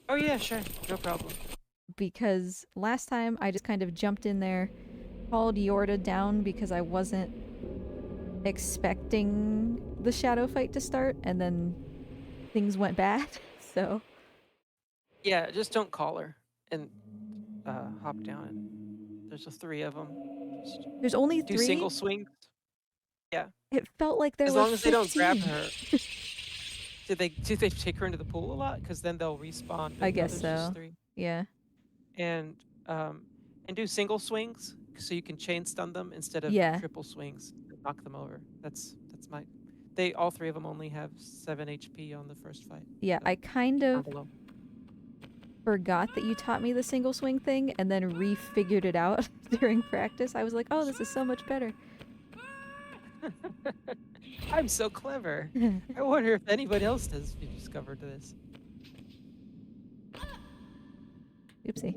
Oh yeah, sure. No problem. Because last time I just kind of jumped in there, called Yorda down because I wasn't expecting the shadow fight to start, and then things went bad. So Yeah, just don't call her and hop down. And there's a three of them. Just there's only do single 3. swings. Yeah, It felt like there as were long as they don't grab 15. her. Did they take her into the pool a lot? Because then they'll respawn. I But no, guess there's just so. 3. Yeah. And um, and do single swings so you can chain stun them instead of Yeah. triple swings and knock them over. That's my. They all 3 of them only have 7 HP on the first fight. Yeah, So I kind or of below. forgot that you taught me the single swing thing and then refigured it out during practice. I was like, "Oh, this is so much better." I'm so clever. I wonder if anybody else has discovered this. Oopsie.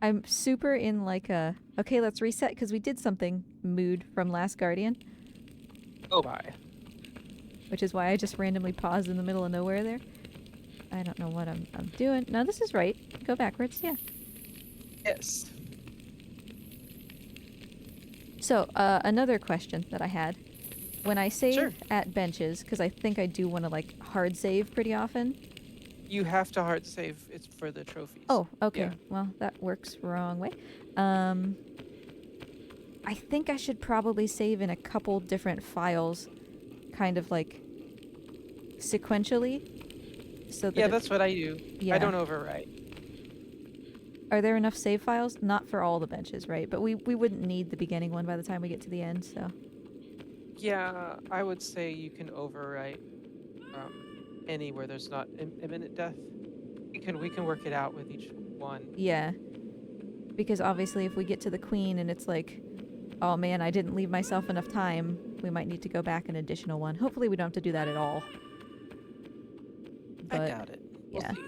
I'm super in like a okay, let's reset because we did something mood from Last Guardian, Oh my. which is why I just randomly paused in the middle of nowhere there. I don't know what I'm doing. No, this is right. Go backwards. Yeah. Yes. So, another question that I had. When I Sure. save at benches, because I think I do want to like hard save pretty often. You have to hard save. It's for the trophies. Oh, okay. Yeah. Well, that works wrong way. Um, I think I should probably save in a couple different files, kind of like sequentially, so that Yeah, it's that's what I do. I yeah. don't overwrite. Are there enough save files? Not for all the benches, right? But we wouldn't need the beginning one by the time we get to the end, so. Yeah, I would say you can overwrite anywhere there's not imminent death. We can work it out with each one. Yeah. Because obviously if we get to the queen and it's like, oh man, I didn't leave myself enough time, we might need to go back an additional one. Hopefully we don't have to do that at all. I But, doubt it. We'll yeah. see.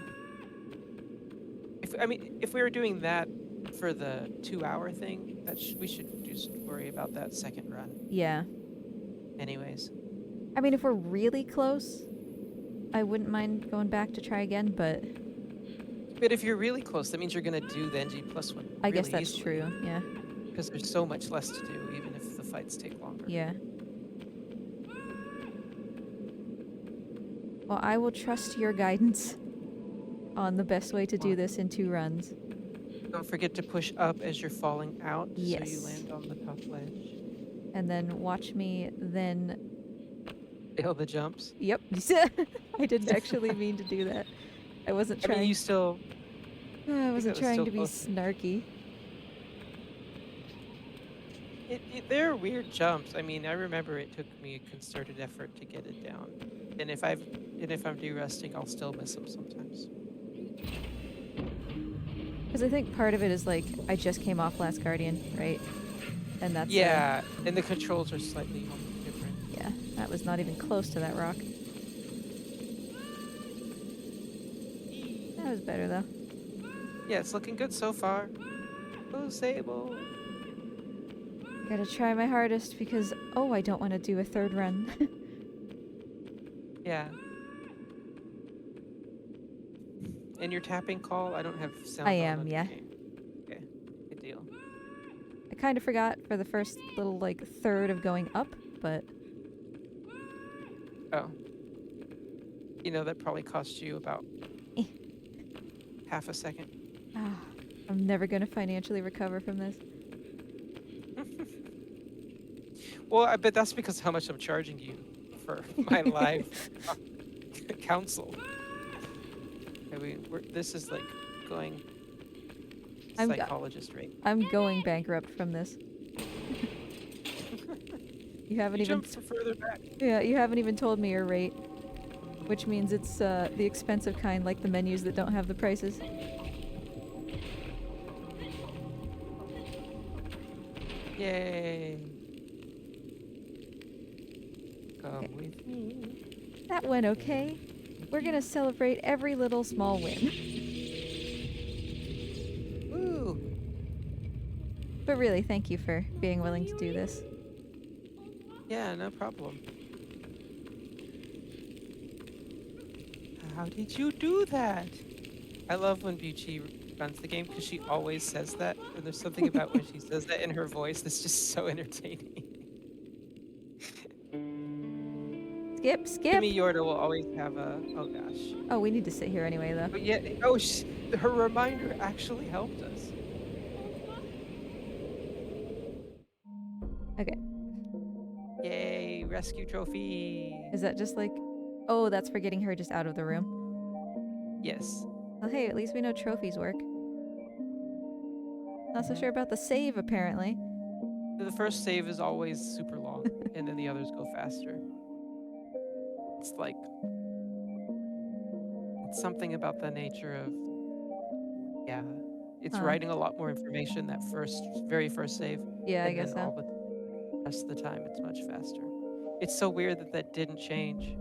If we were doing that for the 2-hour thing, we should just worry about that second run. Yeah. Anyways. I mean, if we're really close, I wouldn't mind going back to try again, but But if you're really close, that means you're gonna do the NG plus one I guess really that's easily. true. Yeah. Because there's so much less to do, even if the fights take longer. Yeah. Well, I will trust your guidance on the best way to do this in 2 runs. Don't forget to push up as you're falling out so you Yes. land on the top ledge. And then watch me then. Fail the jumps. Yep. I didn't actually mean to do that. I wasn't I mean, trying. you still. I wasn't was trying still to be close. snarky. They're weird jumps. I mean, I remember it took me a concerted effort to get it down, and if I'm de-resting, I'll still miss them sometimes. Because I think part of it is like, I just came off Last Guardian, right? And that's. Yeah, and the controls are slightly different. Yeah, that was not even close to that rock. That was better though. Yeah, it's looking good so far. Oh, Sable. Gotta try my hardest because, oh, I don't want to do a 3rd run. Yeah. And your tapping call, I don't have sound I on am, the yeah. game. Okay, good deal. I kind of forgot for the first little, like, third of going up, but Oh. That probably cost you about half a second. I'm never gonna financially recover from this. Well, I bet that's because how much I'm charging you for my live counsel. I mean, this is like going psychologist rate. I'm going bankrupt from this. You haven't You even jumped further back. Yeah, you haven't even told me your rate, which means it's the expensive kind, like the menus that don't have the prices. Yay! Come with me. That went okay. We're gonna celebrate every little small win. Woo! But really, thank you for being willing to do this. Yeah, no problem. How did you do that? I love when Bucci runs the game because she always says that. And there's something about when she says that in her voice that's just so entertaining. Skip, skip. Kimmy Yorda will always have a. Oh gosh. Oh, we need to sit here anyway, though. But yeah. Oh, her reminder actually helped us. Okay. Yay! Rescue trophy. Is that just like... Oh, that's for getting her just out of the room. Yes. Well, hey, at least we know trophies work. Not so sure about the save, apparently. The first save is always super long, and then the others go faster. It's like it's something about the nature of it's Huh. writing a lot more information that very first save, Yeah, I and guess then all so. the rest of the time it's much faster. It's so weird that that didn't change,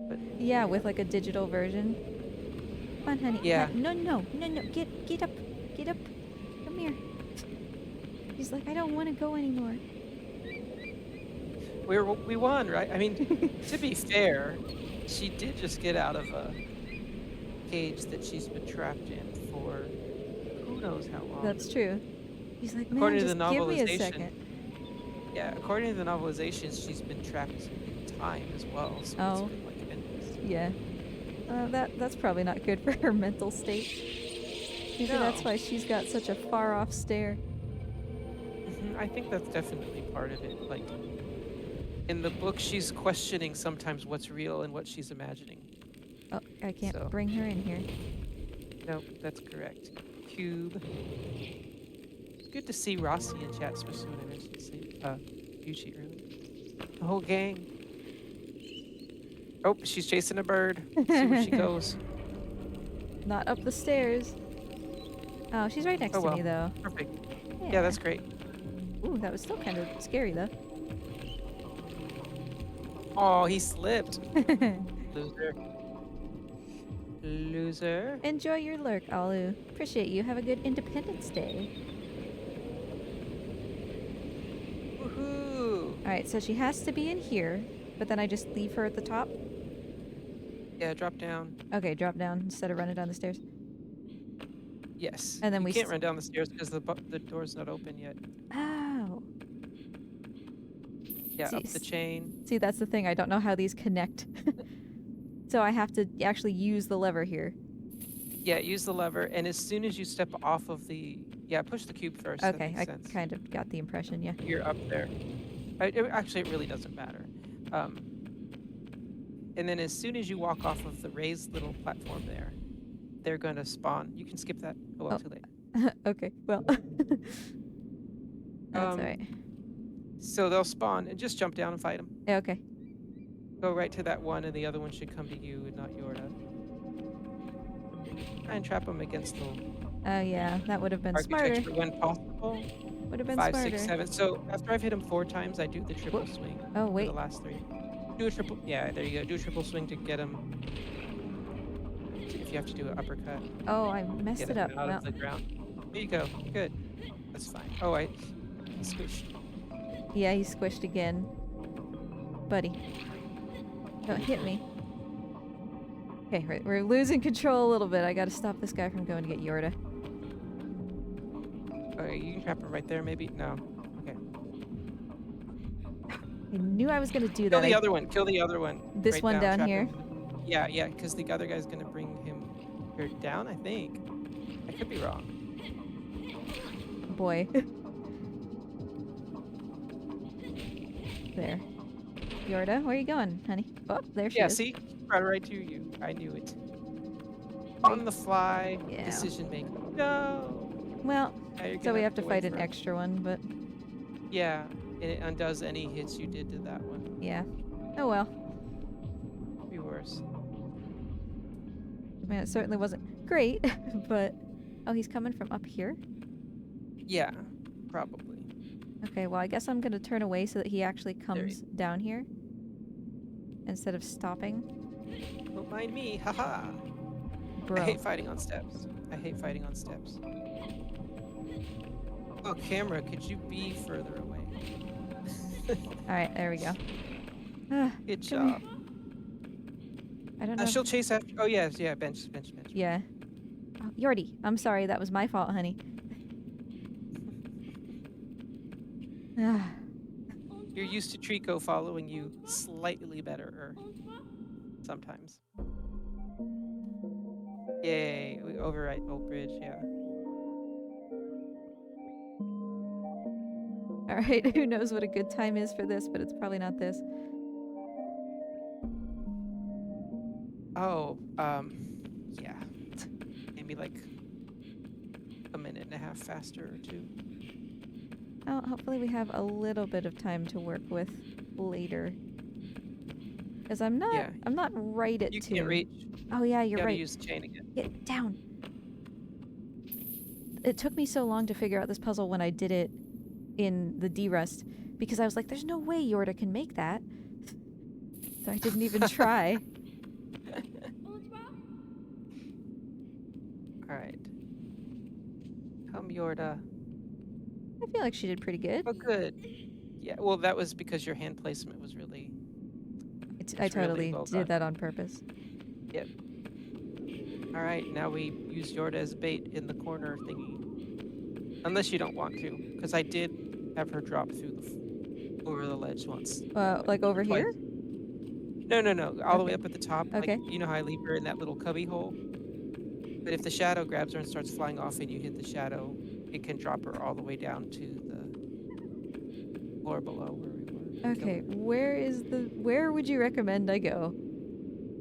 but Yeah, with like a digital version. Come on, honey. yeah. No, no, no, no. Get up. Get up. Come here. He's like, I don't want to go anymore. We won, right? I mean, to be fair, she did just get out of a cage that she's been trapped in for who knows how long. That's true. He's like, man, According to just the give me a novelization, second. yeah, according to the novelizations, she's been trapped in time as well. So Oh. it's been like endless. Yeah. That's probably not good for her mental state. Maybe that's No. why she's got such a far off stare. I think that's definitely part of it. Like in the book, she's questioning sometimes what's real and what she's imagining. Oh, I can't So. bring her in here. Nope, that's correct. Cube. It's good to see Rossi in chat, especially when I mentioned Bucci earlier. The whole gang. Oh, she's chasing a bird. See where she goes. Not up the stairs. Oh, she's right next Oh to well. me, though. Perfect. Yeah, that's great. Ooh, that was still kind of scary, though. Oh, he slipped. Loser. Loser. Enjoy your lurk, Alu. Appreciate you. Have a good Independence Day. Woohoo! Alright, so she has to be in here, but then I just leave her at the top? Yeah, drop down. Okay, drop down instead of running down the stairs. Yes. And then you we can't run down the stairs because the door's not open yet. Oh. Yeah, See, up the chain. See, that's the thing. I don't know how these connect. So I have to actually use the lever here. Yeah, use the lever, and as soon as you step off of the... Yeah, push the cube first. Okay, that makes I sense. kind of got the impression, yeah. You're up there. Actually, it really doesn't matter. And then as soon as you walk off of the raised little platform there, they're going to spawn. You can skip that. Oh, well, too late. Okay, well. That's alright. So they'll spawn, and just jump down and fight them. Yeah, okay. Go right to that one, and the other one should come to you and not Yorda. Try and trap them against the Oh, yeah, that would have been smarter. architecture when possible. Would have been 5, smarter. 6, 7. So after I've hit him 4 times, I do the triple swing. Oh, For wait. the last 3. Do a triple. Yeah, there you go. Do a triple swing to get him. If you have to do an uppercut. Oh, I messed Get it him up. out Well, of the ground. There you go. Good. That's fine. Oh, he squished. yeah, he squished again. Buddy. Don't hit me. Okay, we're losing control a little bit. I gotta stop this guy from going to get Yorda. Okay, you can trap him right there, maybe? No. Okay. I knew I was gonna do Kill that. the other one. Kill the other one. This Right one down trap here? him. Yeah, because the other guy's gonna bring him here down, I think. I could be wrong. Boy. There. Yorda, where are you going, honey? Oh, there she Yeah, is. see? Right to you. I knew it. On the fly. Yeah. Decision making. No. Well, Now you're so gonna we have to wait fight an for- extra one, but Yeah, and it undoes any hits you did to that one. yeah. Oh well. Could be worse. I mean, it certainly wasn't great, but... Oh, he's coming from up here? Yeah, probably. Okay, well, I guess I'm gonna turn away so that he actually he- comes down here. Instead of stopping. Don't mind me, haha. Bro. I hate fighting on steps. I hate fighting on steps. Oh, camera, could you be further away? Alright, there we go. Ah, Good come job. I don't know. She'll chase after. Oh yes, yeah. Bench. Yeah. Oh, Yordi, I'm sorry. That was my fault, honey. Ah, You're used to Trico following you slightly better sometimes. Yay! We overwrite Old Bridge. Yeah. all right. Who knows what a good time is for this, but it's probably not this. Oh. Yeah. Maybe like a minute and a half faster or two. Oh, hopefully we have a little bit of time to work with later. Because I'm not right at You 2. can't reach. Oh yeah, You you're gotta right. use the chain again. Get down. It took me so long to figure out this puzzle when I did it in the D-Rust because I was like, there's no way Yorda can make that. So I didn't even try. Alright. Come, Yorda. I feel like she did pretty good. Oh, good. Yeah, well, that was because your hand placement was really... I totally really well did done. that on purpose. Yep. Alright, now we use Yorda as bait in the corner thingy. Unless you don't want to, because I did have her drop through over the ledge once. Like over twice. here? No. All the way Okay. up at the top. Okay. Like, you know how I leave her in that little cubby hole? But if the shadow grabs her and starts flying off and you hit the shadow, it can drop her all the way down to the floor below where we were. Okay, where would you recommend I go?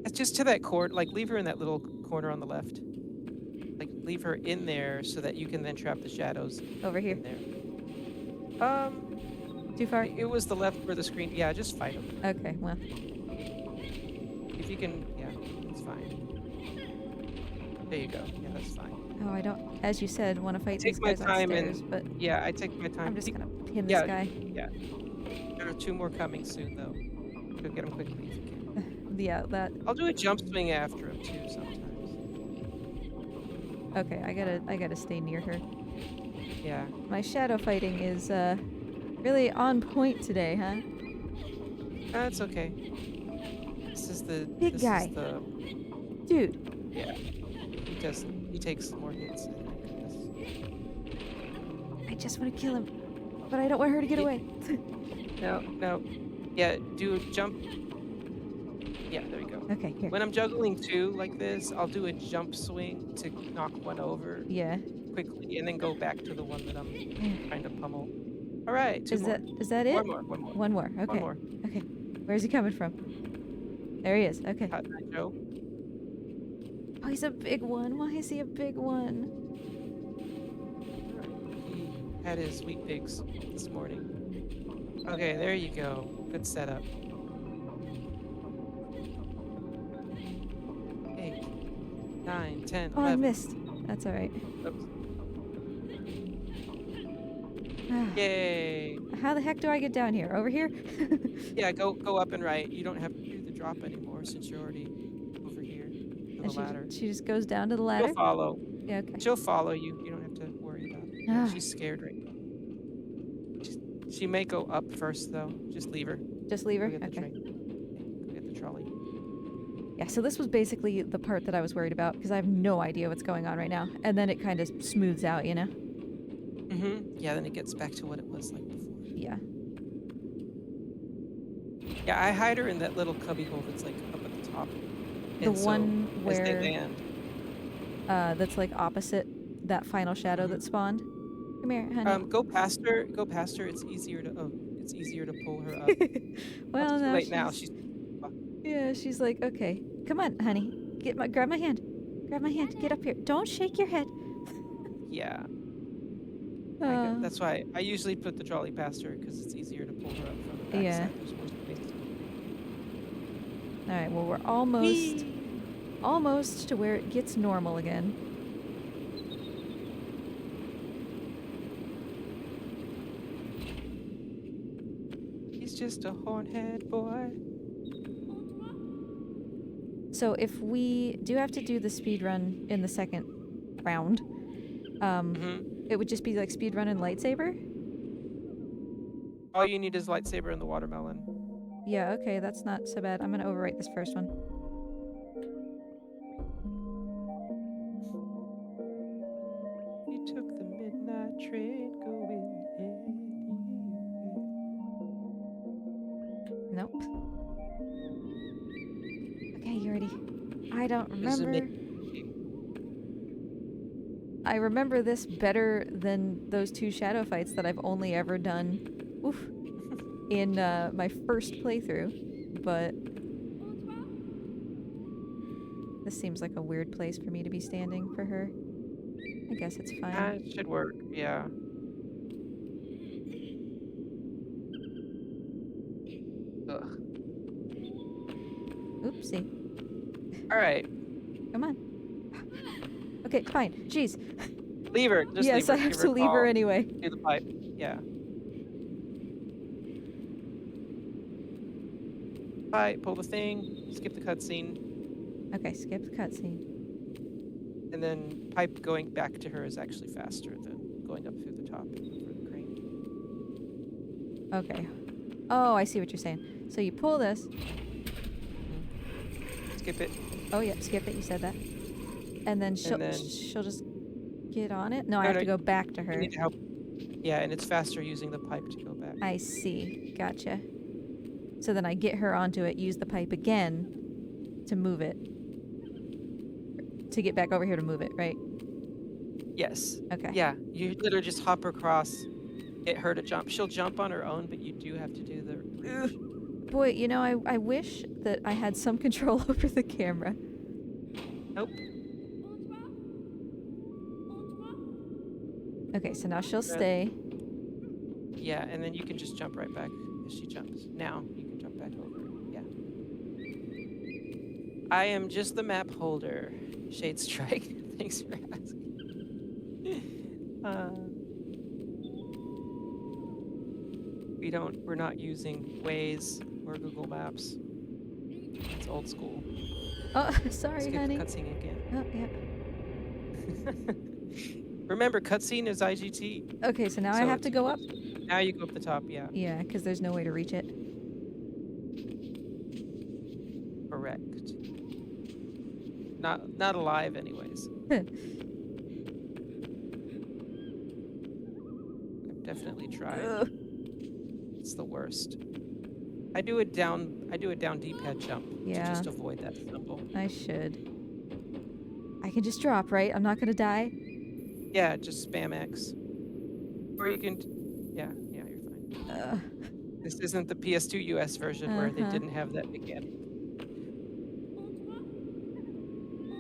It's just to that corner, like leave her in that little corner on the left. Like leave her in there so that you can then trap the shadows Over here. in there. Too far? It was the left where the screen. Yeah, just fight them. Okay, well. If you can, yeah, it's fine. There you go. Yeah, that's fine. Oh, I don't, as you said, want to fight Take these my guys time upstairs, but Yeah, I take my time. I'm just gonna pin yeah, this guy. Yeah. There are 2 more coming soon, though. Go get them quickly if you can. Yeah, that. I'll do a jump swing after him too sometimes. Okay, I gotta stay near her. Yeah. My shadow fighting is really on point today, huh? That's okay. This is the Big guy. Is the, Dude. yeah. He takes more hits. I just want to kill him, but I don't want her to get away. No. Yeah, do a jump. Yeah, there we go. Okay, here. When I'm juggling 2 like this, I'll do a jump swing to knock one over. Yeah. Quickly, and then go back to the one that I'm trying to pummel. All right, 2 Is more. that it? One more. One more. Okay. One more. Okay. Where's he coming from? There he is. Okay. Hi, Joe. Oh, he's a big one. Why is he a big one? He had his wheat pigs this morning. Okay, there you go. Good setup. 8, 9, 10, Oh, 11. I missed. That's all right. Oops. Yay! How the heck do I get down here? Over here? Yeah, go up and right. You don't have to do the drop anymore since you're already over here to the ladder. She just goes down to the ladder? She'll follow. Yeah, okay. She'll follow you. You don't have to worry about it. Ah. She's scared right now. She may go up first, though. Just leave her. Just leave her? Go get the Okay. train. Go get the trolley. Yeah, so this was basically the part that I was worried about because I have no idea what's going on right now. And then it kind of smooths out, you know? Mm-hmm. Yeah, then it gets back to what it was like before. Yeah. Yeah, I hide her in that little cubby hole that's like up at the top. The And so, one as they where land, that's like opposite that final shadow that spawned. Come here, honey. go past her. Go past her. It's easier to pull her up. Well, Too no, late now. She's yeah, she's like, okay, come on, honey, grab my hand, get up here. Don't shake your head. yeah. Uh, That's why I usually put the trolley past her because it's easier to pull her up from the back Yeah. side. There's more space. all right, well, we're almost to where it gets normal again. He's just a hornhead boy. So if we do have to do the speed run in the second round, it would just be like speed run and lightsaber. All you need is lightsaber and the watermelon. Yeah, okay, that's not so bad. I'm gonna overwrite this first one. train going anywhere. Nope. Okay, you ready? I don't This is remember. I remember this better than those 2 shadow fights that I've only ever done oof, in my first playthrough, but this seems like a weird place for me to be standing for her. I guess it's fine. It should work. Yeah. Ugh. Oopsie. All right. Come on. Okay, fine. Jeez. Leave her. Just Yes, leave her. I have Give to a leave her call. anyway. Do the pipe. Yeah. Pipe. Pull the thing. Skip the cutscene. Okay, skip the cutscene. And then pipe going back to her is actually faster than going up through the top for the crane. Okay. Oh, I see what you're saying. So you pull this. Skip it. Oh, yeah, skip it. You said that. And then she'll just get on it. No, I have to go back to You her. need help. Yeah, and it's faster using the pipe to go back. I see. Gotcha. So then I get her onto it, use the pipe again to move it. To get back over here to move it, right? Yes. Okay. Yeah, you literally just hop across, get her to jump. She'll jump on her own, but you do have to do the reach. Boy, you know, I wish that I had some control over the camera. Nope. Okay, so now she'll stay. Yeah, and then you can just jump right back as she jumps. Now you can jump back over. Yeah. I am just the map holder. Shade Strike. Thanks for asking. We're not using Waze or Google Maps. It's old school. Oh, sorry, Skip honey. the cutscene again. Oh, yeah. Remember, cutscene is IGT. Okay, so now I have to go up? Now you go up the top, yeah. Yeah, because there's no way to reach it. Correct. Not alive anyways. Ugh. I've definitely tried. It's the worst. I do a down D-pad jump to just avoid that stumble. I should. I can just drop, right? I'm not gonna die? Yeah, just spam X. Or you can yeah, you're fine. This isn't the PS2 US version where they didn't have that mechanic.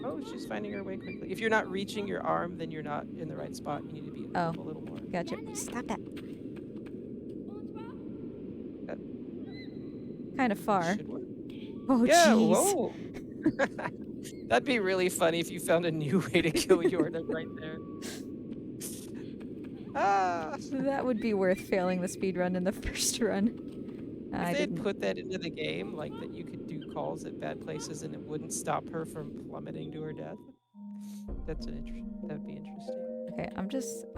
Oh, she's finding her way quickly. If you're not reaching your arm, then you're not in the right spot. You need to be up a little more. Gotcha. Stop that. Kind of far. Oh, yeah, jeez. Whoa. That'd be really funny if you found a new way to kill Jordan right there. That would be worth failing the speedrun in the first run. If they'd put that into the game, like that you could do calls at bad places and it wouldn't stop her from plummeting to her death. That'd be interesting. Okay, I'm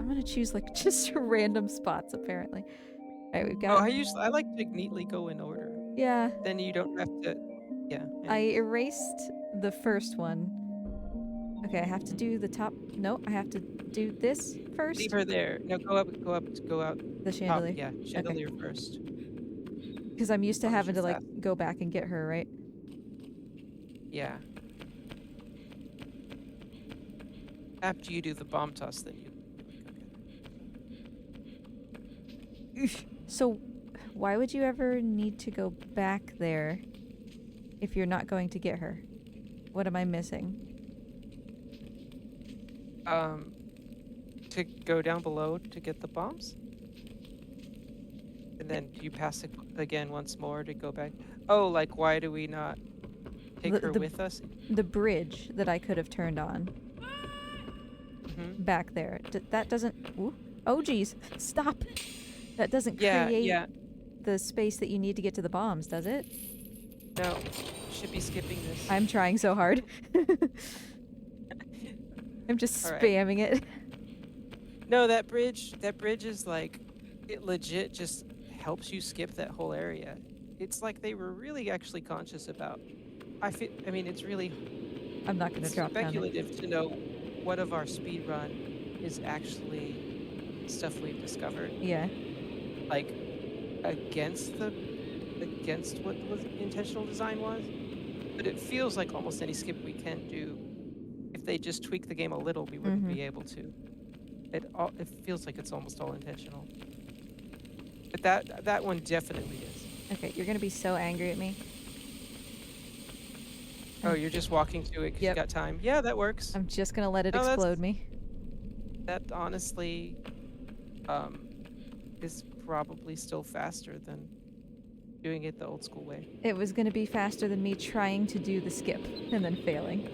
gonna choose like just random spots apparently. Alright, we've got I like to neatly go in order. Yeah. Then you don't have to I erased the first one. Okay, I have to do the top. No, I have to do this first. Leave her there. No, go out. The chandelier. Top, yeah, chandelier first. Because I'm used to having to like go back and get her, right? Yeah. After you do the bomb toss, then you. So, why would you ever need to go back there if you're not going to get her? What am I missing? To go down below to get the bombs? And then you pass it again once more to go back? Oh, like why do we not take her with us? The bridge that I could have turned on. Back there. That doesn't... Ooh. Oh, geez. Stop. That doesn't create the space that you need to get to the bombs, does it? No. Should be skipping this. I'm trying so hard. I'm just spamming it. No, that bridge is like, it legit just helps you skip that whole area. It's like they were really actually conscious about. I mean, it's really. I'm not going to drop down. Speculative to know what of our speed run is actually stuff we've discovered, Yeah. like against what was the intentional design was. But it feels like almost any skip we can do, if they just tweak the game a little, we wouldn't Mm-hmm. be able to. It feels like it's almost all intentional. But that one definitely is. Okay, you're gonna be so angry at me. Oh, you're just walking to it because you Yep. got time. Yeah, that works. I'm just gonna let it No, explode me. that honestly um, is probably still faster than doing it the old school way. It was gonna be faster than me trying to do the skip and then failing.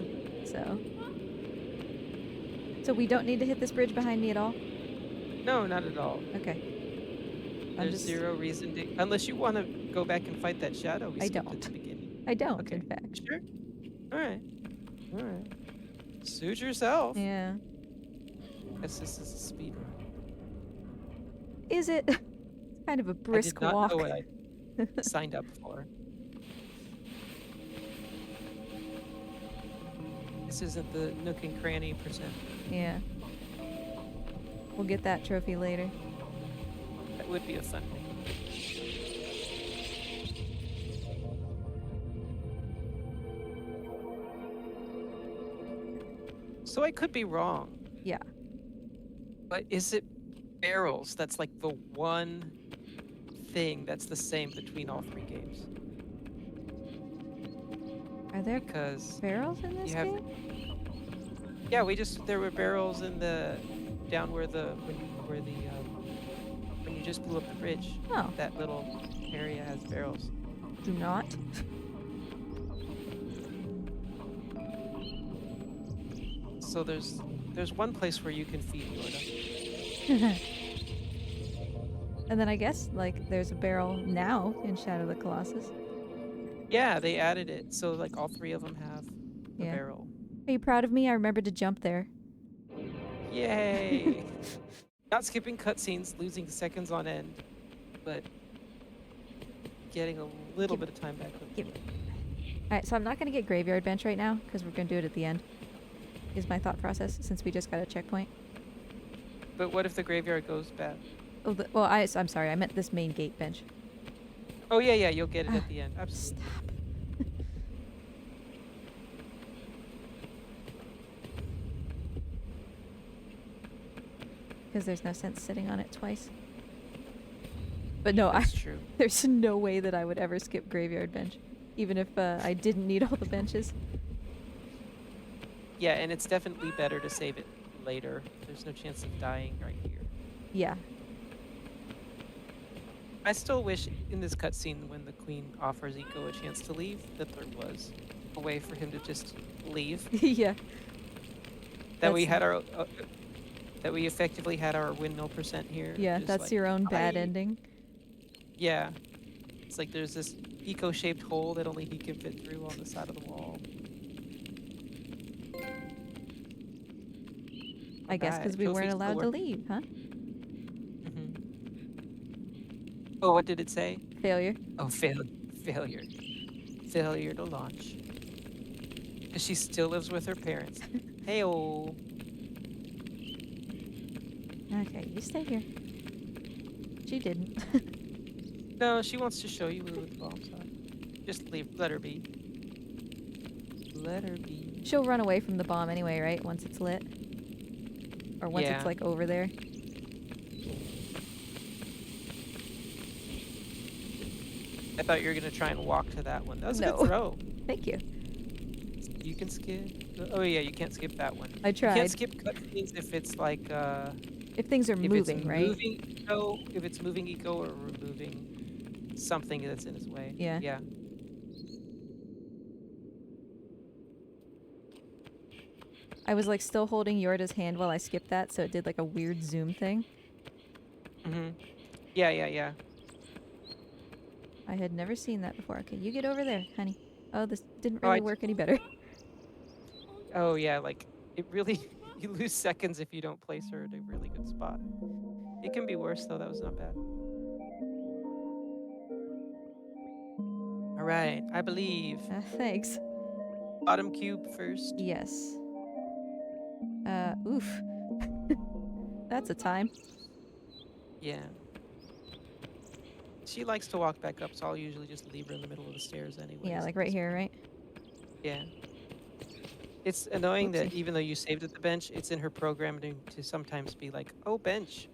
So we don't need to hit this bridge behind me at all? No, not at all. Okay. There's zero reason to, unless you want to go back and fight that shadow we I skipped at don't. the beginning. I don't, Okay. in fact. Sure. All right. All right. Suit yourself. Yeah. Guess this is a speed run. Is it? It's kind of a brisk I did not walk. know what I signed up for. This isn't the nook and cranny percent. Yeah. We'll get that trophy later. That would be a fun thing. So I could be wrong. Yeah. But is it barrels that's like the one thing that's the same between all three games? Are there Because barrels in this you have, game? yeah, there were barrels in the down where when you just blew up the bridge. Oh. That little area has barrels. Do not. So there's one place where you can feed Yorda. And then I guess like there's a barrel now in Shadow of the Colossus. Yeah, they added it, so like all three of them have a Yeah. barrel. Are you proud of me? I remembered to jump there. Yay! Not skipping cutscenes, losing seconds on end, but getting a little bit of time back. Alright, so I'm not going to get Graveyard Bench right now, because we're going to do it at the end, is my thought process, since we just got a checkpoint. But what if the graveyard goes bad? Oh, well, I'm sorry, I meant this main gate bench. Oh, yeah, you'll get it at the end. Absolutely. Stop. Because there's no sense sitting on it twice. But no, That's true. there's no way that I would ever skip Graveyard Bench, even if I didn't need all the benches. Yeah, and it's definitely better to save it later. There's no chance of dying right here. Yeah. I still wish in this cutscene when the queen offers Ico a chance to leave, that there was a way for him to just leave. Yeah. That we had our that we effectively had our windmill percent here. Yeah, just that's like, your own bad "Bye." ending. Yeah. It's like there's this Ico-shaped hole that only he can fit through on the side of the wall. I guess because we weren't allowed to leave, huh? Oh, what did it say? Failure. Oh, failure. Failure to launch. 'Cause she still lives with her parents. Hey-oh. Okay, you stay here. She didn't. No, she wants to show you where the bombs are. Just leave. Let her be. Let her be. She'll run away from the bomb anyway, right? Once it's lit. Or once Yeah. it's like over there. I thought you were gonna try and walk to that one. That was a No. good throw. Thank you. You can skip. Oh yeah, you can't skip that one. I You tried. can't skip cutscenes if it's like If things are if moving, it's right? moving eco, if it's moving eco or removing something that's in his way. Yeah. Yeah. I was like still holding Yorda's hand while I skipped that, so it did like a weird zoom thing. Yeah. I had never seen that before. Okay, you get over there, honey. Oh, this didn't really work any better. Oh yeah, like it really you lose seconds if you don't place her at a really good spot. It can be worse though, that was not bad. Alright, I believe. Thanks. Bottom cube first. Yes. Oof. That's a time. Yeah. She likes to walk back up, so I'll usually just leave her in the middle of the stairs Yeah, anyways like at right this here, point. right? Yeah. It's annoying that Whoopsie. even though you saved at the bench, it's in her programming to sometimes be like, "Oh, bench."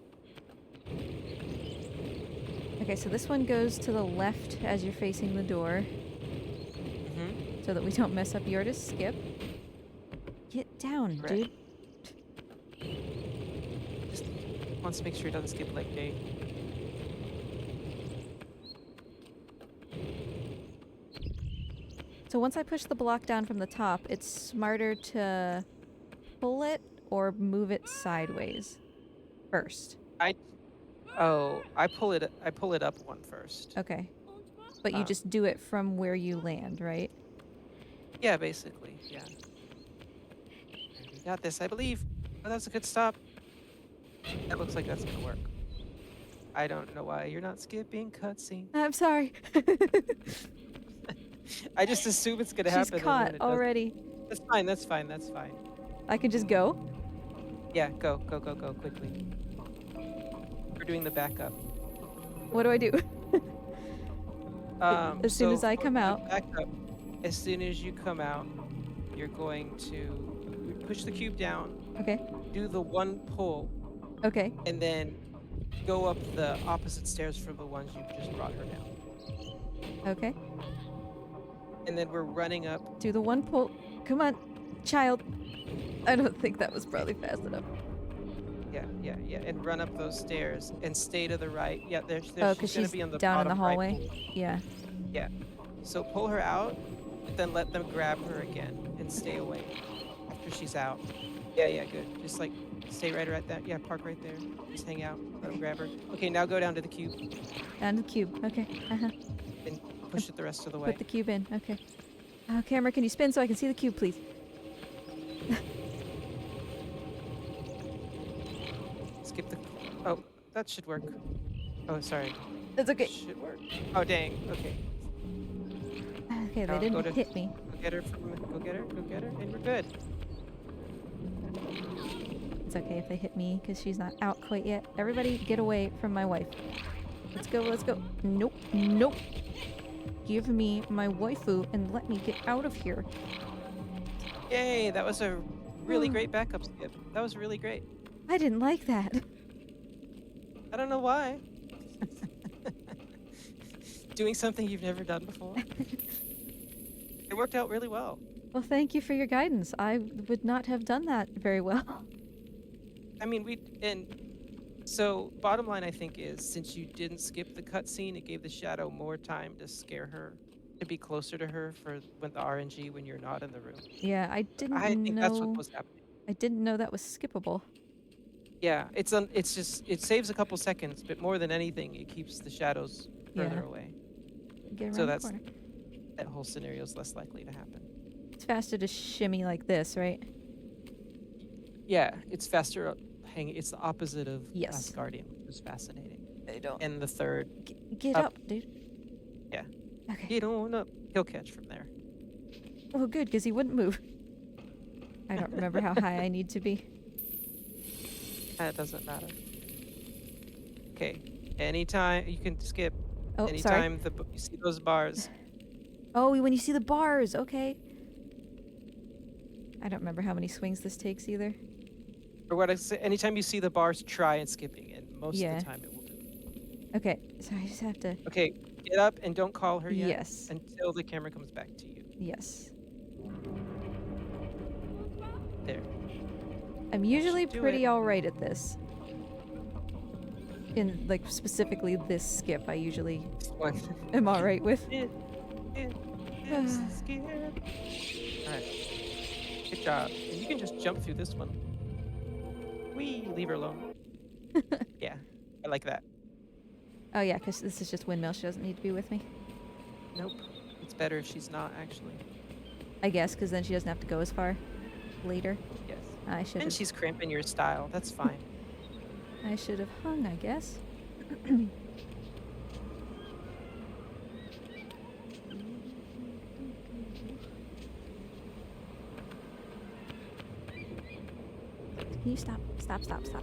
Okay, so this one goes to the left as you're facing the door Mhm. so that we don't mess up Yorda's skip. Get down, Correct. dude. Just wants to make sure it doesn't skip leg day. So once I push the block down from the top, it's smarter to pull it or move it sideways first. I I pull it up one first. Okay. But you Um, just do it from where you land, right? yeah, basically, yeah. Alright, we got this, I believe. Oh, that's a good stop. That looks like that's gonna work. I don't know why you're not skipping cutscene. I'm sorry. I just assume it's gonna She's happen, and caught then it doesn't. already. That's fine, that's fine, that's fine. I can just go? Yeah, go, go, go, go, quickly. We're doing the backup. What do I do? As soon So as I for come the out. backup, as soon as you come out, you're going to push the cube down, Okay. do the one pull, Okay. and then go up the opposite stairs from the ones you just brought her down. Okay. And then we're running up. Do the one pull. Come on, child. I don't think that was probably fast enough. Yeah, yeah, yeah, and run up those stairs and stay to the right. Yeah, Oh, she's because gonna she's be on the down in the bottom right hallway? pool. Yeah. Yeah. So pull her out, but then let them grab her again and stay away after she's out. Yeah, yeah, good. Just like stay right there. Yeah, park right there. Just hang out. Let them grab her. Okay, now go down to the cube Down to the cube. Okay. Uh-huh. and push it the rest of the way. Put the cube in. Okay. Camera, can you spin so I can see the cube, please? Skip the. Oh, that should work. Oh, sorry. That's okay. Should work. Oh, dang. Okay. Okay, they Go didn't to- hit me. Go get her go get her. Go get her. And we're good. It's okay if they hit me because she's not out quite yet. Everybody get away from my wife. Let's go, let's go. Nope, nope. Give me my waifu and let me get out of here. Yay, that was a really great backup skip. That was really great. I didn't like that. I don't know why. Doing something you've never done before. It worked out really well. Well, thank you for your guidance. I would not have done that very well. I mean, so bottom line I think is since you didn't skip the cutscene, it gave the shadow more time to scare her, to be closer to her for when the RNG when you're not in the room. Yeah, I didn't I think that's what know. was happening. I didn't know that was skippable. Yeah, it's just it saves a couple seconds, but more than anything, it keeps the shadows further Yeah. away. Get around So the that's corner. that whole scenario is less likely to happen. It's faster to shimmy like this, right? Yeah, it's faster hanging. It's the opposite of Yes. Last Guardian, which is fascinating. I don't. And the third, Get Up. up, dude. Yeah. Okay. get on up. He'll catch from there. Oh, good, because he wouldn't move. I don't remember how high I need to be. That doesn't matter. Okay. Anytime you can skip. Oh, sorry. Anytime you see those bars. Oh, when you see the bars, okay. I don't remember how many swings this takes either. Or what I say, anytime you see the bars, try and skipping it. Most Yeah. of the time it will do. Okay, so I just have to. Okay, get up and don't call her yet. Yes. Until the camera comes back to you. Yes. There. I'm usually do pretty it. alright at this. In, like, specifically this skip, I usually This one. am alright with. It is skip. Alright. Good job. And you can just jump through this one. Wee, leave her alone. Yeah, I like that. Oh, yeah, because this is just windmill. She doesn't need to be with me. Nope. It's better if she's not, actually. I guess, because then she doesn't have to go as far later. Yes. I should And have. she's cramping your style. That's fine. I should have hung, I guess. Can you stop? Stop, stop, stop.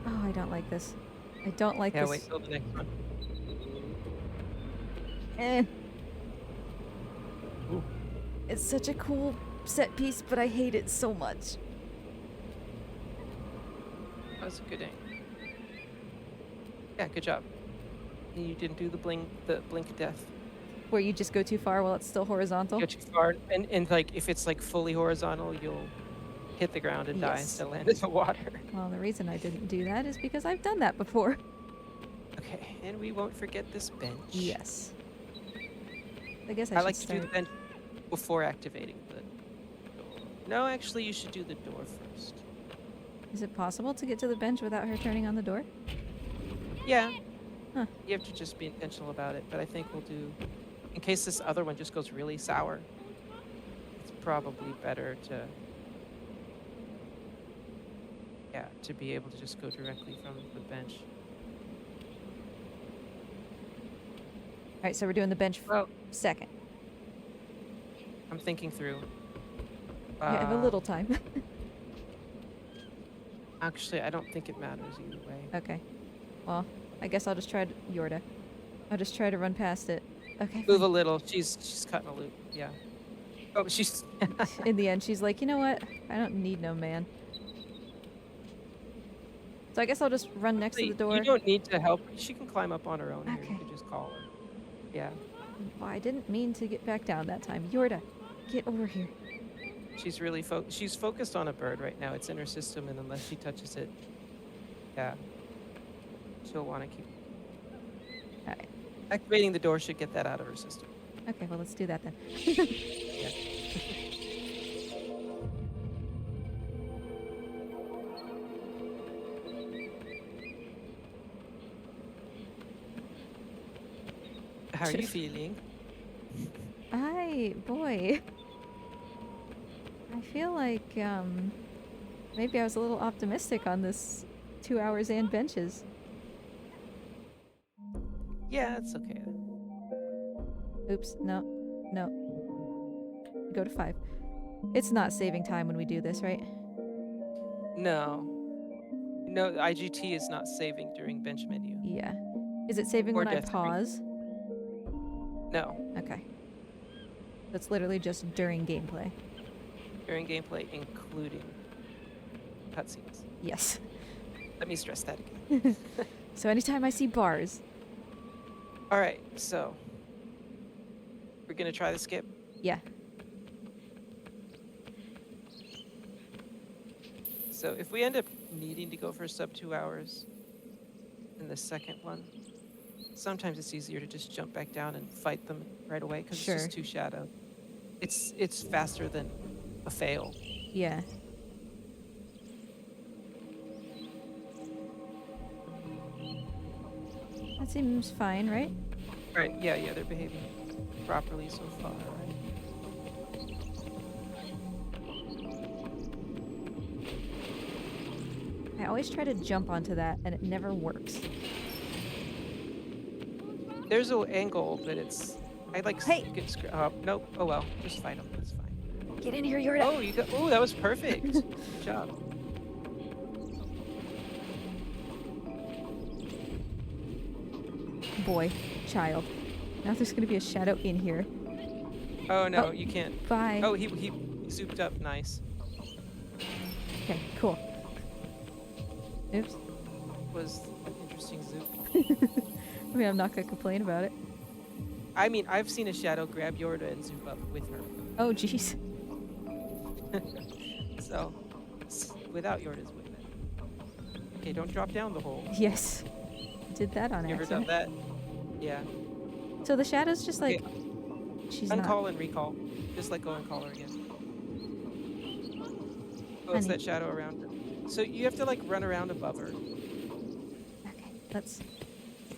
Oh, I don't like this. I don't like Yeah, wait this. till the next one. Eh, Ooh, it's such a cool set piece, but I hate it so much. that was a good aim. Yeah, good job. And you didn't do the blink of death. Where you just go too far while it's still horizontal. Go too far, and like if it's like fully horizontal, you'll hit the ground and die Yes. instead of land in the water. Well, the reason I didn't do that is because I've done that before. Okay, and we won't forget this bench. Yes. I guess I I should like to do the start. bench before activating the door. No, actually, you should do the door first. Is it possible to get to the bench without her turning on the door? Yeah, Huh. you have to just be intentional about it, but I think we'll do, in case this other one just goes really sour, it's probably better to, yeah, to be able to just go directly from the bench. All right, so we're doing the bench Well, second. I'm thinking through. I have a little time. Actually, I don't think it matters either way. Okay. Well, I guess I'll just try to Yorda. I'll just try to run past it. Okay, Move a fine. little. She's cutting a loop. Yeah. Oh, she's. In the end, she's like, you know what? I don't need no man. So I guess I'll just run next to the door. You don't need to help. She can climb up on her own here. Okay. You could just call her. Yeah. Well, I didn't mean to get back down that time. Yorda, get over here. She's really she's focused on a bird right now. It's in her system, and unless she touches it, yeah, she'll want to keep. All right. Activating the door should get that out of her system. Okay, well, let's do that then. Yeah. How are you feeling? Boy. I feel like, maybe I was a little optimistic on this 2 hours and benches. Yeah, it's okay. Oops, no, no. Go to 5. It's not saving time when we do this, right? No, no, IGT is not saving during bench menu Yeah. Is it saving or when I death screen. pause? No, Okay. That's literally just during gameplay. during gameplay, including cutscenes. Yes. Let me stress that again. So anytime I see bars. All right, so we're gonna try the skip. Yeah. So if we end up needing to go for sub 2 hours in the second one, sometimes it's easier to just jump back down and fight them right away because Sure. it's just too shadowed. It's faster than a fail. Yeah. That seems fine, right? Right? Yeah, they're behaving properly so far. Right? I always try to jump onto that and it never works. There's an angle, but it's I like. Hey! You can nope. Oh well, just fight them. That's fine. Get in here, Yorda! Oh, you got. Oh, that was perfect. Good job. Boy. Child. Now there's gonna be a shadow in here. Oh no, Oh. you can't. Bye. Oh, he zooped up. Nice. Okay, cool. Oops. Was an interesting zoop. I mean, I'm not gonna complain about it. I mean, I've seen a shadow grab Yorda and zoop up with her. Oh, jeez. So, without Yorda's movement. Okay, don't drop down the hole. Yes. Did that on You ever done accident. that? Yeah. So the shadow's just like... Okay. She's Uncall and recall. Just let go and call her again. Oh, it's Honey. that shadow around her. So you have to like run around above her. not... Okay,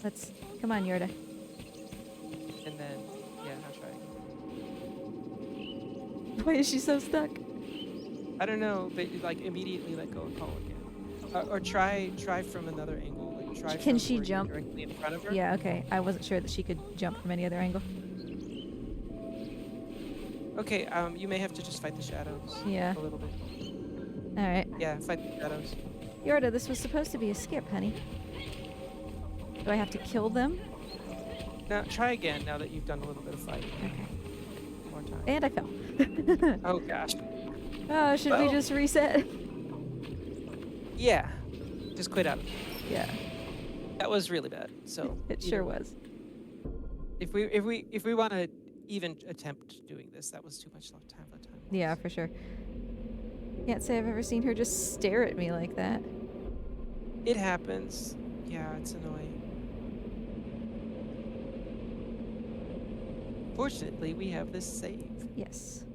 let's... Come on, Yorda. And then, yeah, now try again. Why is she so stuck? I don't know, but like immediately let go and call again. Or try from another angle. Like try Can from she where you're jump? directly in front of her. Yeah, okay. I wasn't sure that she could jump from any other angle. Okay, you may have to just fight the shadows. Yeah. A little bit. Alright. Yeah, fight the shadows. Yorda, this was supposed to be a skip, honey. Do I have to kill them? Now try again. Now that you've done a little bit of fighting. Okay. More time. And I fell. Oh gosh. Oh, should we Well, just reset? yeah. Just quit out. Yeah, That was really bad. So it either sure way. was. If we want to even attempt doing this, that was too much time. Yeah, for sure. Can't say I've ever seen her just stare at me like that. It happens. Yeah, it's annoying. Fortunately, we have this save. Yes.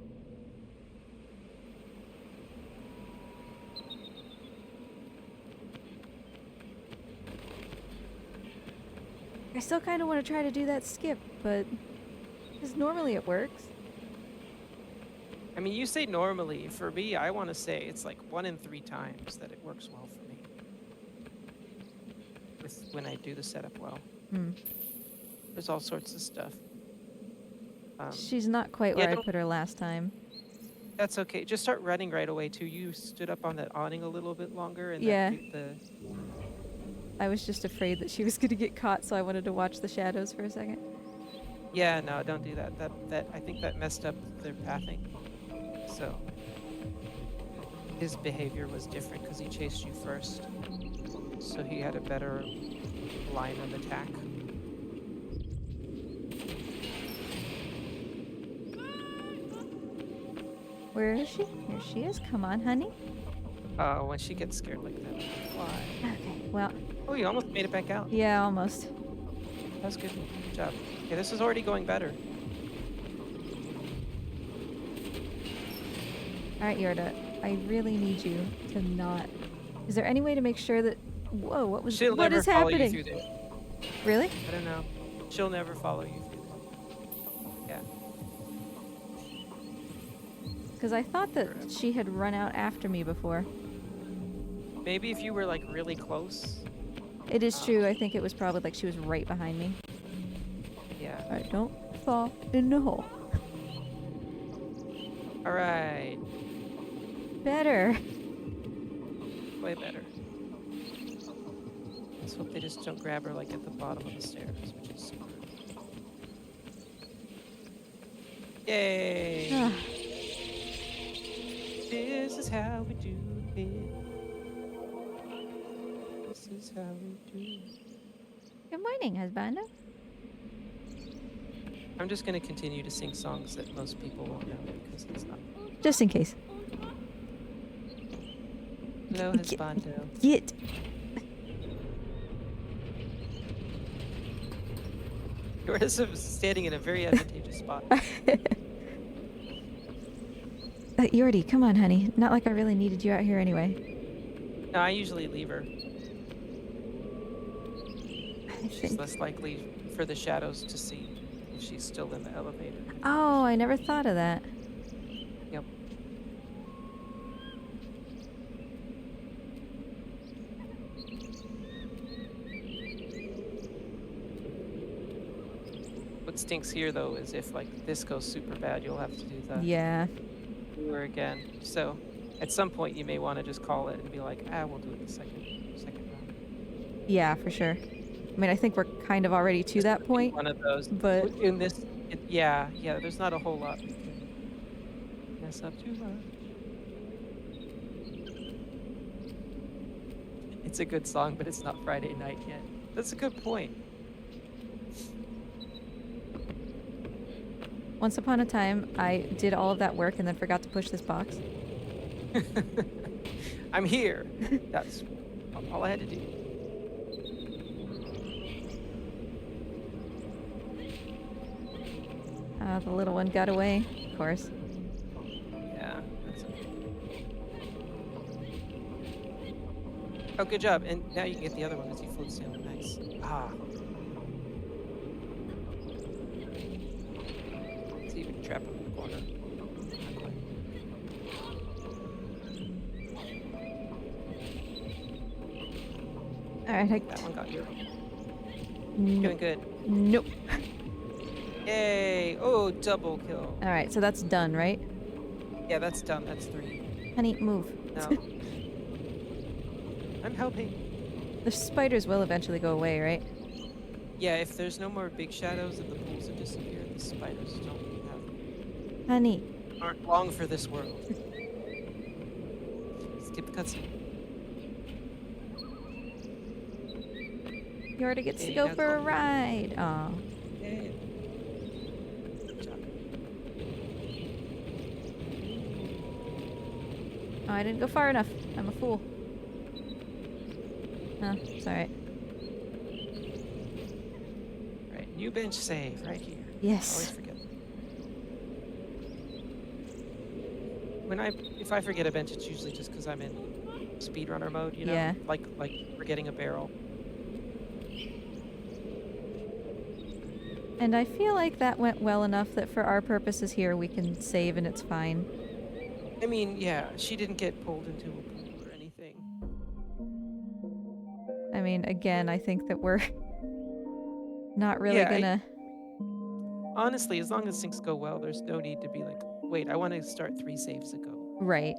I still kind of want to try to do that skip, but because normally it works. I mean, you say normally. For me, I want to say it's like 1 in 3 times that it works well for me. When I do the setup well. Hmm. There's all sorts of stuff. She's not quite yeah, where I put her last time. That's okay. Just start running right away too. You stood up on that awning a little bit longer, and Yeah. the I was just afraid that she was going to get caught, so I wanted to watch the shadows for a second. yeah, no, don't do that. That I think that messed up their pathing. So his behavior was different because he chased you first, so he had a better line of attack. Where is she? Here she is. Come on, honey. When she gets scared like that, why? Okay, well, Oh, you almost made it back out. yeah, almost. That's good. Good job. Okay, this is already going better. Alright, Yorda, I really need you to not... Is there any way to make sure that... Whoa, what was... She'll what never is follow happening? you through there. Really? I don't know. She'll never follow you through there. Yeah. Because I thought that she had run out after me before. Maybe if you were like really close. It is true, I think it was probably like she was right behind me. Yeah. Alright, don't fall in the hole. All right. Better. Way better. Let's hope they just don't grab her like at the bottom of the stairs, which is super. Yay! Ah, This is how we do it. This is how we do it. Good morning, husband. I'm just gonna continue to sing songs that most people won't know because it's not. Just in case. Hello, husbando. Get. You're just standing in a very advantageous spot. Yordi, come on, honey. Not like I really needed you out here anyway. No, I usually leave her. I She's think... less likely for the shadows to see if she's still in the elevator. Oh, I never thought of that. Yep. What stinks here, though, is if like this goes super bad, you'll have to do the Yeah. tour again. So, at some point, you may want to just call it and be like, we'll do it the second round. Yeah, for sure. I mean, I think we're kind of already to that point. One of those. But In this, yeah. There's not a whole lot you can mess up too much. It's a good song, but it's not Friday night yet. That's a good point. once upon a time, I did all of that work and then forgot to push this box. I'm here. That's all I had to do. The little one got away, of course. Yeah, that's okay. Oh, good job. And now you can get the other one as he floats down. Nice. See if you can trap him in the corner. Not quite. Alright, That one got you. Nope. Doing good. Nope. Yay! Oh, double kill. Alright, so that's done, right? Yeah, that's done. That's 3. Honey, move. No. I'm helping. The spiders will eventually go away, right? Yeah, if there's no more big shadows and the pools have disappeared, the spiders Honey, aren't long for this world. Skip the cutscene. Yorda gets to Hey, go now for a go. ride. Aw. Hey. Good job. Oh, I didn't go far enough. I'm a fool. Oh, it's alright. Right, new bench save right here. Always Yes. forget. If I forget a bench, it's usually just because I'm in speedrunner mode, you know? Yeah. Like forgetting a barrel. And I feel like that went well enough that for our purposes here, we can save and it's fine. I mean, yeah, she didn't get pulled into a pool or anything. I mean, again, I think that we're not really Yeah, gonna... honestly, as long as things go well, there's no need to be like, wait, I want to start 3 saves ago. Right.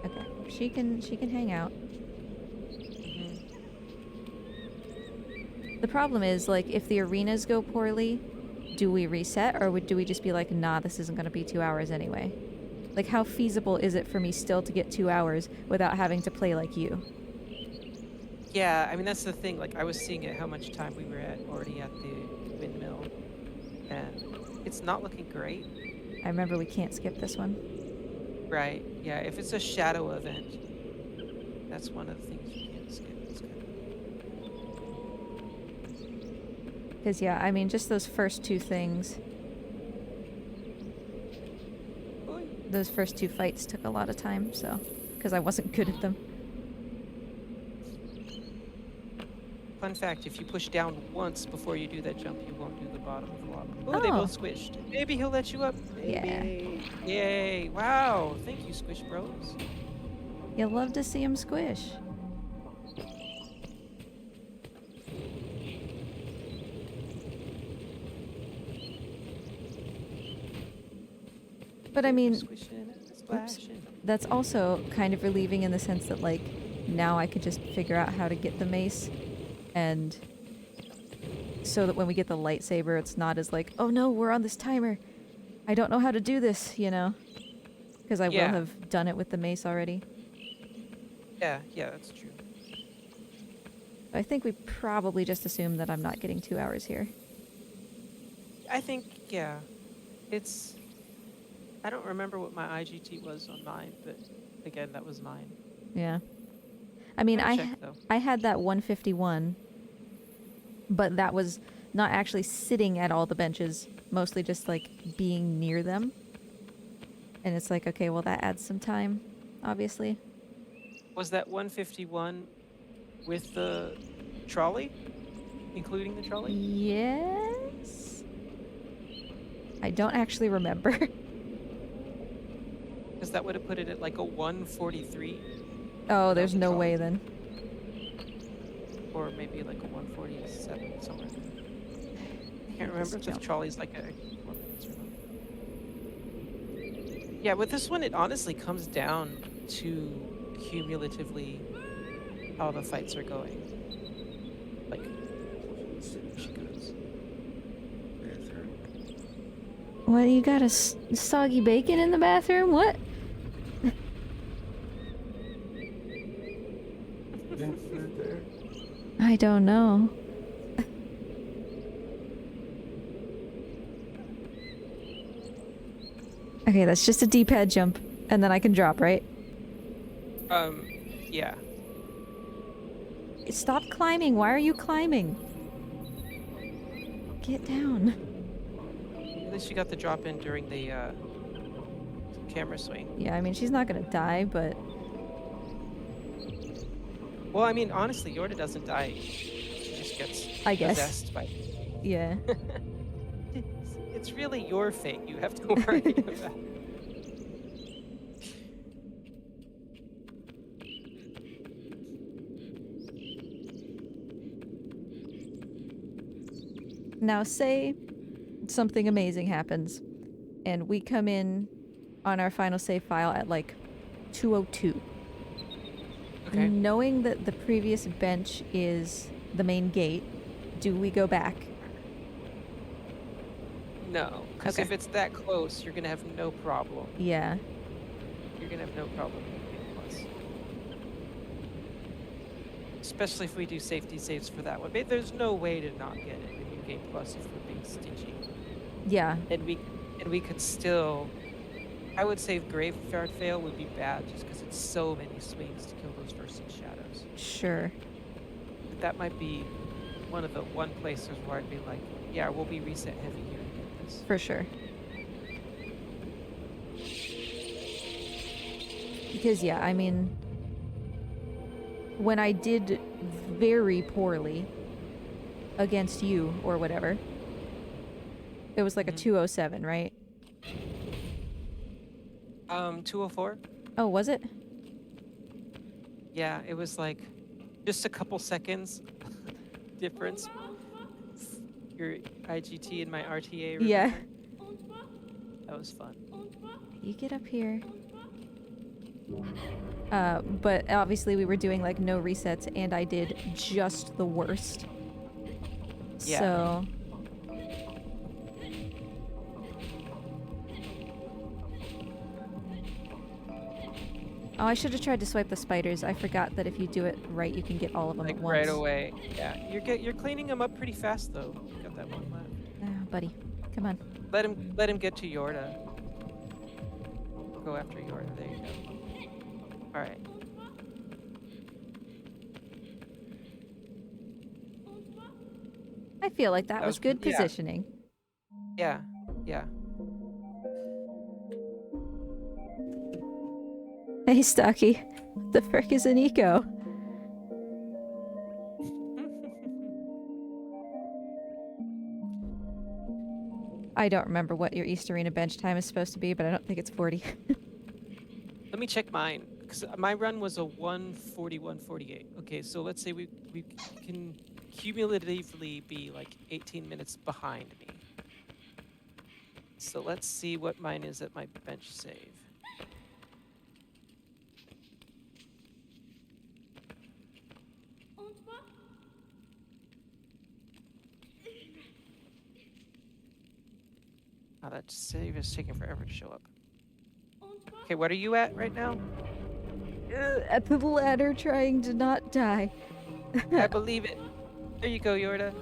Okay. She can hang out. Mhm. The problem is, like, if the arenas go poorly, do we reset or do we just be like, nah, this isn't gonna be 2 hours anyway? Like, how feasible is it for me still to get 2 hours without having to play like you? Yeah, I mean, that's the thing. Like, I was seeing at how much time we were already at the windmill, and it's not looking great. I remember we can't skip this one. Right. Yeah, if it's a shadow event, that's one of the things you can't skip. It's kind of... Because, yeah, I mean, just those first 2 things, Boy. those first 2 fights took a lot of time, so... Because I wasn't good at them. Fun fact, if you push down once before you do that jump, you won't do the bottom flop. Oh, they both squished. Maybe he'll let you up. Maybe. Yeah. Yay. Wow. Thank you, Squish Bros. You'll love to see him squish. But I mean, Squishing and splashing. that's also kind of relieving in the sense that, like, now I could just figure out how to get the mace, and so that when we get the lightsaber, it's not as like, oh no, we're on this timer. I don't know how to do this, you know? Because I will have done it with the mace already. Yeah, that's true. I think we probably just assume that I'm not getting 2 hours here. I think, yeah. It's... I don't remember what my IGT was on mine, but again, that was mine. Yeah. I mean, I'll check, though. I had that 151, but that was not actually sitting at all the benches, mostly just, like, being near them. And it's like, okay, well, that adds some time, obviously. Was that 151 with the trolley? Including the trolley? Yes? I don't actually remember. Because that would have put it at like a 143. Oh, there's no way then. Or maybe like a 147 somewhere. I can't remember if the trolley's like a 4 minutes or not. Yeah, with this one, it honestly comes down to cumulatively how the fights are going. Like, she goes. What, you got a soggy bacon in the bathroom? What? I don't know. Okay, that's just a D-pad jump, and then I can drop, right? Yeah. Stop climbing. Why are you climbing? Get down. At least you got the drop in during the camera swing. Yeah, I mean, she's not gonna die, but... Well, I mean, honestly, Yorda doesn't die. She just gets possessed by... Yeah. It's really your fate you have to worry about. Now, say something amazing happens, and we come in on our final save file at, like, 2:02. Okay. Knowing that the previous bench is the main gate, do we go back? No, because Okay. if it's that close, you're gonna have no problem. Yeah. You're gonna have no problem with Game Plus. Especially if we do safety saves for that one. But there's no way to not get it in New Game Plus if we're being stingy. Yeah. And we could still, I would say Graveyard Fail would be bad just because it's so many swings to kill those first 6 shadows. Sure. But that might be one of the places where I'd be like, yeah, we'll be reset heavy here to get this. For sure. Because, yeah, I mean, when I did very poorly against you or whatever, it was like a 207, right? 204? Oh, was it? Yeah, it was like just a couple seconds difference. Your IGT and my RTA. Remember? Yeah. That was fun. You get up here. But obviously we were doing like no resets and I did just the worst. Yeah. So... Oh, I should have tried to swipe the spiders. I forgot that if you do it right, you can get all of them Like at once. right away. Yeah, you're cleaning them up pretty fast though. You got that one left. Ah, buddy, come on. Let him get to Yorda. Go after Yorda. There you go. All right. I feel like that was good yeah. positioning. Yeah. Yeah. Hey, Stocky. What the frick is an ICO? I don't remember what your East Arena bench time is supposed to be, but I don't think it's 40. Let me check mine, because my run was a 1:41:48. Okay, so let's say we can cumulatively be like 18 minutes behind me. So let's see what mine is at my bench save. Oh, that save is taking forever to show up. Okay, what are you at right now? At the ladder trying to not die. I believe it. There you go, Yorda.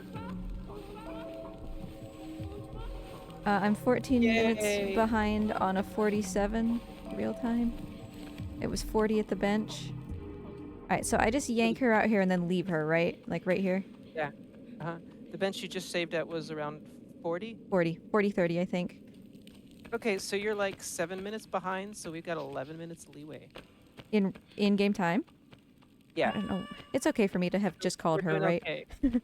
I'm 14 Yay. minutes behind on a 47 real time. It was 40 at the bench. Alright, so I just yank her out here and then leave her, right? Like right here? Yeah. Uh-huh. The bench you just saved at was around 40? 40, 30, I think. Okay, so you're like 7 minutes behind, so we've got 11 minutes leeway. In game time? Yeah. I don't know. It's okay for me to have just called We're her, doing right? Okay.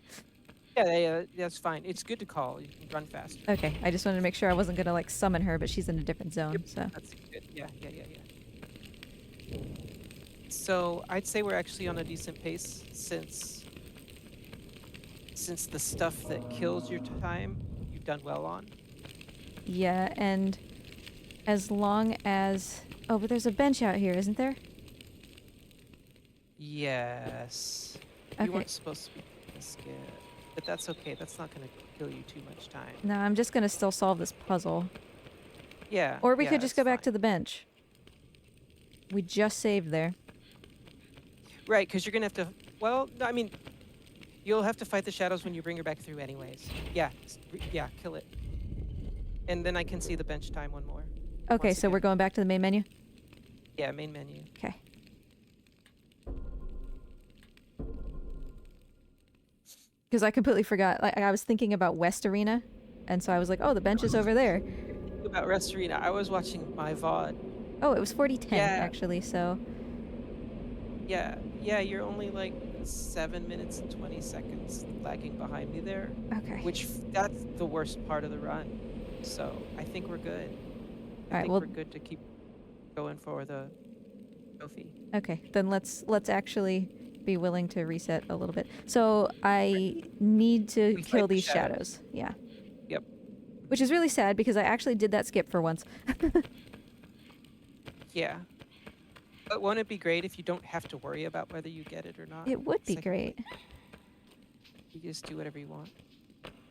Yeah, that's fine. It's good to call. You can run faster. Okay, I just wanted to make sure I wasn't gonna like summon her, but she's in a different zone, Yep, so. that's good. Yeah. So I'd say we're actually on a decent pace since the stuff that kills your time, you've done well on. Yeah, and as long as... Oh, but there's a bench out here, isn't there? Yes. Okay. You weren't supposed to be a skip, but that's okay. That's not going to kill you too much time. No, I'm just gonna still solve this puzzle. Yeah. Or we yeah, could just go back fine. to the bench. We just saved there. Right, because you're going to have to... Well, I mean, you'll have to fight the shadows when you bring her back through anyways. Yeah, kill it. And then I can see the bench time one more. Okay, once so again. we're going back to the main menu? Yeah, main menu. Okay. Because I completely forgot. Like, I was thinking about West Arena, and so I was like, oh, the bench is over there. About Rest Arena, I was watching my VOD. Oh, it was 4010, Yeah. actually, so... Yeah, you're only like 7 minutes and 20 seconds lagging behind me there. Okay. Which, that's the worst part of the run. So, I think we're good. I think well- we're good to keep going for the trophy. Okay, then let's actually be willing to reset a little bit. So I need to We kill fight the these shadows. shadows. Yeah. Yep. Which is really sad because I actually did that skip for once. Yeah. But won't it be great if you don't have to worry about whether you get it or not? It would be Second great. place. You just do whatever you want.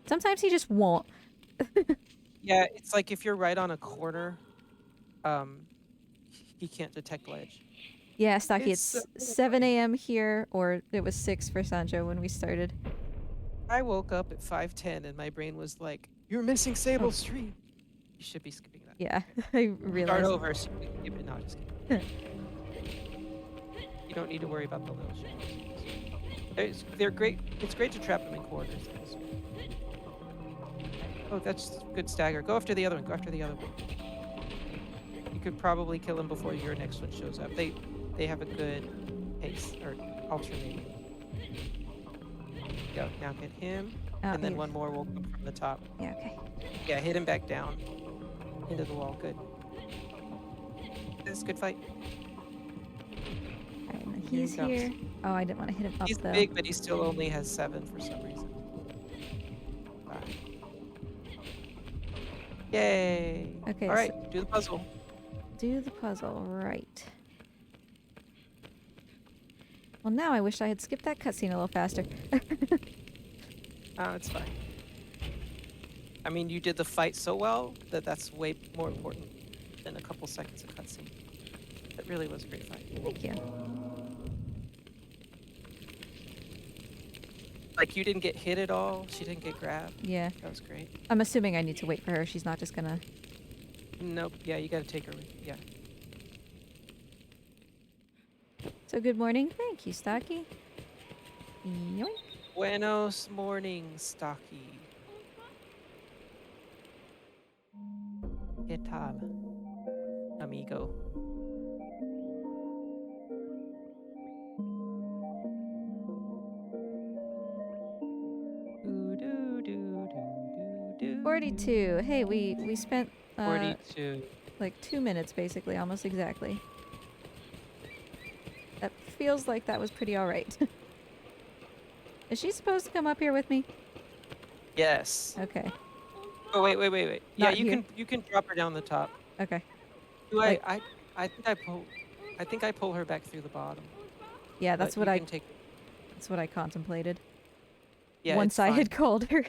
Sometimes he just won't. Yeah, it's like if you're right on a corner, um, he can't detect ledge. Yeah, Stocky, It's so it's 7 a.m. here, or it was 6 for Sancho when we started. I woke up at 5:10 and my brain was like, "You're missing Sable Street. You should be skipping that." Yeah, Okay. I Start realized. over so you can skip it. No, just kidding. You don't need to worry about the little shadows. They're great. It's great to trap them in corners. Oh, that's good stagger. Go after the other one. Go after the other one. You could probably kill him before your next one shows up. They have a good pace or alternating. Go now, get him, Oh, and then one more will come from the top. Yeah, okay. Yeah, hit him back down into the wall. Good. This is a good fight. Alright, and then Here he's he comes. here. Oh, I didn't want to hit him up, He's though. big, but he still only has 7 for some reason. 5. Yay! Okay, All right, do the puzzle. Do the puzzle, right. Well, now I wish I had skipped that cutscene a little faster. Oh, it's fine. I mean, you did the fight so well that that's way more important than a couple seconds of cutscene. It really was a great fight. Thank you. Like, you didn't get hit at all. She didn't get grabbed. Yeah. That was great. I'm assuming I need to wait for her. She's not just gonna... Nope. Yeah, you gotta take her with you. Yeah. So good morning. Thank you, Stocky. Yoink. Buenos morning, Stocky. ¿Qué tal, amigo? Do, do, do, do, do, 42. Hey, we spent 42. like 2 minutes basically, almost exactly. That feels like that was pretty alright. Is she supposed to come up here with me? Yes. Okay. Oh, wait. Yeah, Not here. you can drop her down the top. Okay. Do Like- I think I pull her back through the bottom. Yeah, that's but what you I can take. that's what I contemplated. Yeah, Once it's I fine. had called her.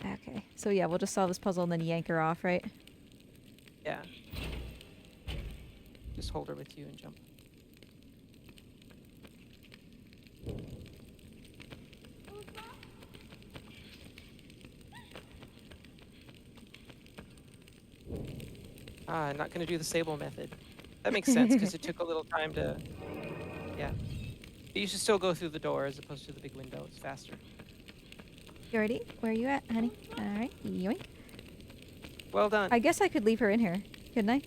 Okay. So yeah, we'll just solve this puzzle and then yank her off, right? Yeah. Just hold her with you and jump. I'm not going to do the Sable method. That makes sense because it took a little time to. Yeah. But you should still go through the door as opposed to the big window. It's faster. You ready? Where are you at, honey? Alright. Yoink. Well done. I guess I could leave her in here, couldn't I?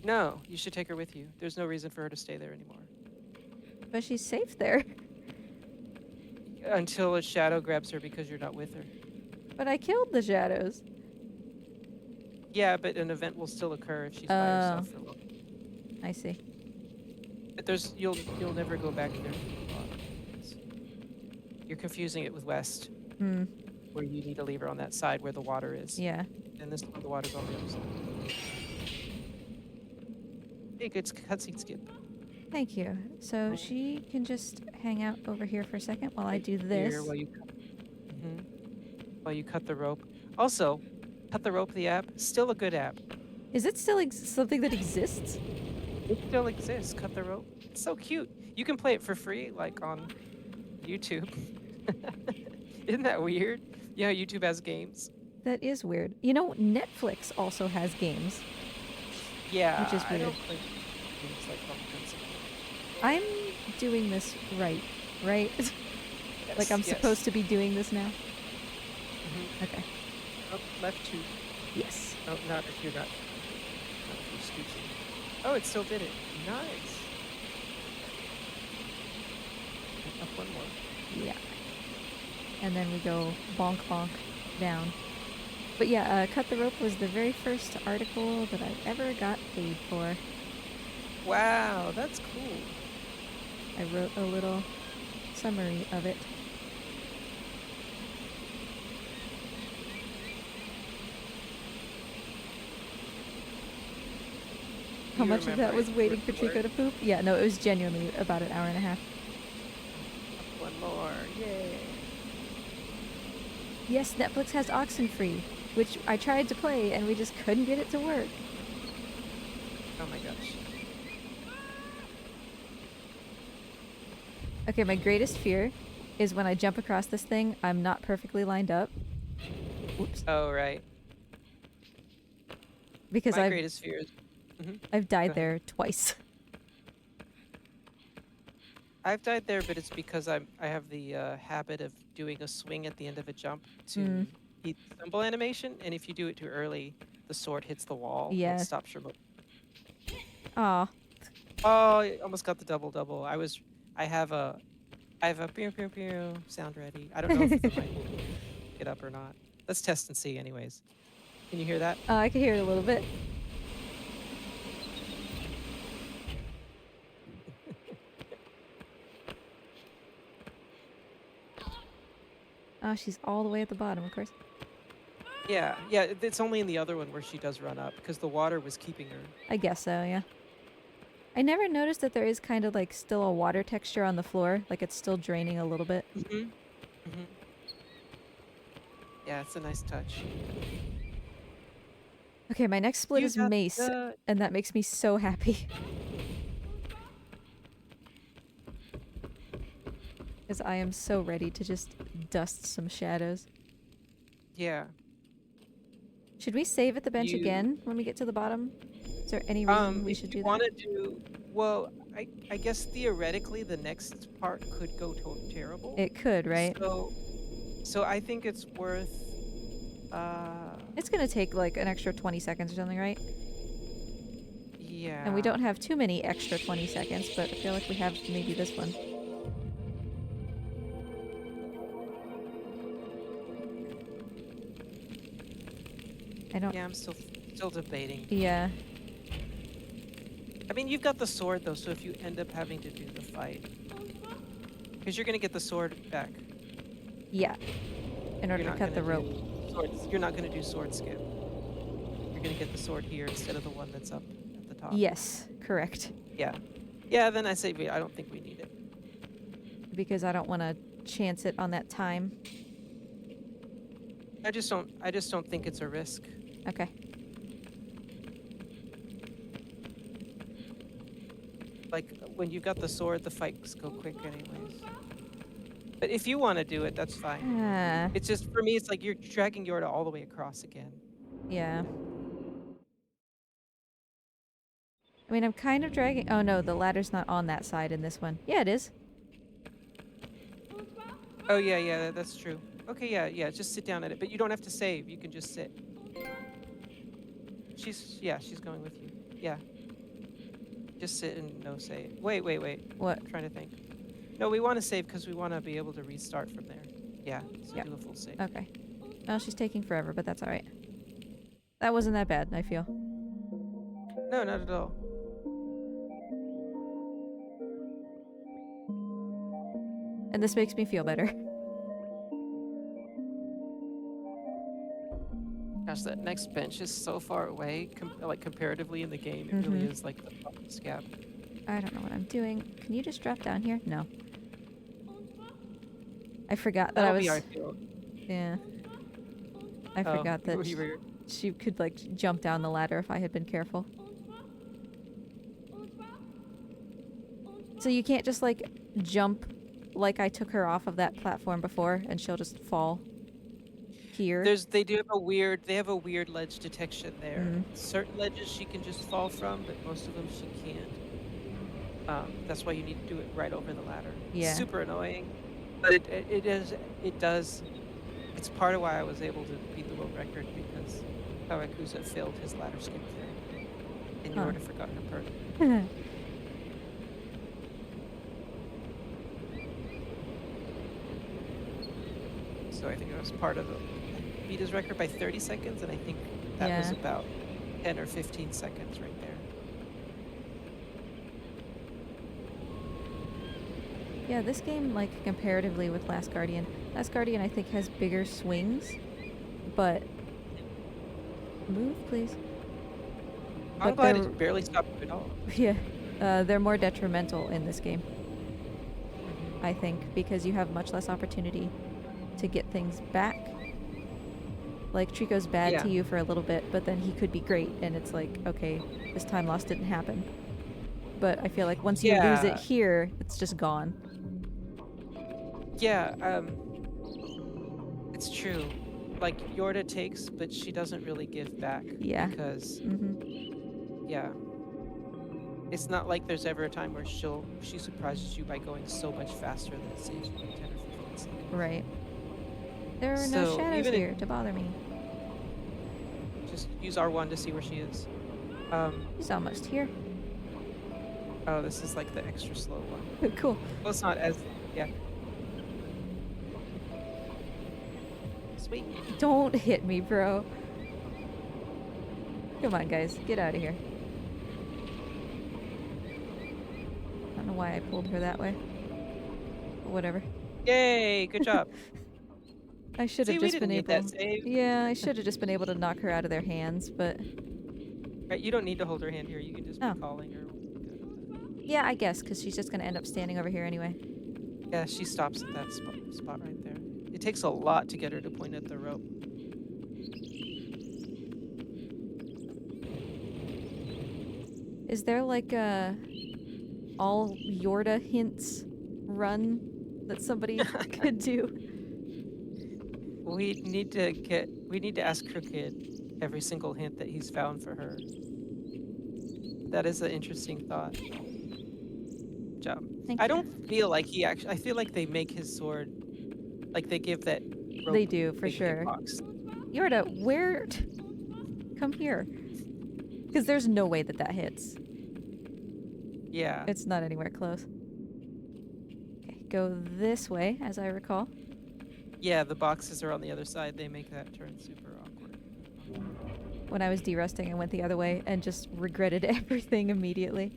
No, you should take her with you. There's no reason for her to stay there anymore. But she's safe there. Until a shadow grabs her because you're not with her. But I killed the shadows. Yeah, but an event will still occur if she's by herself for long. I see. But you'll never go back there. You're confusing it with West, Hmm. where you need a lever on that side where the water is. Yeah. And this one, the water's on the other side. Hey, good cutscene skip. Thank you. So she can just hang out over here for a second while I do this. Here, while you cut the rope. Also, Cut the Rope, the app, still a good app. Is it still something that exists? It still exists, Cut the Rope. It's so cute. You can play it for free, like on YouTube. Isn't that weird? Yeah, YouTube has games. That is weird. You know, Netflix also has games. Yeah, Which is I weird. don't play games like Final Fantasy. I'm doing this right? Yes, Like I'm yes. supposed to be doing this now? Mhm. Okay. Oh, left 2. Yes. Oh, not if you're not. Not if you're scooching. Oh, it still did it. Nice. Up one more. Yeah. And then we go bonk bonk down. But yeah, Cut the Rope was the very first article that I ever got paid for. Wow, that's cool. I wrote a little summary of it. How You much of that remember it. was You waiting worked for for Chico it. to poop? Yeah, no, it was genuinely about an hour and a half. One more. Yay. Yes, Netflix has Oxenfree, which I tried to play and we just couldn't get it to work. Oh my gosh. Okay, my greatest fear is when I jump across this thing, I'm not perfectly lined up. Whoops. Oh, right. Because My I've greatest fear is. Mhm. I've Go died ahead. there twice. I've died there, but it's because I have the habit of doing a swing at the end of a jump Mm, to beat the stumble animation, and if you do it too early, the sword hits the wall and it yeah. stops your motion. Aw. Oh, I almost got the double double. I have a pew pew pew sound ready. I don't know if the mic will pick it up or not. Let's test and see, anyways. Can you hear that? I can hear it a little bit. Oh, she's all the way at the bottom, of course. Yeah, yeah. It's only in the other one where she does run up because the water was keeping her. I guess so, yeah. I never noticed that there is kind of like still a water texture on the floor, like it's still draining a little bit. Hmm. Hmm. Yeah, it's a nice touch. Okay, my next split You is got mace, the. and that makes me so happy. Because I am so ready to just dust some shadows. Yeah. Should we save at the bench You. again when we get to the bottom? Is there any reason we If should you do that? want to do. Well, I guess theoretically the next part could go terrible. It could, right? So so I think it's worth. Uh, It's gonna take like an extra 20 seconds or something, right? And we yeah. don't have too many extra 20 seconds, but I feel like we have maybe this one. I don't... Yeah, I'm still debating. Yeah. I mean, you've got the sword though, so if you end up having to do the fight, because you're gonna get the sword back. Yeah. In order You're to not cut gonna the rope. do sword. You're not gonna do sword skip. You're gonna get the sword here instead of the one that's up at the top. Yes, correct. Yeah. Yeah. Then I say I don't think we need it. Because I don't want to chance it on that time. I just don't think it's a risk. Okay. Like when you've got the sword, the fights go quick anyways. But if you want to do it, that's fine. Ah, It's just for me, it's like you're dragging Yorda all the way across again. yeah. I mean, I'm kind of dragging... Oh no, the ladder's not on that side in this one. Yeah, it is. Oh yeah, yeah, that's true. Okay, yeah, yeah, just sit down at it, but you don't have to save. You can just sit. She's going with you. Yeah. Just sit and no save. Wait. What? I'm trying to think. No, we want to save because we want to be able to restart from there. Yeah, so Yep. do a full save. Okay. Oh, she's taking forever, but that's alright. That wasn't that bad, I feel. No, not at all. And this makes me feel better. Gosh, that next bench is so far away, like comparatively in the game. It really Mhm. is like the farthest gap. I don't know what I'm doing. Can you just drop down here? No. I forgot that That'll I was... be our field. Yeah. I Oh, forgot that you were. she could, like, jump down the ladder if I had been careful. So you can't just, like, jump like I took her off of that platform before and she'll just fall here? They have a weird ledge detection there. Mm. Certain ledges she can just fall from, but most of them she can't. That's why you need to do it right over the ladder. Yeah. Super annoying, but it does. It's part of why I was able to beat the world record because Kawakusa failed his ladder skip thing, and Huh. Yorda forgot her perk. So I think it was part of beat his record by 30 seconds, and I think that was Yeah. about 10 or 15 seconds right there. Yeah, this game, like, comparatively with Last Guardian, Last Guardian I think has bigger swings, but... Move, please. I'm but glad they're it barely stopped you at all. yeah, they're more detrimental in this game, Mhm. I think, because you have much less opportunity to get things back. Like, Trico's bad Yeah. to you for a little bit, but then he could be great, and it's like, okay, this time loss didn't happen. But I feel like once you lose it Yeah. here, it's just gone. Yeah. It's true. Like Yorda takes, but she doesn't really give back Yeah. because Mm-hmm. yeah, it's not like there's ever a time where she surprises you by going so much faster that it saves you like 10 or 15 seconds. Right. There are no So shadows even if here to bother me. just use R1 to see where she is. Um, She's almost here. oh, this is like the extra slow one. Cool. Well, it's not as, yeah. Sweet. Don't hit me, bro. Come on, guys. Get out of here. I don't know why I pulled her that way. But whatever. Yay, good job. I should have See, we just didn't been need that able... save. Yeah, I should have just been able to knock her out of their hands, but... Right, you don't need to hold her hand here. You can just be Oh. calling her. Yeah, I guess, because she's just going to end up standing over here anyway. Yeah, she stops at that spot right there. It takes a lot to get her to point at the rope. Is there like a all Yorda hints run that somebody could do? We need to ask Crooked every single hint that he's found for her. That is an interesting thought. Good job. Thank I you. don't feel like I feel like they make his sword, like they give that rope They do, for big sure. hitbox. Yorda, where... Come here. Because there's no way that that hits. Yeah. It's not anywhere close. Okay, go this way, as I recall. Yeah, the boxes are on the other side. They make that turn super awkward. When I was derusting, I went the other way and just regretted everything immediately.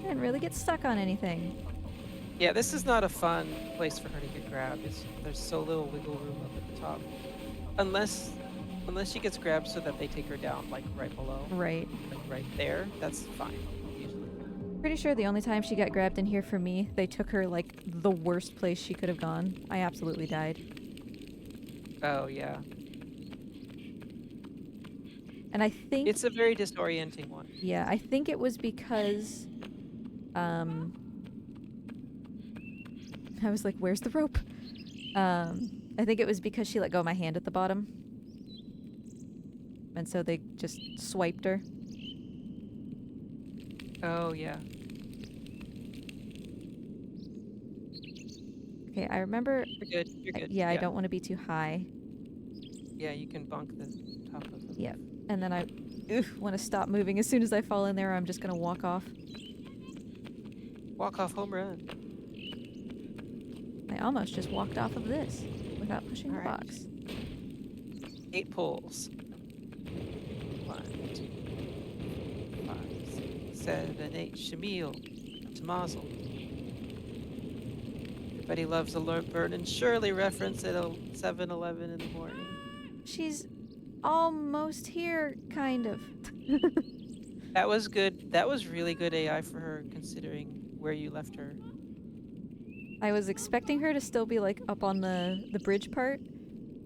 I didn't really get stuck on anything. Yeah, this is not a fun place for her to get grabbed. There's so little wiggle room up at the top. Unless she gets grabbed so that they take her down, like right below. Right. Like right there, that's fine, usually. Pretty sure the only time she got grabbed in here for me, they took her like the worst place she could have gone. I absolutely died. Oh, yeah. And I think... It's a very disorienting one. Yeah, I think it was because... I was like, where's the rope? I think it was because she let go of my hand at the bottom. And so they just swiped her. Oh, yeah. Okay, I remember... You're good, you're good. Yeah, I don't want to be too high. Yeah, you can bunk the top of it. Yeah, and then I want to stop moving as soon as I fall in there, or I'm just going to walk off. Walk off home run. I almost just walked off of this without pushing the Alright. box. 8 pulls. 1, 2, 5, 6, 7, 8. Shamil. Tamazel. Everybody loves a Vernon Shirley reference at 7:11 in the morning. She's almost here, kind of. That was good. That was really good AI for her, considering where you left her. I was expecting her to still be like up on the bridge part.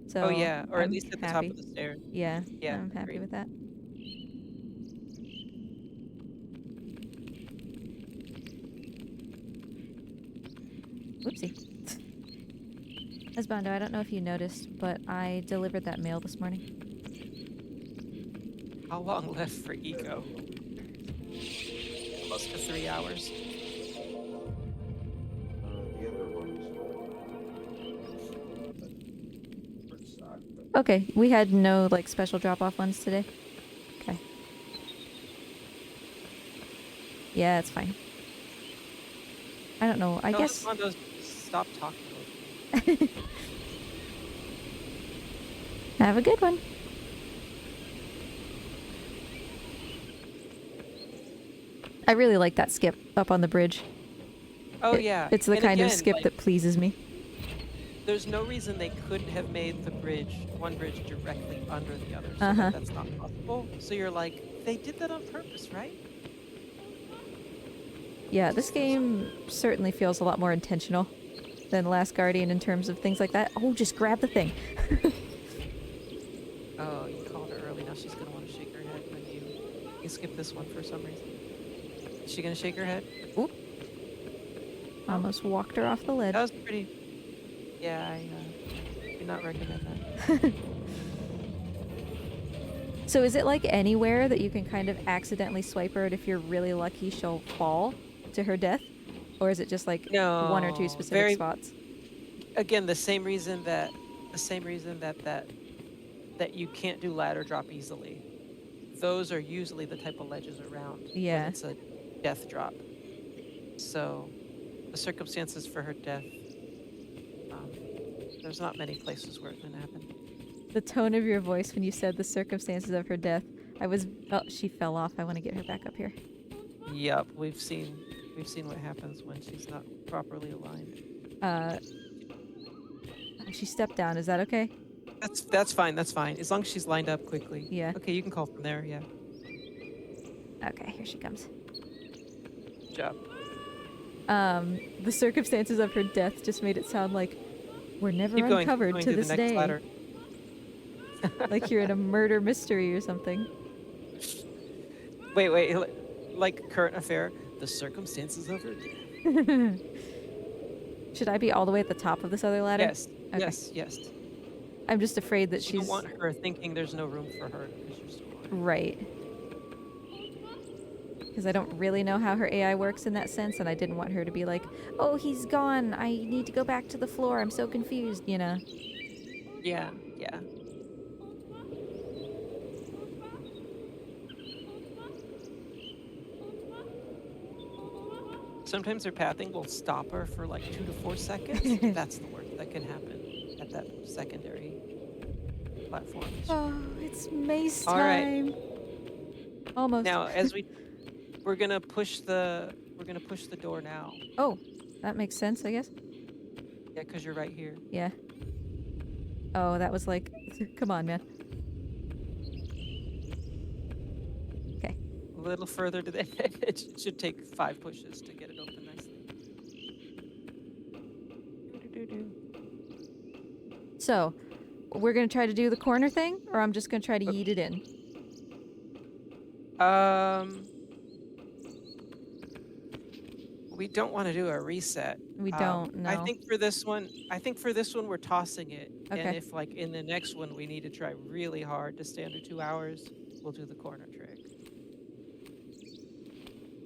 So Oh yeah, or at I'm least at the top happy. of the stairs. Yeah, Yeah, I'm happy agreed. with that. Whoopsie. Esbondo, I don't know if you noticed, but I delivered that mail this morning. How long left for ICO? Close to 3 hours. Okay, we had no like special drop-off ones today. Okay. Yeah, it's fine. I don't know. I Tell guess. Esmondo to stop talking over me. Have a good one. I really like that skip up on the bridge. Oh yeah. It's the And kind of again, skip like, that pleases me. there's no reason they couldn't have made the bridge, one bridge directly under the other so that Uh-huh. that's not possible. So you're like, they did that on purpose, right? Yeah, this Just feels like, game certainly feels a lot more intentional than Last Guardian in terms of things like that. Oh, just grab the thing. oh, you called her early. Now she's gonna want to shake her head when you skip this one for some reason. Is she gonna shake her head? Oop, Oh, almost walked her off the that ledge. was pretty. Yeah, I do not recommend that. So is it like anywhere that you can kind of accidentally swipe her, and if you're really lucky, she'll fall to her death? Or is it just like one or two No, specific very spots? again the same reason that you can't do ladder drop easily. Those are usually the type of ledges around when Yeah. it's a death drop. So the circumstances for her death, um, there's not many places where it can happen. The tone of your voice when you said the circumstances of her death, I was... Oh, she fell off. I want to get her back up here. Yep, we've seen what happens when she's not properly aligned. Oh, she stepped down. Is that okay? That's fine. That's fine. As long as she's lined up quickly. Yeah. Okay, you can call from there. Yeah. Okay, here she comes. Good job. The circumstances of her death just made it sound like we're never Keep going. Keep uncovered going to to the this next day. ladder. Like you're in a murder mystery or something. Wait. Like current affair. The circumstances of her death. Should I be all the way at the top of this other ladder? Yes. Okay. Yes. I'm just afraid that You she's... don't want her thinking there's no room for her because you're so aligned. Right. Because I don't really know how her AI works in that sense, and I didn't want her to be like, oh, he's gone. I need to go back to the floor. I'm so confused, you know? Yeah. Sometimes her pathing will stop her for like 2 to 4 seconds. That's the worst that can happen at that secondary platform. Oh, it's Mace All right. time. Almost. Now, we're gonna push the door now. Oh, that makes sense, I guess. Yeah, because you're right here. Yeah. Oh, that was like... Come on, man. Okay. A little further to the edge. It should take 5 pushes to get it open nicely. So, we're going to try to do the corner thing, or I'm just going to try to yeet it in? We don't want to do a reset. We don't, no. I think for this one we're tossing it. Okay. And if like in the next one we need to try really hard to stay under 2 hours, we'll do the corner trick.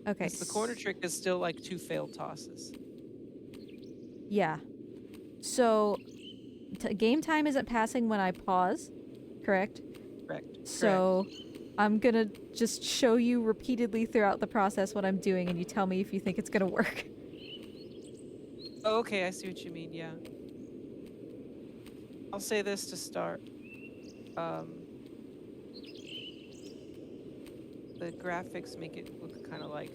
Okay. 'Cause the corner trick is still like 2 failed tosses. Yeah. So, game time isn't passing when I pause, correct? Correct. So, I'm gonna just show you repeatedly throughout the process what I'm doing, and you tell me if you think it's gonna work. Oh, okay, I see what you mean, yeah. I'll say this to start. The graphics make it look kind of like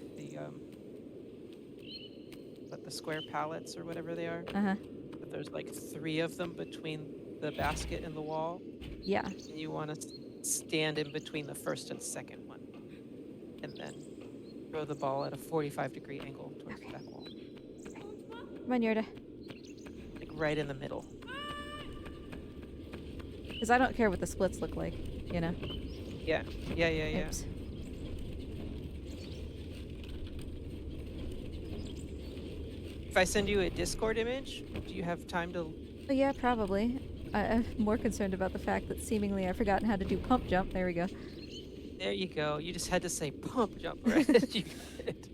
the square pallets or whatever they are. Uh-huh. But there's like 3 of them between the basket and the wall. Yeah. And you want to stand in between the first and second one. And then throw the ball at a 45-degree angle towards the back wall. Come on, Yorda. Like right in the middle. Because I don't care what the splits look like, you know? Yeah. Oops. If I send you a Discord image, do you have time to... Oh, yeah, probably. I'm more concerned about the fact that seemingly I've forgotten how to do pump jump. There we go. There you go. You just had to say pump jump, right? You got it.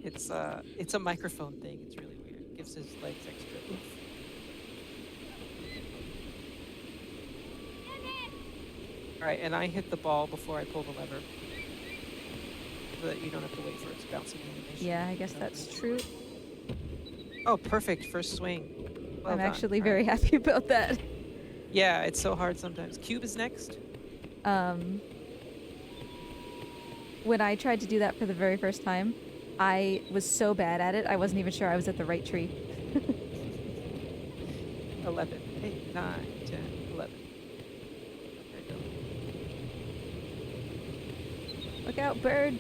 It's a microphone thing. It's really weird. It gives his legs extra oomph. All right, and I hit the ball before I pull the lever, so that you don't have to wait for its bouncing animation. Yeah, I guess that's true. Oh, perfect. First swing. Well I'm done. actually All very right. happy about that. Yeah, it's so hard sometimes. Cube is next. When I tried to do that for the very first time, I was so bad at it, I wasn't even sure I was at the right tree. 11, 8, 9, 10, 11. There you go. Look out, bird.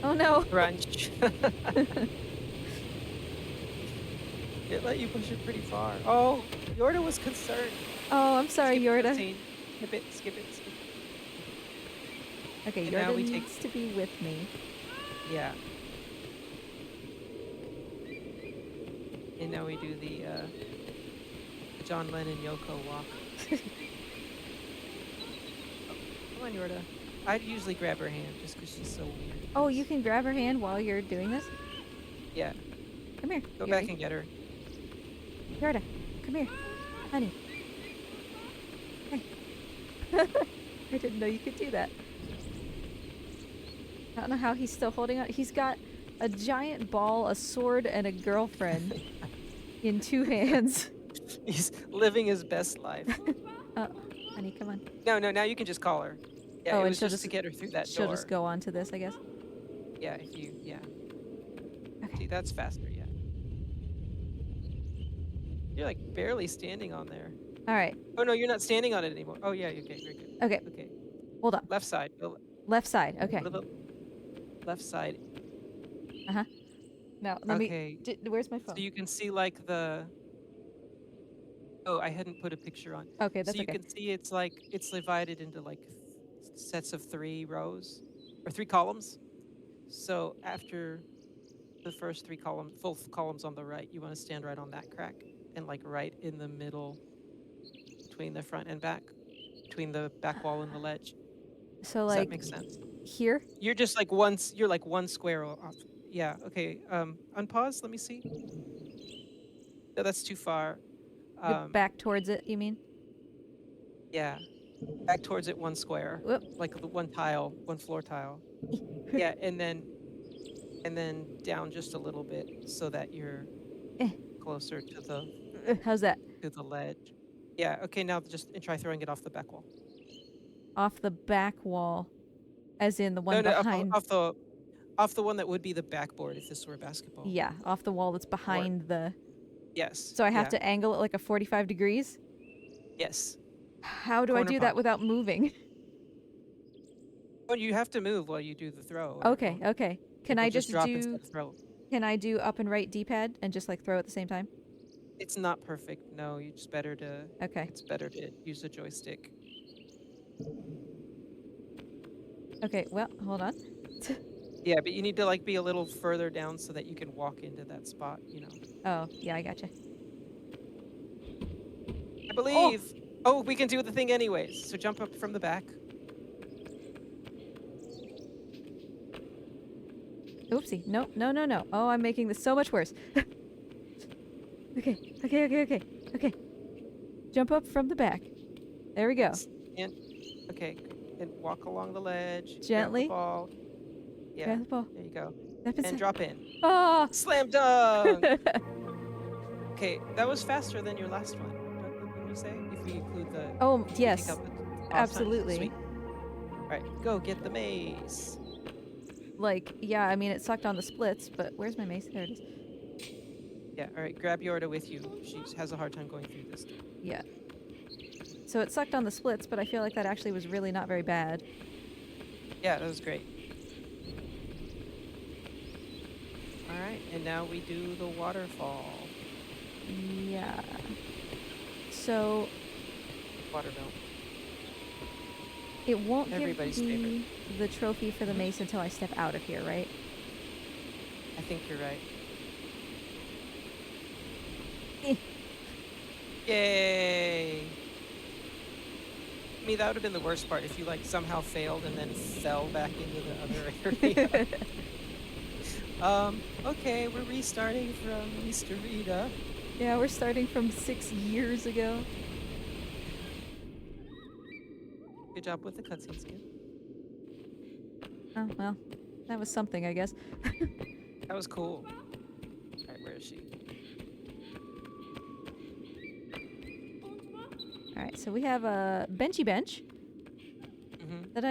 Oh no. Crunch. It let you push it pretty far. Oh, Yorda was concerned. Oh, I'm sorry, Skip the Yorda. cutscene. Skip it, skip it, skip it. Okay, And now Yorda we take, needs to be with me. yeah. And now we do the John Lennon Yoko walk. Come on, Yorda. I'd usually grab her hand just because she's so weird. Oh, you can grab her hand while you're doing this? Yeah. Come here. Go Yuri. back and get her. Yorda, come here. Honey. Hey. I didn't know you could do that. I don't know how he's still holding on. He's got a giant ball, a sword, and a girlfriend in 2 hands. He's living his best life. Honey, come on. No, now you can just call her. Yeah, Oh, it and was she'll just to get her through that She'll door. just go on to this, I guess. Yeah, if you, yeah. Okay. See, that's faster, yeah. You're like barely standing on there. All right. Oh, no, you're not standing on it anymore. Oh, yeah, okay, very good. Okay. Okay. Hold on. Left side. Go Left side. Okay. left side. Uh-huh. Now, let Okay. me... where's my phone? So you can see like the... Oh, I hadn't put a picture on. Okay, So that's you okay. can see it's like, it's divided into like sets of 3 rows or 3 columns. So after the first 3 columns, full columns on the right, you want to stand right on that crack and like right in the middle between the front and back, between the back wall and the ledge. So, Does that like, make sense? here? You're just like you're like 1 square off. Yeah, okay. Unpause, let me see. No, that's too far. Back towards it, you mean? Yeah. Back towards it 1 square. Whoop. Like the 1 tile, 1 floor tile. Yeah, and then down just a little bit so that you're closer to How's that? the ledge. Yeah, okay, now just try throwing it off the back wall. Off the back wall, as in the one No, behind... off the one that would be the backboard if this were basketball. Yeah, off the wall that's behind the... Yes. So I have to angle it like a 45 degrees? Yes. How do I Corner do pop. that without moving? Well, you have to move while you do the throw. Okay, okay. Can I just drop do... instead of throw. Can I do up and right D-pad and just like throw at the same time? It's not perfect. No, it's better to... Okay. It's better to use the joystick. Okay, well, hold on. Yeah, but you need to like be a little further down so that you can walk into that spot, you know. Oh, yeah, I gotcha. I believe... Oh, we can do the thing anyways. So jump up from the back. Oopsie. No, no, no, no. Oh, I'm making this so much worse. Okay. Jump up from the back. There we go. And okay, and walk along the ledge. Gently. Grab the ball. Yeah. Grab the ball. There you go. Step And inside. drop in. Oh! Slam dunk! Okay, that was faster than your last one. Didn't you say? If we include the... Oh, take yes. out the pause time. Absolutely. Sweet. All right, go get the mace. Like, yeah, I mean, it sucked on the splits, but where's my mace? There it is. Yeah, all right, grab Yorda with you. She has a hard time going through this. Yeah. So it sucked on the splits, but I feel like that actually was really not very bad. Yeah, that was great. All right, and now we do the waterfall. Yeah. So Watermill. it won't Everybody's give me favorite. the trophy for the mace until I step out of here, right? I think you're right. Eh. Yay! I mean, that would have been the worst part if you like somehow failed and then fell back into the other area. Okay, we're restarting from Mr. Rita. Yeah, we're starting from 6 years ago. Good job with the cutscene skin. Oh, well, that was something, I guess. That was cool. Alright, where is she? Alright, so we have a benchy bench Mm-hmm. that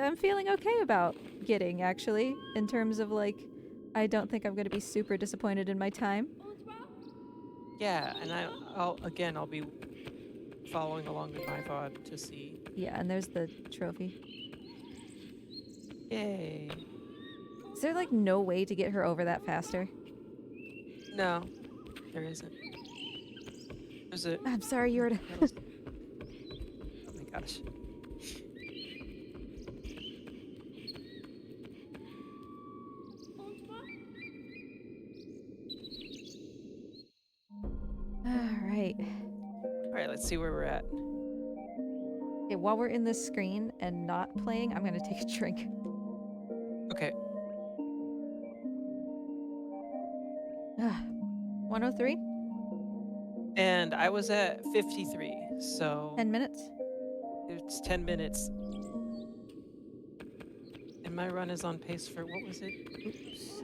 I'm feeling okay about getting, actually, in terms of, like, I don't think I'm going to be super disappointed in my time. Yeah, and I'll be following along with my VOD to see. Yeah, and there's the trophy. Yay. Is there like no way to get her over that faster? No, there isn't. There's a I'm sorry, Yorda. oh my gosh. Alright. Alright, let's see where we're at. Okay, while we're in this screen and not playing, I'm gonna take a drink. Okay. 103? And I was at 53, so 10 minutes? it's 10 minutes. And my run is on pace for, what was it? Oops.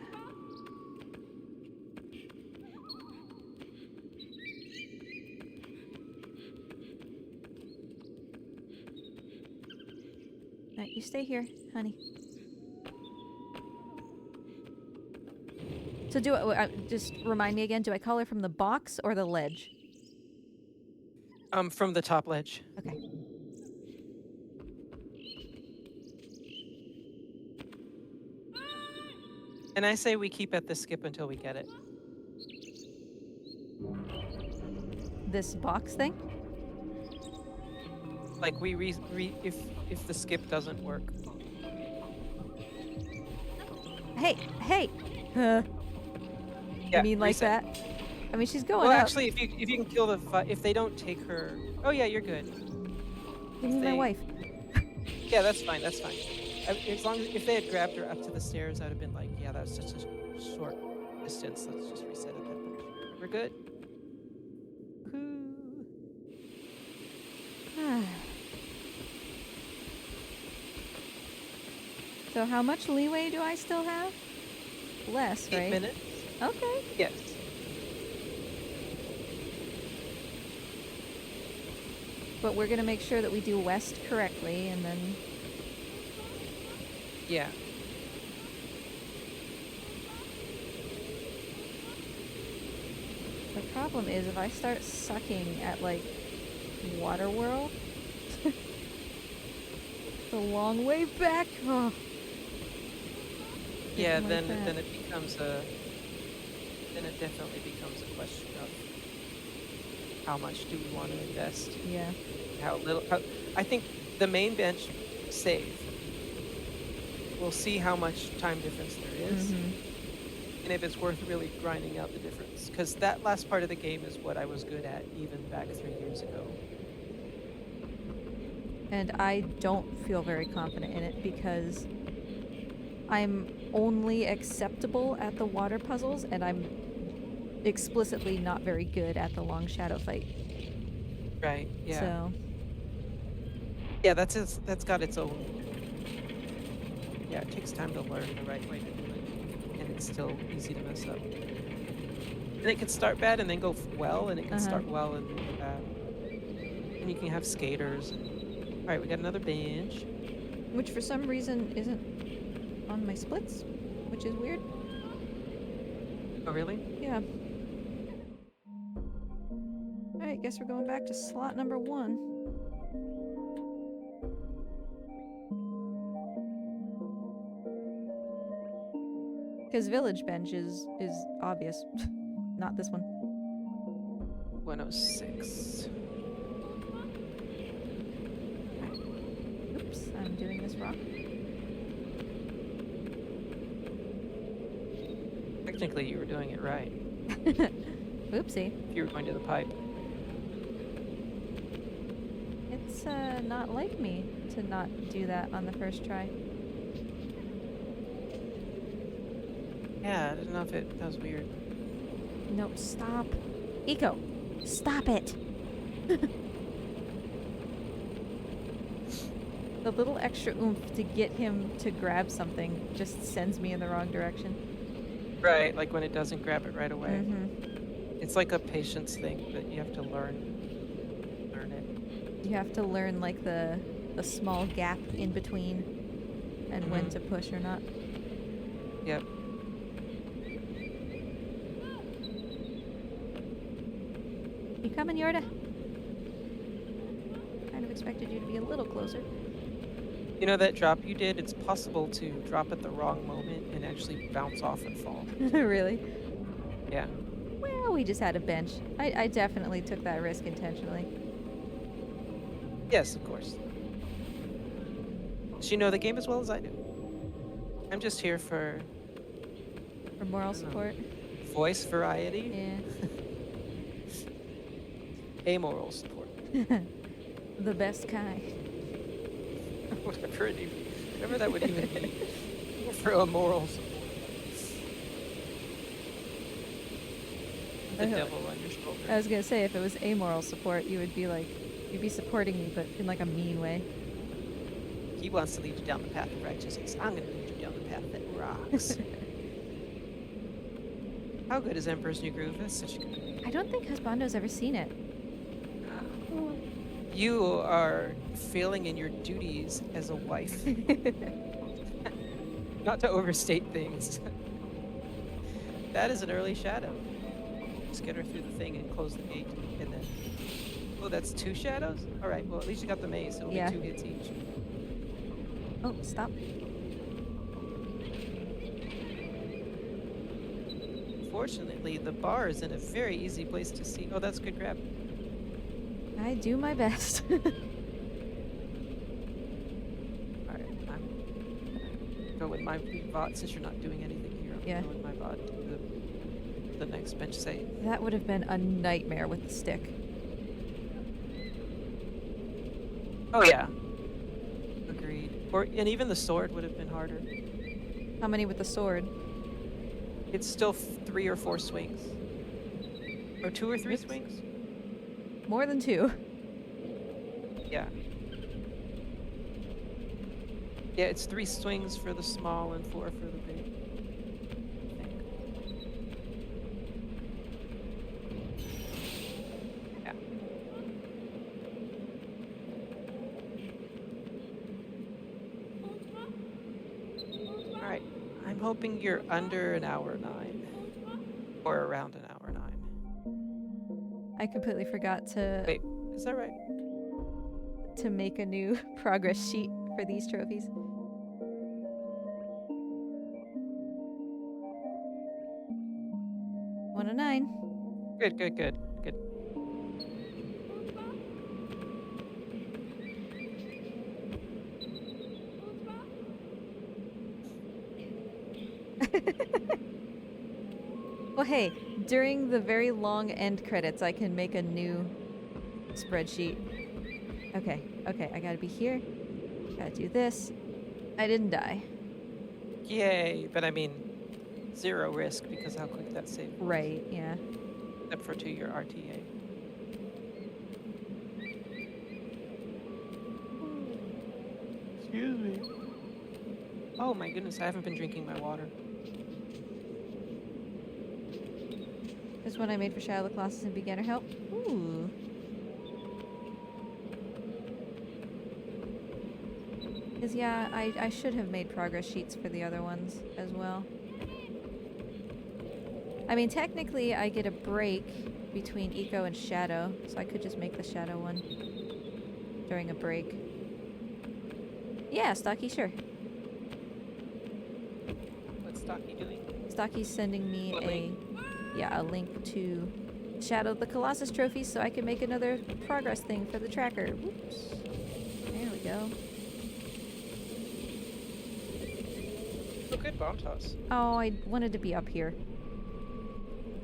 Alright, you stay here, honey. So just remind me again, do I call her from the box or the ledge? From the top ledge. Okay. And I say we keep at the skip until we get it. This box thing? Like if the skip doesn't work. Hey, hey! Yeah, I mean, like reset. that? I mean, she's going Well, up. actually, if you can kill if they don't take her. Oh yeah, you're good. Give me my wife. Yeah, that's fine. That's fine. As long as if they had grabbed her up to the stairs, I'd have been like, yeah, that's such a short distance. Let's just reset at that point. We're good. Woohoo. So how much leeway do I still have? Less, 8 right? minutes. Okay. Yes. But we're gonna make sure that we do west correctly, and then... Yeah. The problem is if I start sucking at, like, Waterworld... the long way back! Oh. Yeah, Like then that. it definitely becomes a question of how much do we want to invest? Yeah. How little? I think the main bench save. We'll see how much time difference there is, and if it's worth really grinding out the difference. Because that last part of the game is what I was good at even back 3 years ago. And I don't feel very confident in it because I'm only acceptable at the water puzzles, and I'm explicitly not very good at the long shadow fight. Right. Yeah. So Yeah, that's got its own. Yeah, it takes time to learn the right way to do it, and it's still easy to mess up. And it can start bad and then go well, and it can start well and then go bad. And you can have skaters. All right, we got another bench. which for some reason isn't on my splits, which is weird. Oh, really? Yeah. Alright, guess we're going back to slot number 1. Because village bench is obvious. Not this one. 106. Oops, I'm doing this wrong. Technically, you were doing it right. Oopsie. If you were going to the pipe. It's not like me to not do that on the first try. Yeah, I don't know if that was weird. No, stop. ICO, stop it. The little extra oomph to get him to grab something just sends me in the wrong direction. Right, like when it doesn't grab it right away. Mm-hmm. It's like a patience thing that you have to learn it. You have to learn like the small gap in between and when to push or not. Yep. You coming, Yorda? Kind of expected you to be a little closer. You know that drop you did? It's possible to drop at the wrong moment and actually bounce off and fall. Really? Yeah. Well, we just had a bench. I definitely took that risk intentionally. Yes, of course. Does she know the game as well as I do? I'm just here for For moral support. voice variety, Yeah. amoral support. The best kind. Whatever that would even be. For a moral support. The devil on your shoulder. I was gonna say, if it was amoral support, you would be like, you'd be supporting me, but in like a mean way. He wants to lead you down the path of righteousness. I'm going to lead you down the path that rocks. How good is Emperor's New Groove? That's such a good movie. I don't think Husbando's ever seen it. You are failing in your duties as a wife. Not to overstate things. That is an early shadow. Just get her through the thing and close the gate, and then... Oh, that's 2 shadows? Alright, well, at least you got the mace. It'll be 2 hits each. Oh, stop. Fortunately, the bar is in a very easy place to see. Oh, that's a good grab. I do my best. Alright, I'm gonna go with my bot since you're not doing anything here. I'm Yeah. going with my bot to the next bench save. That would have been a nightmare with the stick. Oh, yeah. Agreed. And even the sword would have been harder. How many with the sword? It's still 3 or 4 swings. Or 2 or 3 swings? More than 2. Yeah. Yeah, it's 3 swings for the small and 4 for the big. I think. Yeah. Alright. I'm hoping you're under an hour 9. Or around an hour 9. I completely forgot to Wait, is that right? make a new progress sheet for these trophies. 109. Good, good, good, good. Well, hey, during the very long end credits, I can make a new spreadsheet. Okay, okay, I gotta be here. Gotta do this. I didn't die. Yay, but I mean, 0 risk because how quick that save was. Right, yeah. Except for to your RTA. Excuse me. Oh my goodness, I haven't been drinking my water. This one I made for Shadow of the Colossus and beginner help. Ooh. Because, yeah, I should have made progress sheets for the other ones as well. I mean, technically, I get a break between Eco and Shadow, so I could just make the Shadow one during a break. Yeah, Stocky, sure. What's Stocky doing? Stocky's sending me What a link? a link to Shadow of the Colossus trophy so I can make another progress thing for the tracker. Whoops. There we go. Oh, good bomb toss. Oh, I wanted to be up here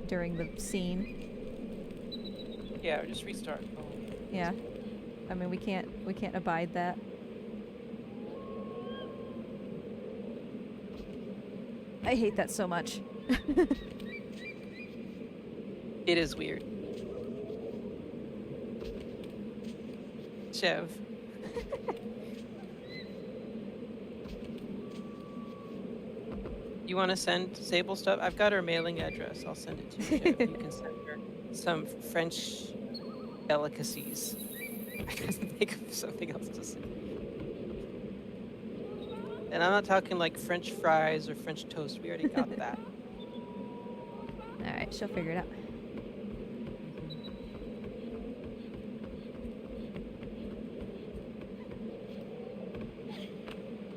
during the scene. Yeah, just restart. Oh. Yeah. I mean, we can't abide that. I hate that so much. It is weird. Chev. You want to send Sable stuff? I've got her mailing address. I'll send it to you, Chev. You can send her some French delicacies. I couldn't think of something else to say. And I'm not talking like French fries or French toast. We already got that. Alright, she'll figure it out.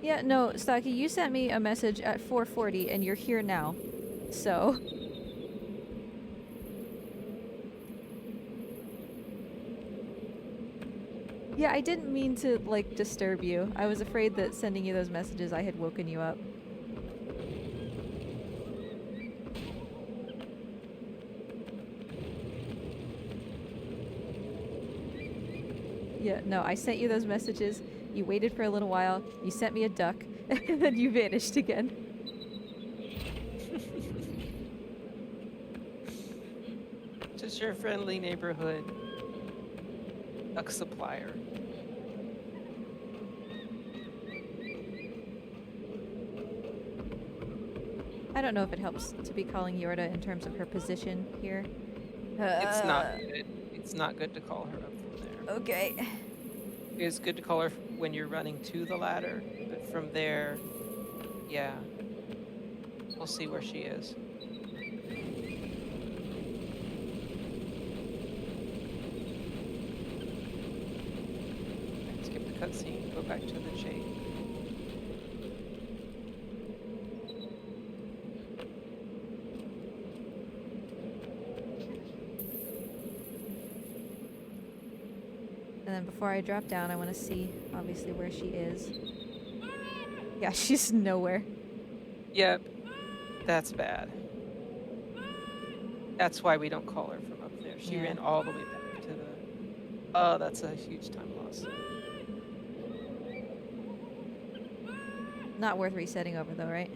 Yeah, no, Stocky, you sent me a message at 4:40 and you're here now. So, yeah, I didn't mean to like disturb you. I was afraid that sending you those messages I had woken you up. Yeah, no, I sent you those messages. You waited for a little while. You sent me a duck, and then you vanished again. Just your friendly neighborhood duck supplier. I don't know if it helps to be calling Yorda in terms of her position here. It's not good. It's not good to call her up from there. Okay. It's good to call her when you're running to the ladder, but from there, yeah, we'll see where she is. Skip the cutscene, go back to the chase. And then before I drop down, I want to see, obviously, where she is. Yeah, she's nowhere. Yep, that's bad. That's why we don't call her from up there. She Yeah. ran all the way back to the... Oh, that's a huge time loss. Not worth resetting over, though, right?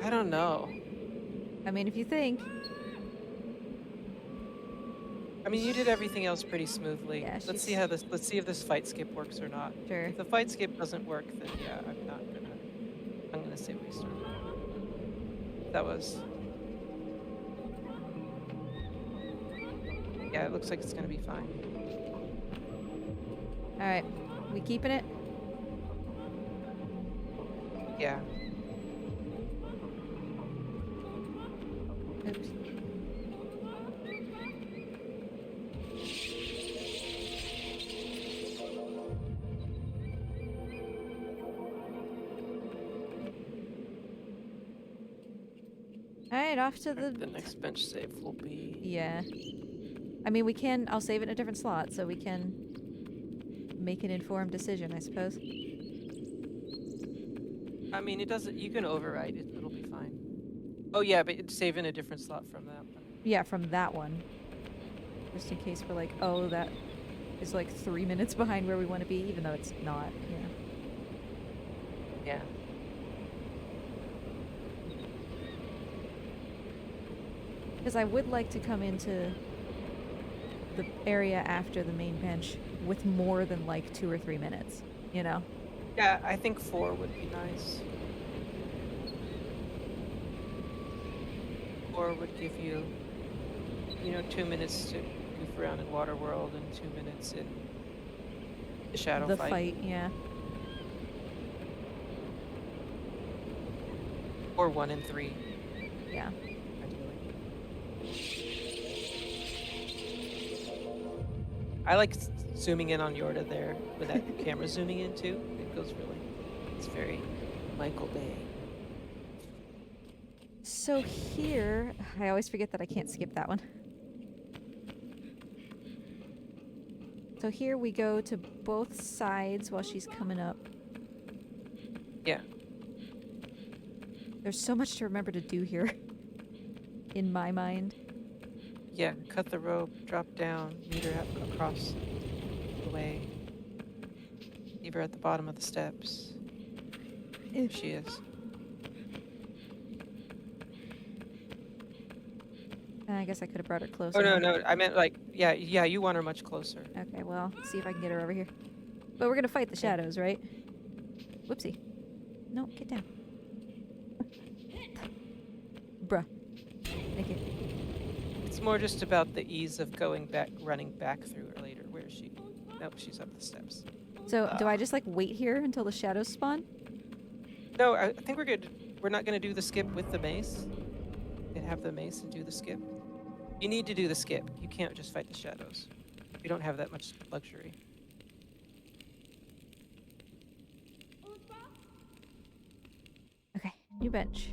I don't know. I mean, if you think... I mean, you did everything else pretty smoothly. Yeah, Let's see how this. Let's see if this fight skip works or not. Sure. If the fight skip doesn't work, then yeah, I'm gonna say we start. That was. Yeah, it looks like it's gonna be fine. Alright. We keeping it? Yeah. Oops. Alright, off to The next bench save will be. Yeah. I mean, we can... I'll save it in a different slot, so we can make an informed decision, I suppose. I mean, it doesn't. You can override it. It'll be fine. Oh yeah, but save in a different slot from that one. Yeah, from that one. Just in case we're like, oh, that is like 3 minutes behind where we want to be, even though it's not, yeah. Yeah. Because I would like to come into the area after the main bench with more than like 2 or 3 minutes, you know? Yeah, I think 4 would be nice. 4 would give you, 2 minutes to goof around in Waterworld and 2 minutes in the shadow The fight. fight, yeah. Or 1 and 3. Yeah. I like zooming in on Yorda there with that camera zooming in too. It goes really, it's very Michael Bay. So here, I always forget that I can't skip that one. So here we go to both sides while she's coming up. Yeah. There's so much to remember to do here, in my mind. Yeah, cut the rope, drop down, meet her across the way. Leave her at the bottom of the steps. There she is. I guess I could have brought her closer. Oh, no, I meant like, yeah, you want her much closer. Okay, well, see if I can get her over here. But we're gonna fight the shadows, right? Whoopsie. No, get down. Bruh. Thank you. It's more just about the ease of running back through her later. Where is she? Nope, she's up the steps. So, do I just, like, wait here until the shadows spawn? No, I think we're good. We're not going to do the skip with the mace. You can have the mace and do the skip. You need to do the skip. You can't just fight the shadows. You don't have that much luxury. New bench.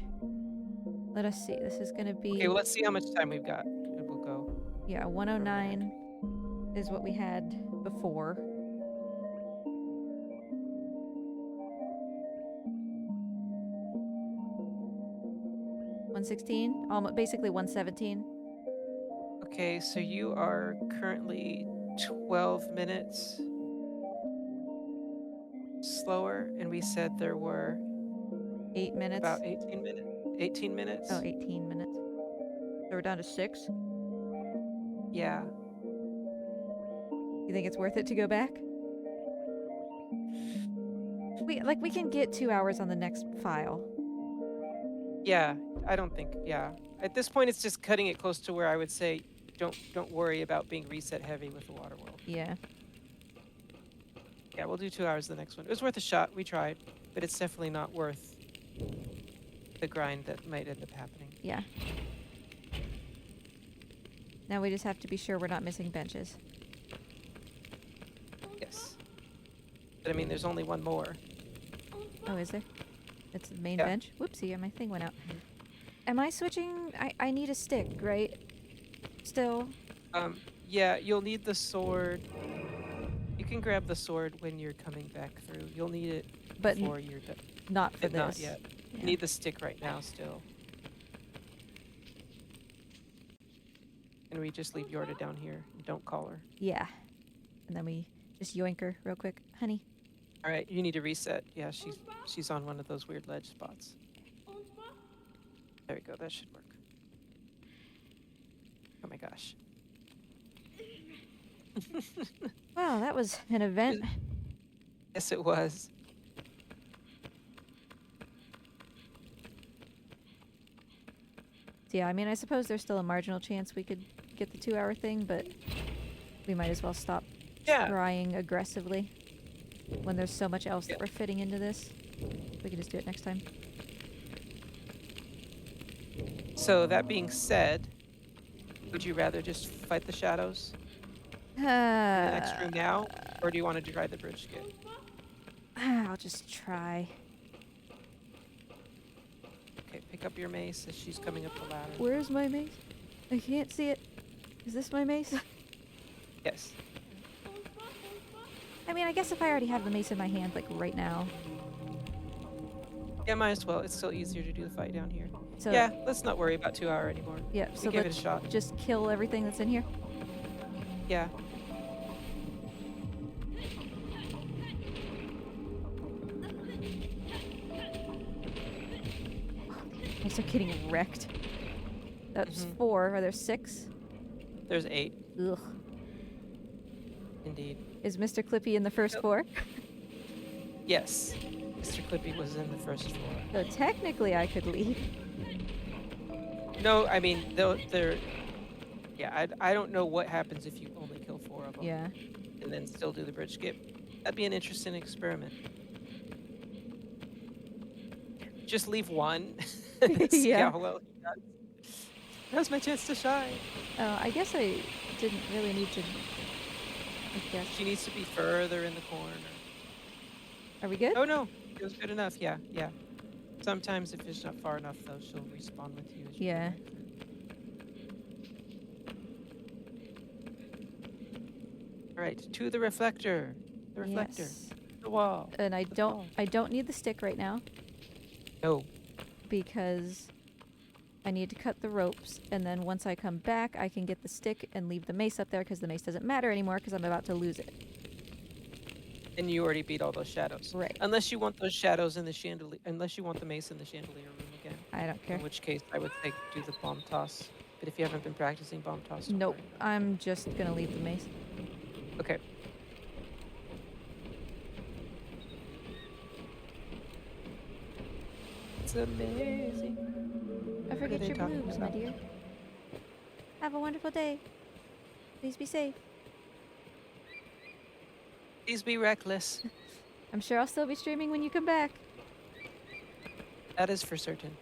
Let us see. This is gonna be Okay, well, let's see how much time we've got. And we'll go. 109 is what we had before. 116, almost basically 117. Okay, so you are currently 12 minutes slower, and we said there were 8 minutes. about 18 minutes. 18 minutes? Oh, 18 minutes. So we're down to 6. Yeah. You think it's worth it to go back? We can get 2 hours on the next file. Yeah, I don't think, yeah. At this point, it's just cutting it close to where I would say, don't worry about being reset heavy with the water world. Yeah. Yeah, we'll do 2 hours the next one. It was worth a shot. We tried, but it's definitely not worth the grind that might end up happening. Yeah. Now we just have to be sure we're not missing benches. Yes. But I mean, there's only one more. Oh, is there? It's the main Yeah. bench? Whoopsie, my thing went out. Am I switching? I need a stick, right? Still? Yeah, you'll need the sword. You can grab the sword when you're coming back through. You'll need it But before you're done. not for But this. not yet. Yeah. You need the stick right now still. And we just leave Yorda down here. Don't call her. Yeah. And then we just yoink her real quick. Honey. All right, you need to reset. Yeah, she's on one of those weird ledge spots. There we go. That should work. Oh my gosh. Wow, that was an event. Yes, it was. So yeah, I mean, I suppose there's still a marginal chance we could get the 2-hour thing, but we might as well stop trying aggressively when there's so much else that we're fitting into this. We can just do it next time. So that being said, would you rather just fight the shadows in the next room now, or do you want to try the bridge skip? I'll just try. Okay, pick up your mace as she's coming up the ladder. Where's my mace? I can't see it. Is this my mace? Yes. I mean, I guess if I already have the mace in my hand, like right now. Yeah, might as well. It's still easier to do the fight down here. So Yeah, let's not worry about 2 hour anymore. yeah, We so give it a let's shot. just kill everything that's in here. Yeah. I start getting wrecked. That's 4. Are there 6? There's 8, Ugh. indeed. Is Mr. Clippy in the first 4? Yes. Mr. Clippy was in the first 4. So technically I could leave. No, I mean, they're... Yeah, I don't know what happens if you only kill 4 of them. Yeah. And then still do the bridge skip. That'd be an interesting experiment. Just leave one. And see Yeah. how well he does. Now's my chance to shine. I guess I didn't really need to. I guess. She needs to be further in the corner. Are we good? Oh no, it was good enough. Yeah, yeah. Sometimes if it's not far enough, though, she'll respawn with you. As you Yeah. go back through. All right, to the reflector. The reflector. Yes. The wall. And I The don't. wall. I don't need the stick right now No. because I need to cut the ropes, and then once I come back, I can get the stick and leave the mace up there because the mace doesn't matter anymore because I'm about to lose it. And you already beat all those shadows. Right. Unless you want those shadows in the chandelier. Unless you want the mace in the chandelier room again. I don't care. In which case, I would say do the bomb toss. But if you haven't been practicing bomb toss, don't Nope. worry about I'm just gonna leave the mace. it. Okay. It's amazing. I forget they your talking boobs, my about? dear. Have a wonderful day. Please be safe. Please be reckless. I'm sure I'll still be streaming when you come back. That is for certain.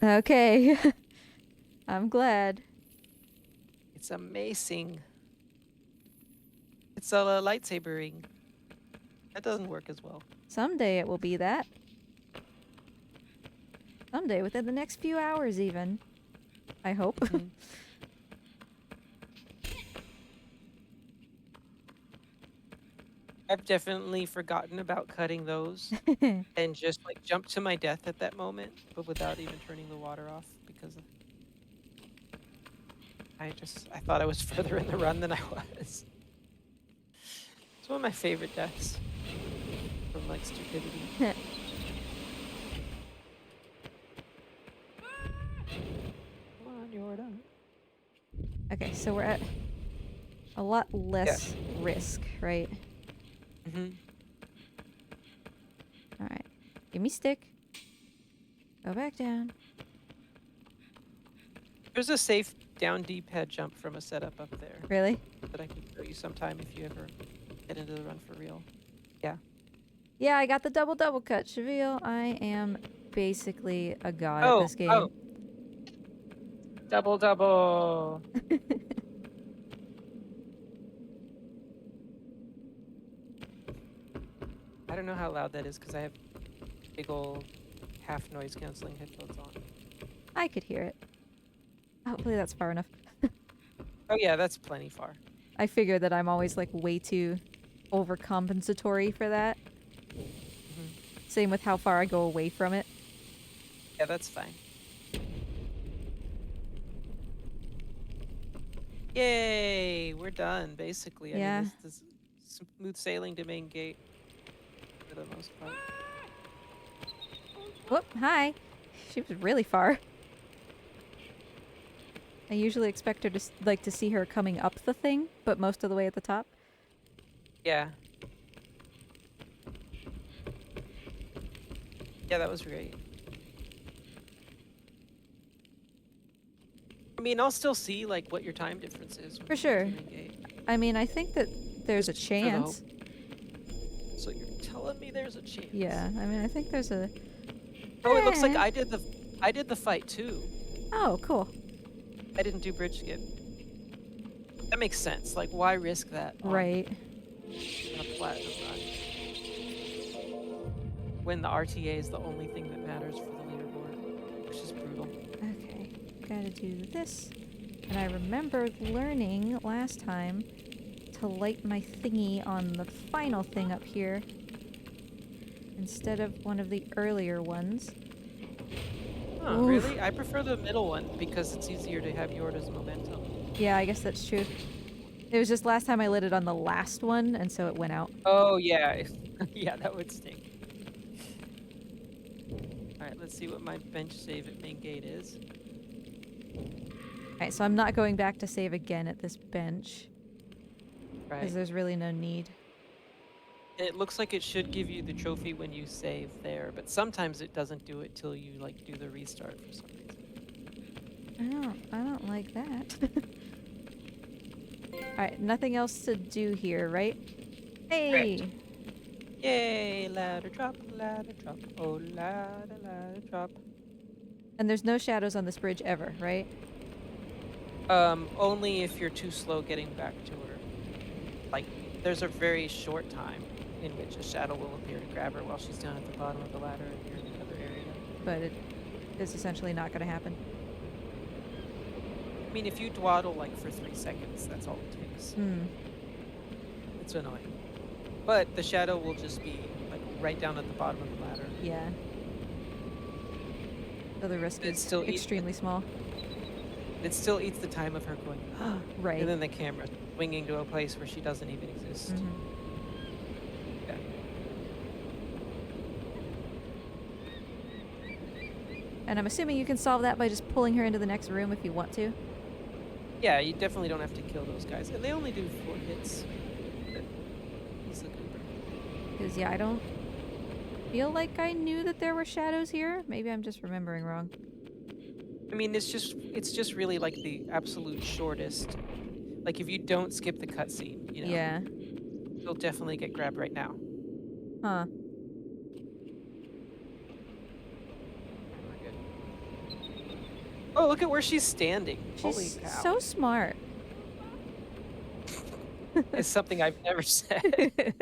Okay. I'm glad. It's amazing. It's a lightsaber ring. That doesn't work as well. Someday it will be that. Someday, within the next few hours even. I hope. Mhm. I've definitely forgotten about cutting those and just like jumped to my death at that moment, but without even turning the water off because I thought I was further in the run than I was. It's one of my favorite deaths from like stupidity. Come on, Yorda. Okay, so we're at a lot Yeah. less risk, right? hmm Alright. Give me stick. Go back down. There's a safe down D-pad jump from a setup up there Really? that I can show you sometime if you ever get into the run for real. Yeah. Yeah, I got the double cut. Cheville, I am basically a god at Oh, this game. oh. Double, double. I don't know how loud that is because I have big old half noise canceling headphones on. I could hear it. Hopefully that's far enough. Oh yeah, that's plenty far. I figure that I'm always like way too overcompensatory for that. hmm Same with how far I go away from it. Yeah, that's fine. Yay, we're done, basically. I mean, Yeah. this smooth sailing to main gate for the most part. Whoop, hi. She was really far. I usually expect her to like to see her coming up the thing, but most of the way at the top. Yeah. Yeah, that was great. I mean, I'll still see like what your time difference is when For we get sure. to main gate. I mean, I think that there's a Just for the hope. chance. So you're telling me there's a chance? Yeah, I mean, I think there's a... Oh, it looks like Eh. I did the fight too. Oh, cool. I didn't do bridge skip. That makes sense. Like, why risk that Right. on a platinum run when the RTA is the only thing that matters for the leaderboard, which is brutal. Okay, gotta do this. And I remember learning last time to light my thingy on the final thing up here instead of one of the earlier ones. Oh, Oof. really? I prefer the middle one because it's easier to have Yorda's momentum. Yeah, I guess that's true. It was just last time I lit it on the last one, and so it went out. Oh, yeah. Yeah, that would stink. Alright, let's see what my bench save at main gate is. Alright, so I'm not going back to save again at this bench. Right. Because there's really no need. It looks like it should give you the trophy when you save there, but sometimes it doesn't do it till you like do the restart for some reason. I don't like that. Alright, nothing else to do here, right? Hey! Correct. Yay, ladder drop, oh ladder drop. And there's no shadows on this bridge ever, right? Only if you're too slow getting back to her. Like, there's a very short time in which a shadow will appear to grab her while she's down at the bottom of the ladder and you're in the other area. But it is essentially not going to happen. I mean, if you dwaddle like for 3 seconds, that's all it takes. It's annoying. But the shadow will just be like right down at the bottom of the ladder. Yeah. So the risk It is still eats- extremely small. It still eats the time of her going, Right. and then the camera swinging to a place where she doesn't even exist. Yeah. And I'm assuming you can solve that by just pulling her into the next room if you want to. Yeah, you definitely don't have to kill those guys. And they only do 4 hits. But he's a goober. Because, yeah, I don't feel like I knew that there were shadows here. Maybe I'm just remembering wrong. I mean, it's just really like the absolute shortest. Like if you don't skip the cutscene, you know, Yeah. you'll definitely get grabbed right now. Huh. We're good. Oh, look at where she's standing. Holy She's cow. so smart. is something I've never said.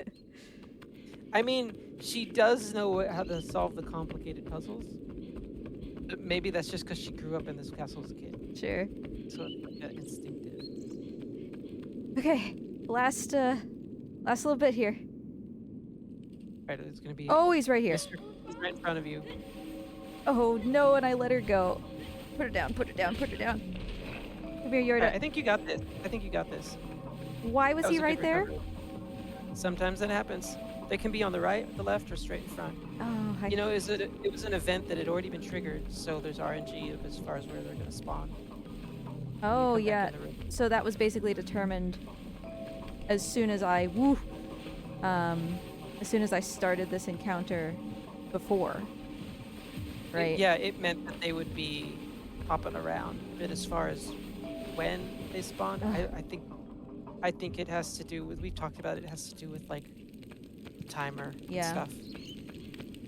I mean, she does know how to solve the complicated puzzles. But maybe that's just because she grew up in this castle as a kid. Sure. So it's like that instinctive. Okay, last little bit here. Right, it's gonna be Oh, he's right here. Mr. He's right in front of you. Oh no, and I let her go. Put her down, put her down, put her down. Come here, Alright, Yorda. I think you got this. I think you got this. Why was That he was a right good there? recovery. Sometimes that happens. They can be on the right, the left, or straight in front. Oh, You know, it was an event that had already been triggered, so there's RNG of as far as where they're gonna spawn. when you oh come back yeah. in the room. So that was basically determined as soon as I as soon as I started this encounter before. Right. Yeah, it meant that they would be hopping around. But as far as when they spawn, Ugh. I think it has to do with, we've talked about it, it has to do with like the timer and Yeah. stuff.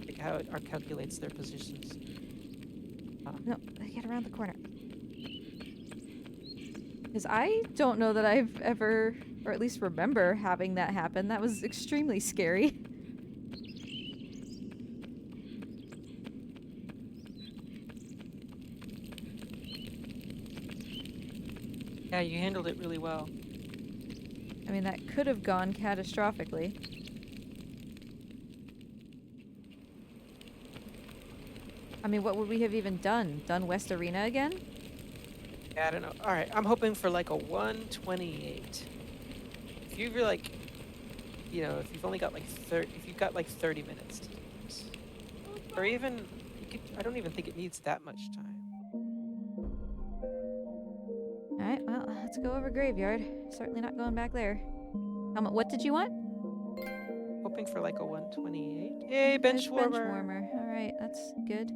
Like how it calculates their positions. No, get around the corner. Because I don't know that I've ever, or at least remember having that happen. That was extremely scary. Yeah, you handled it really well. I mean, that could have gone catastrophically. I mean, what would we have even done? Done West Arena again? Yeah, I don't know. All right, I'm hoping for like a 128. If you're like, you know, if you've only got like 30, if you've got like 30 minutes to do this, or even, I don't even think it needs that much time. Alright, well, let's go over Graveyard. Certainly not going back there. What did you want? Hoping for like a 128. Yay, There's bench warmer. Alright, that's good.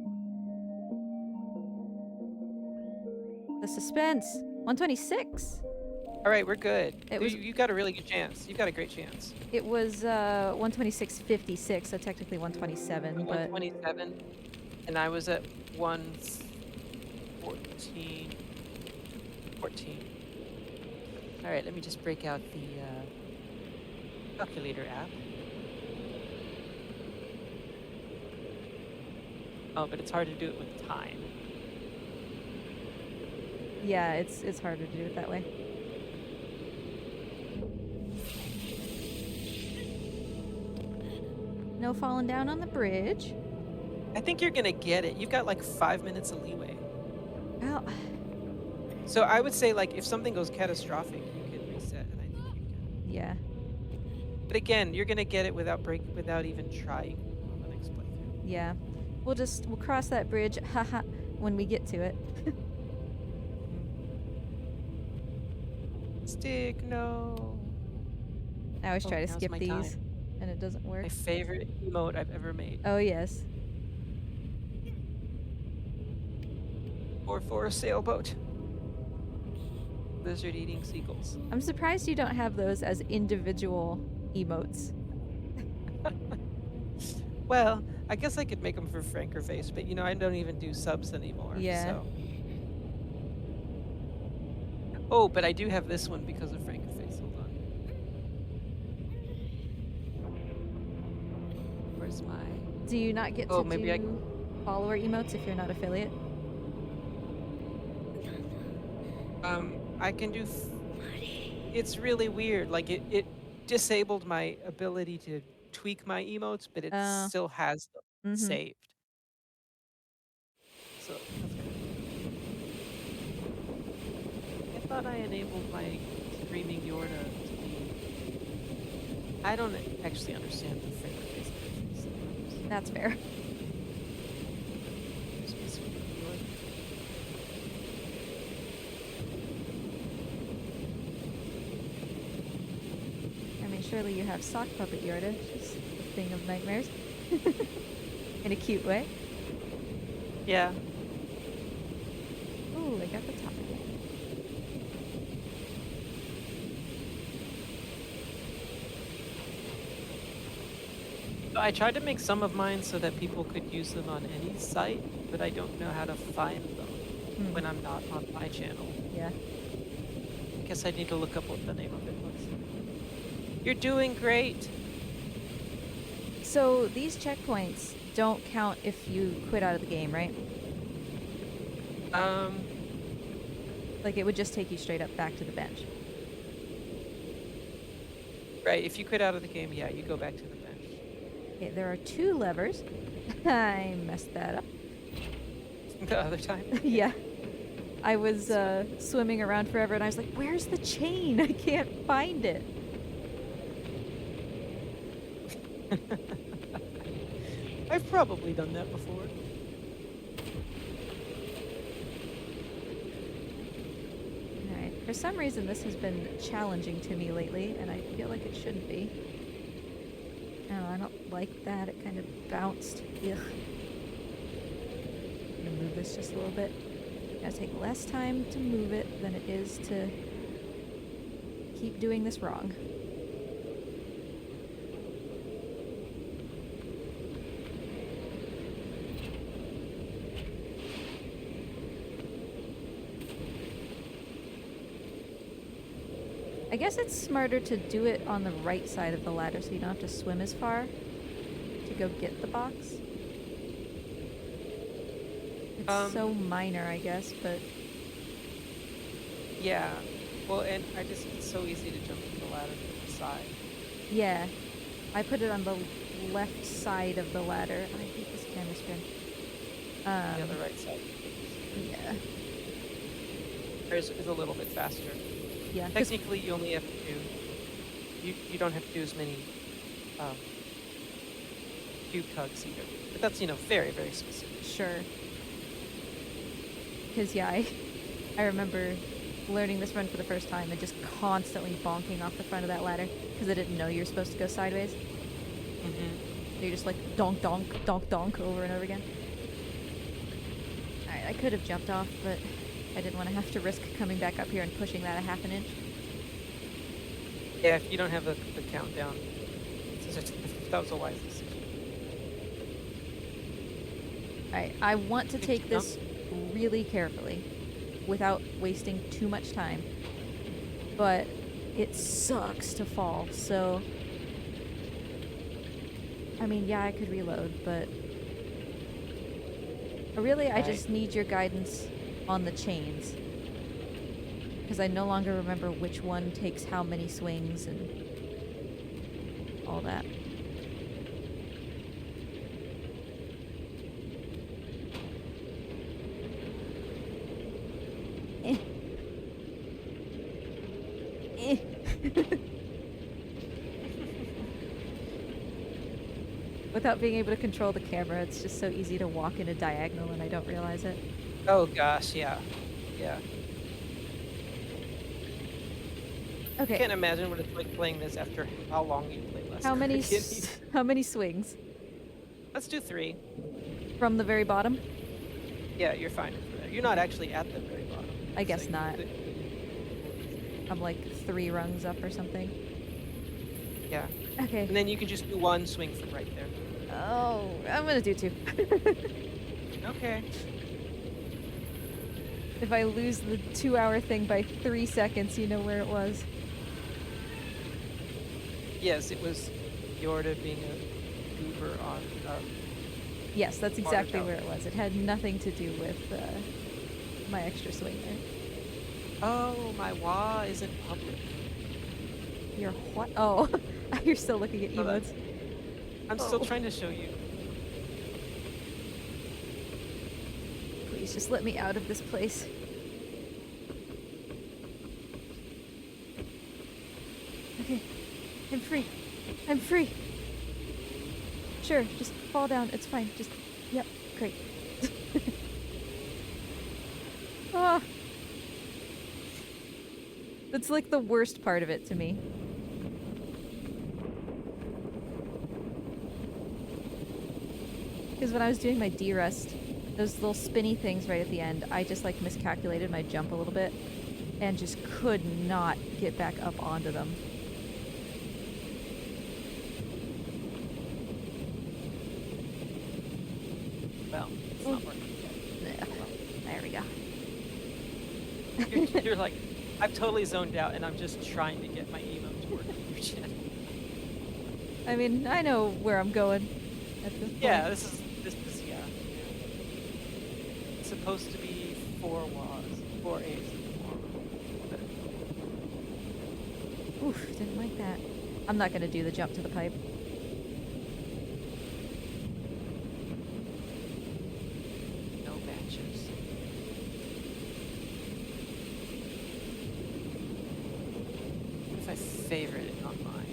The suspense! 126! All right, we're good. It was- You got a really good chance. You got a great chance. It was 126.56, so technically 127, but 127, and I was at 114. 14. All right, let me just break out the calculator app. Oh, but it's hard to do it with time. yeah, it's harder to do it that way. No falling down on the bridge. I think you're gonna get it. You've got like 5 minutes of leeway. Well, So I would say like if something goes catastrophic, you can reset, and I think you can. yeah. But again, you're gonna get it without even trying on the next playthrough. Yeah. We'll cross that bridge, haha, when we get to it. Stick, no. I always Oh, try to now's skip my these, time. and it doesn't work. My favorite emote I've ever made. Oh, yes. Or for a sailboat. Lizard eating seagulls. I'm surprised you don't have those as individual emotes. Well, I guess I could make them for Franker Face, but you know, I don't even do subs anymore. Yeah. So. Oh, but I do have this one because of Franker Face. Hold on. Where's my? Do you not get Oh, to maybe do follower emotes if you're not affiliate? I can do. It's really weird. Like it disabled my ability to tweak my emotes, but it still has them saved. So that's kind of weird. I thought I enabled my streaming Yorda to be. I don't actually understand the Franker Face interface sometimes. That's fair. Just be streaming Yorda. I mean, surely you have sock puppet Yorda, just a thing of nightmares. In a cute way. Yeah. Ooh, I got the top again. So I tried to make some of mine so that people could use them on any site, but I don't know how to find them when I'm not on my channel. Yeah. I guess I need to look up what the name of it was. You're doing great. So these checkpoints don't count if you quit out of the game, right? Um, Like it would just take you straight up back to the bench. right. If you quit out of the game, yeah, you go back to the bench. Okay, there are 2 levers. I messed that up. The other time. Yeah. I was swimming around forever and I was like, where's the chain? I can't find it. I've probably done that before. Alright. For some reason, this has been challenging to me lately, and I feel like it shouldn't be. Oh, I don't like that. It kind of bounced. Ugh. I'm gonna move this just a little bit. It's gonna take less time to move it than it is to keep doing this wrong. I guess it's smarter to do it on the right side of the ladder so you don't have to swim as far to go get the box. It's so minor, I guess, but Yeah. Well, and it's so easy to jump from the ladder to the side. yeah. I put it on the left side of the ladder. I hate this camera spin. The other right side. Yeah. Hers is a little bit faster. Yeah. 'Cause- Technically, you only have to do. You don't have to do as many cube tugs either. But that's very very specific. Sure. Because, yeah, I remember learning this run for the first time and just constantly bonking off the front of that ladder because I didn't know you were supposed to go sideways. Mm-hmm. So you're just like donk, donk, donk, donk over and over again. Alright, I could have jumped off, but I didn't want to have to risk coming back up here and pushing that a half an inch. Yeah, if you don't have the countdown, that was a wise decision. Alright, I want to Did take you this really carefully without wasting too much time. But it sucks to fall, so... I mean, yeah, I could reload, but... Really, I just need your guidance on the chains. Because I no longer remember which one takes how many swings and all that. Eh. Eh. Without being able to control the camera, it's just so easy to walk in a diagonal and I don't realize it. Oh gosh, yeah, yeah. I Okay. can't imagine what it's like playing this after how long you played last How many Cricket. how many swings? Let's do 3. From the very bottom? Yeah, you're fine for that. You're not actually at the very bottom. I guess So not. the- I'm like 3 rungs up or something. Yeah, Okay. and then you can just do 1 swing from right there. Oh, I'm gonna do 2. Okay. If I lose the 2-hour thing by 3 seconds, you know where it was. Yes, it was Yorda being a goober on. Yes, that's Water exactly tower. where it was. It had nothing to do with my extra swing there. Oh, my wah isn't public. You're what? Oh, you're still looking at Oh, emotes. I'm still trying to show you. Please just let me out of this place. Okay, I'm free. I'm free. Sure, just fall down. It's fine. Just, yep, great. Ah. That's like the worst part of it to me. Because when I was doing my D-rust, those little spinny things right at the end, I just like miscalculated my jump a little bit and just could not get back up onto them. Well, it's not working yet. Ugh. There we go. You're like, I've totally zoned out, and I'm just trying to get my emote to work in your channel. I mean, I know where I'm going at this point. Yeah, this is yeah. It's supposed to be 4 A's in the wall. But Oof, didn't like that. I'm not gonna do the jump to the pipe. no matches. What if I favorite it on mine?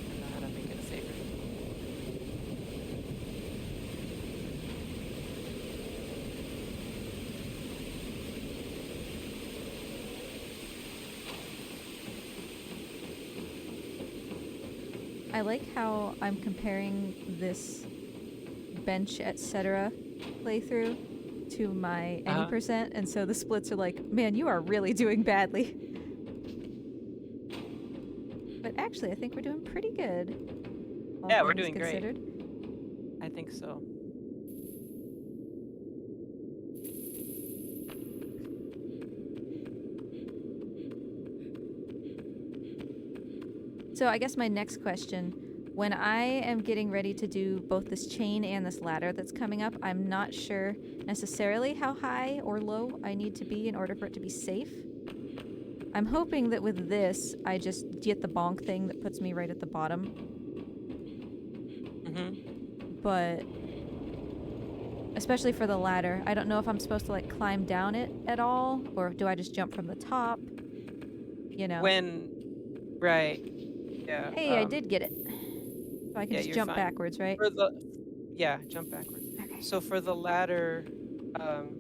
I don't know how to make it a favorite. I like how I'm comparing this bench, etc. playthrough to my any Uh-huh. percent, and so the splits are like, man, you are really doing badly. But actually, I think we're doing pretty good, all Yeah, we're things doing great. considered. I think so. So I guess my next question, when I am getting ready to do both this chain and this ladder that's coming up, I'm not sure necessarily how high or low I need to be in order for it to be safe. I'm hoping that with this, I just get the bonk thing that puts me right at the bottom. But especially for the ladder, I don't know if I'm supposed to like climb down it at all, or do I just jump from the top? You know. Right. Yeah. Hey, I did get it. So I can Yeah, just you're jump fine. backwards, right? Yeah, jump backwards. Okay. So for the ladder, um,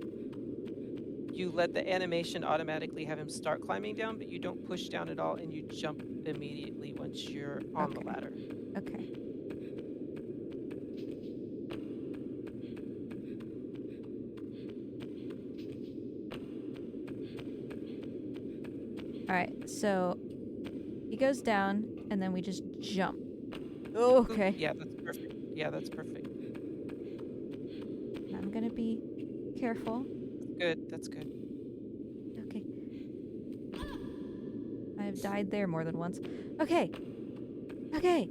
you let the animation automatically have him start climbing down, but you don't push down at all, and you jump immediately once you're on the Okay. ladder. Okay. Alright, so he goes down, and then we just jump. Oh, Oop, okay. yeah, that's perfect. Yeah, that's perfect. I'm gonna be careful. Good. That's good. Okay. I've died there more than once. Okay. Okay.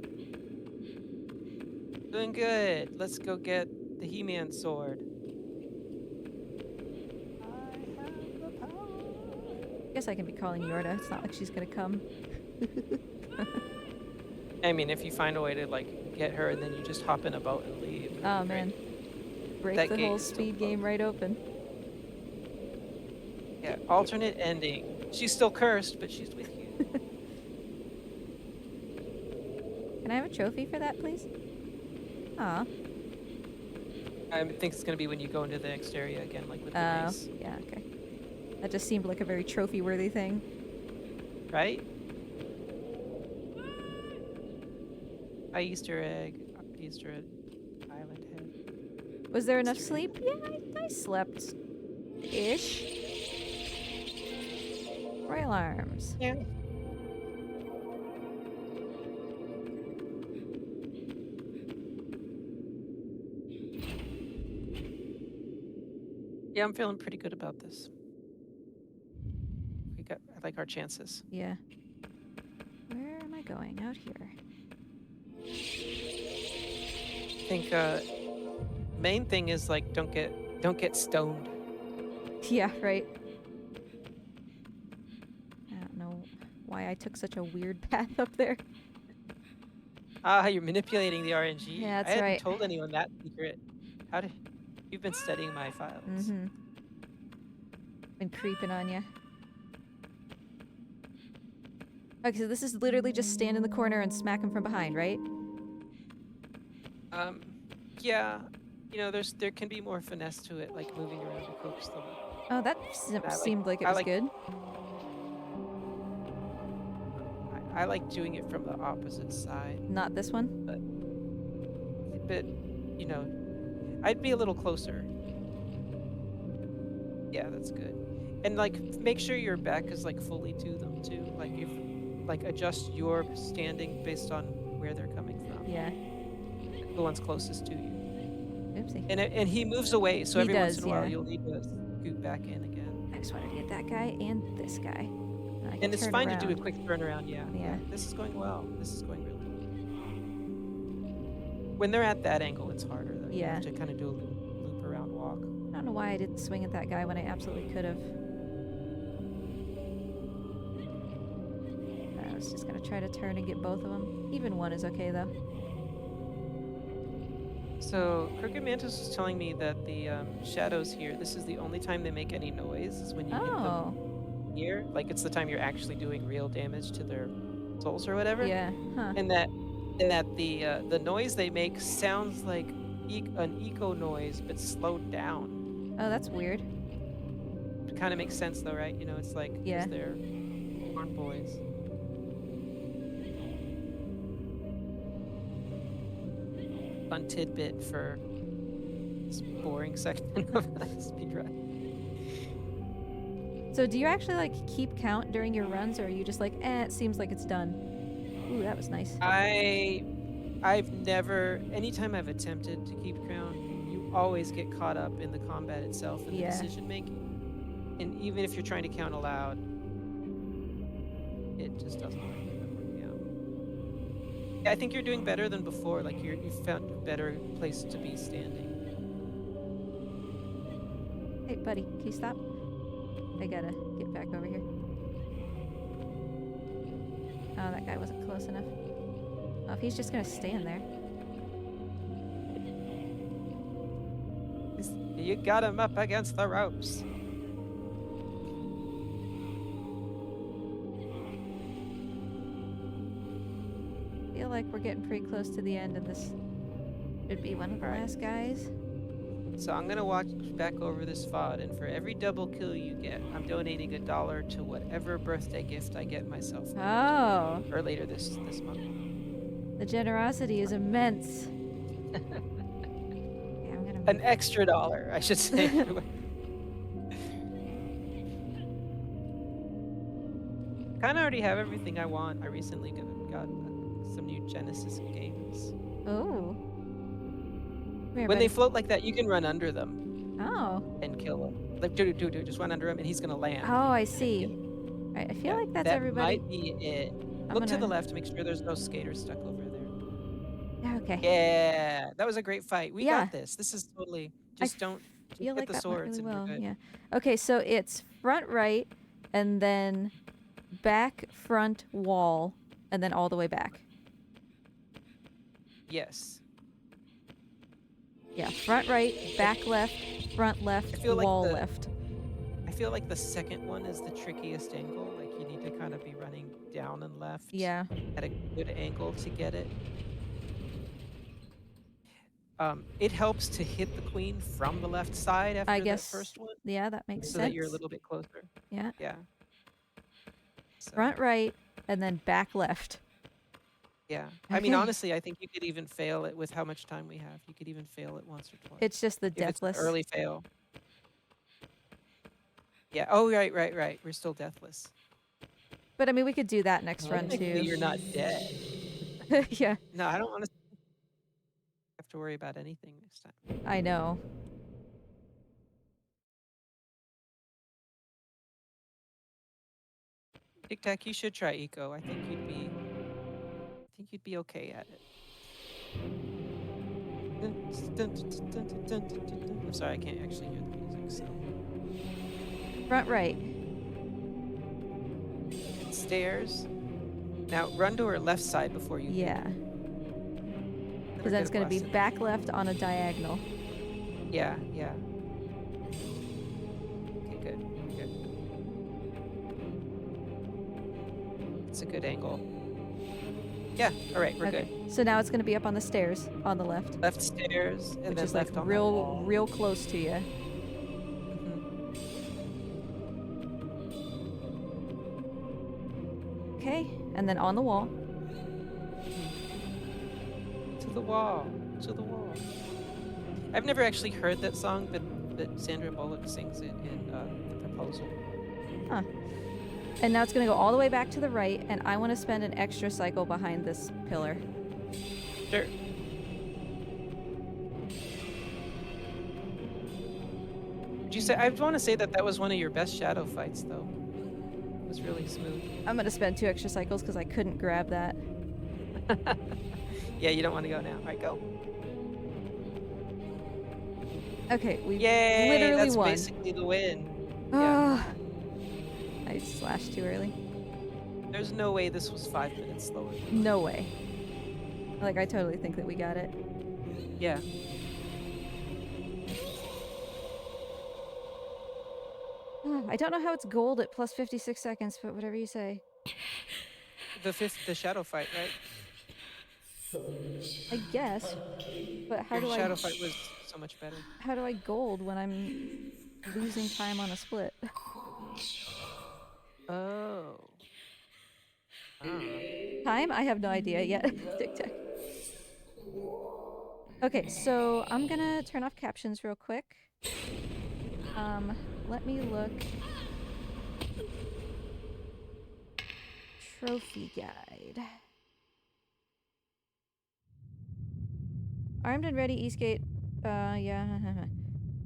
Doing good. Let's go get the He-Man sword. I have the power. Guess I can be calling Yorda. It's not like she's gonna come. I mean, if you find a way to like get her, and then you just hop in a boat and leave. Oh, Great. man. Break That the gate whole is still speed closed. game right open. Yeah, alternate ending. She's still cursed, but she's with you. Can I have a trophy for that, please? Aw. I think it's gonna be when you go into the next area again, like with the Oh, mace, yeah, okay. That just seemed like a very trophy-worthy thing. right? I Easter egg, Easter egg, island head. Was there enough Easter egg. sleep? Yeah, I slept. Ish. Royal Arms. Yeah. Yeah, I'm feeling pretty good about this. I like our chances. Yeah. Where am I going? Out here. I think main thing is like don't get stoned. Yeah, right. I don't know why I took such a weird path up there. Ah, you're manipulating the RNG. Yeah, I that's hadn't right. told anyone that secret. How did you've been studying my files? Mm-hmm. Been creeping on you. Okay, so this is literally just stand in the corner and smack him from behind, right? Yeah, you know, there can be more finesse to it, like moving around to coax them. Oh, that I like seemed like it I was like good. I like doing it from the opposite side, Not this one? but you know, I'd be a little closer. Yeah, that's good. And like make sure your back is like fully to them too. Like if like adjust your standing based on where they're coming from. Yeah. The one's closest to you. Oopsie. And he moves away, so He every once does, in a while yeah. you'll need to scoot back in again. I just wanted to get that guy and this guy. And I can And it's turn fine around. to do a quick turnaround, yeah. Yeah. This is going well. This is going really well. When they're at that angle, it's harder, though. You Yeah. have to kind of do a loop around walk. I don't know why I didn't swing at that guy when I absolutely could have. I was just gonna try to turn and get both of them. Even one is okay, though. So, Crooked Mantis was telling me that the shadows here, this is the only time they make any noise, is when you hit them here. Like, it's the time you're actually doing real damage to their souls or whatever. Yeah. Huh. And that the noise they make sounds like an eco noise, but slowed down. Oh, that's weird. It kind of makes sense, though, right? You know, it's like, Yeah. 'cause they're horn boys. Fun tidbit for this boring section of speedrun. So do you actually like keep count during your runs, or are you just like, it seems like it's done? Ooh, that was nice. I've never, anytime I've attempted to keep count, you always get caught up in the combat itself and the decision making. And even if you're trying to count aloud, it just doesn't work. Yeah, I think you're doing better than before. Like you found a better place to be standing. Hey, buddy, can you stop? I gotta get back over here. Oh, that guy wasn't close enough. Oh, if he's just gonna stand there. You got him up against the ropes. I feel like we're getting pretty close to the end of this. Should be one of the last guys. So I'm gonna watch back over this VOD, and for every double kill you get, I'm donating $1 to whatever birthday gift I get myself. Oh. Or later this month. The generosity is immense. Yeah, I'm gonna. An extra $1, I should say. Kind of already have everything I want. I recently got some new Genesis games. Oh. When they float like that, you can run under them. Oh. And kill them. Like, dude, just run under him, and he's gonna land. Oh, I see. Right, I feel like that's everybody. That might be it. Look to the left to make sure there's no skaters stuck over there. Okay. Yeah, that was a great fight. We got this. This is totally. Just don't feel hit like the that swords went really and we're well. good. Yeah. Okay, so it's front right, and then back front wall, and then all the way back. Yes. Yeah, front right, back left, front left, wall left. I feel like the second one is the trickiest angle. Like you need to kind of be running down and left. Yeah. At a good angle to get it. It helps to hit the queen from the left side after the first one. Yeah, that makes sense. So that you're a little bit closer. Yeah. Yeah. So. Front right, and then back left. Yeah. I mean, honestly, I think you could even fail it with how much time we have. You could even fail it once or twice. It's just the deathless. It's an early fail. Yeah. Oh, right. We're still deathless. But I mean, we could do that next run too. You're not dead. Yeah. No, I don't want to have to worry about anything next time. I know. Tic Tac, you should try Eco. I think you'd be okay at it. I'm sorry, I can't actually hear the music, so. Front right. Stairs. Now run to her left side before you. Yeah. Because that's going to be back left on a diagonal. Yeah. Okay, good. It's a good angle. Yeah, all right, we're good. So now it's going to be up on the stairs on the left. Left stairs, and which then is left like on real close to you. Okay, and then on the wall. To the wall. I've never actually heard that song, but Sandra Bullock sings it in The Proposal. Huh. And now it's going to go all the way back to the right, and I want to spend an extra cycle behind this pillar. Sure. Did you say? I want to say that that was one of your best shadow fights, though. It was really smooth. I'm gonna spend 2 extra cycles because I couldn't grab that. Yeah, you don't want to go now. All right, go. Okay, we Yay! literally That's won. basically the win. Yeah. Ah, I slashed too early. There's no way this was 5 minutes slower. No way. Like, I totally think that we got it. Yeah. I don't know how it's gold at plus 56 seconds, but whatever you say. The shadow fight, right? I guess. But how Your do shadow fight was so much better. how do I gold when I'm losing time on a split? Oh. Ah. Time? I have no idea yet. Tic tac. Okay, so I'm gonna turn off captions real quick. Let me look. Trophy guide. Armed and ready, Eastgate. Yeah.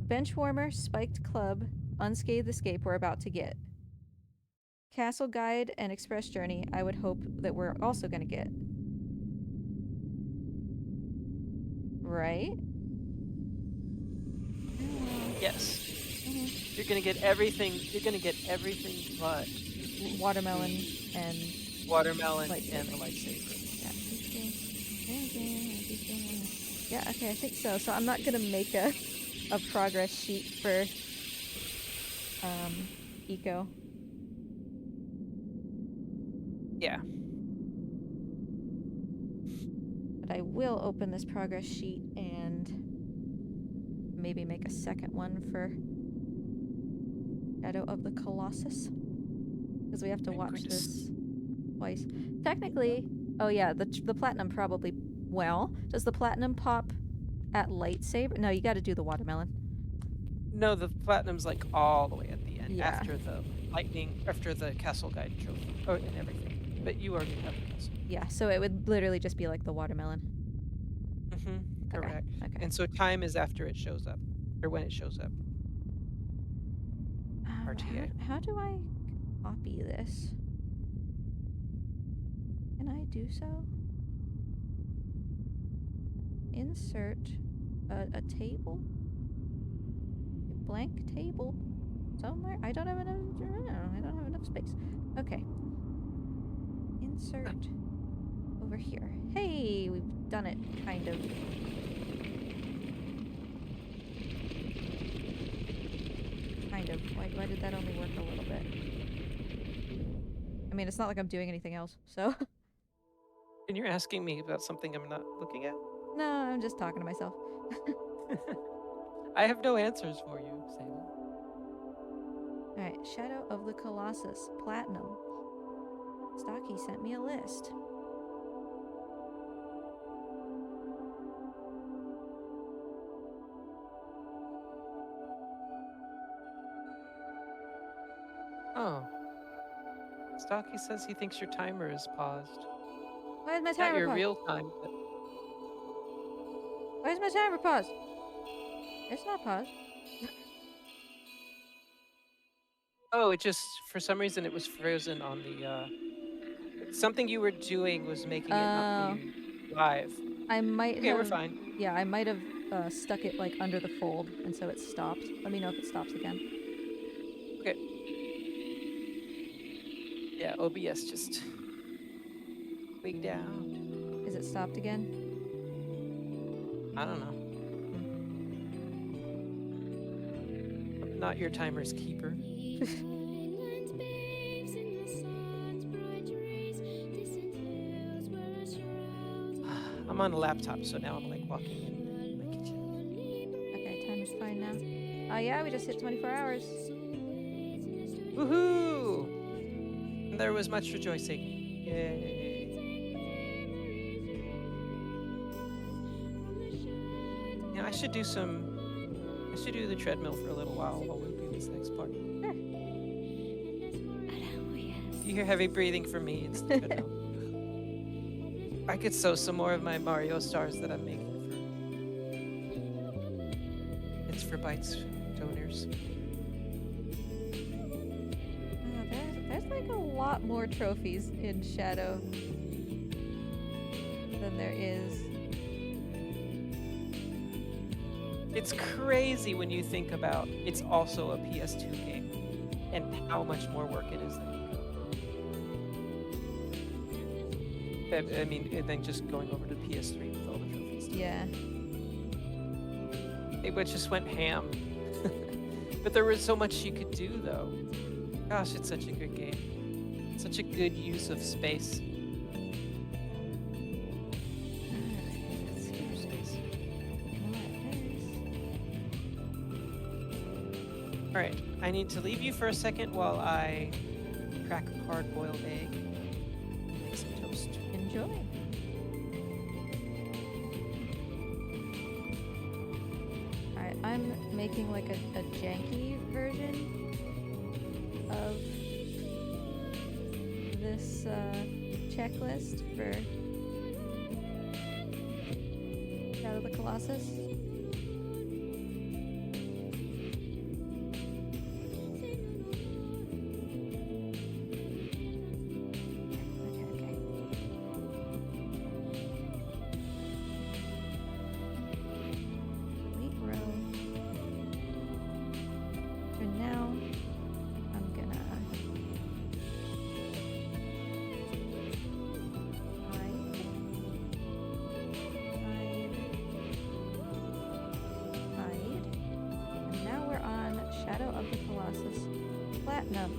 Benchwarmer, spiked club, unscathed escape we're about to get. Castle guide and express journey I would hope that we're also gonna get. Right? Yes. You're gonna get everything. You're gonna get everything but Watermelon and watermelon lightsaber. and the lightsaber. Yeah, okay, I think so. So I'm not gonna make a progress sheet for ICO. Yeah. But I will open this progress sheet and maybe make a second one for Shadow of the Colossus. Because we have to watch this twice. Technically, oh yeah, the platinum probably, well, does the platinum pop at lightsaber? No, you gotta do the watermelon. No, the platinum's like all the way at the end, Yeah. after the lightning, after the castle guide trophy, and everything. But you already have the castle. Yeah, so it would literally just be like the watermelon. Mm-hmm. Correct. Okay. And so time is after it shows up, or when it shows up. RTA. How do I copy this? Can I do so? Insert a table? A blank table? Somewhere? I don't have enough space. Okay. Insert over here. Hey, we've done it, kind of. Kind of. Why did that only work a little bit? I mean, it's not like I'm doing anything else, so. And you're asking me about something I'm not looking at? No, I'm just talking to myself. I have no answers for you, Sable. Alright, Shadow of the Colossus, Platinum. Stocky sent me a list. Oh. Stocky says he thinks your timer is paused. Why is my Not timer your paused? real time, but Why is my timer paused? It's not paused. oh, it just, for some reason, it was frozen on the, something you were doing was making it not be live. I might Okay, have... we're fine. Yeah, I might have stuck it, like, under the fold, and so it stopped. Let me know if it stops again. Okay. Yeah, OBS just wigged out. Is it stopped again? I don't know. I'm not your timer's keeper. I'm on a laptop, so now I'm like walking in my kitchen. Okay, timer's fine now. Yeah, we just hit 24 hours. Woohoo! And there was much rejoicing. Yay. Yeah, I should do the treadmill for a little while we do this next part. Sure. If you hear heavy breathing from me, it's the treadmill. I could sew some more of my Mario stars that I'm making for... It's for Bites donors. lot more trophies in Shadow than there is. It's crazy when you think about it's also a PS2 game and how much more work it is and then just going over to PS3 with all the trophies. Yeah. It just went ham. But there was so much you could do, though. Gosh, it's such a good game. Such a good use of space. Alright, I need to leave you for a second while I crack a hard-boiled egg and make some toast. Enjoy. Alright, I'm making like a janky version of this checklist for Shadow of the Colossus. Platinum.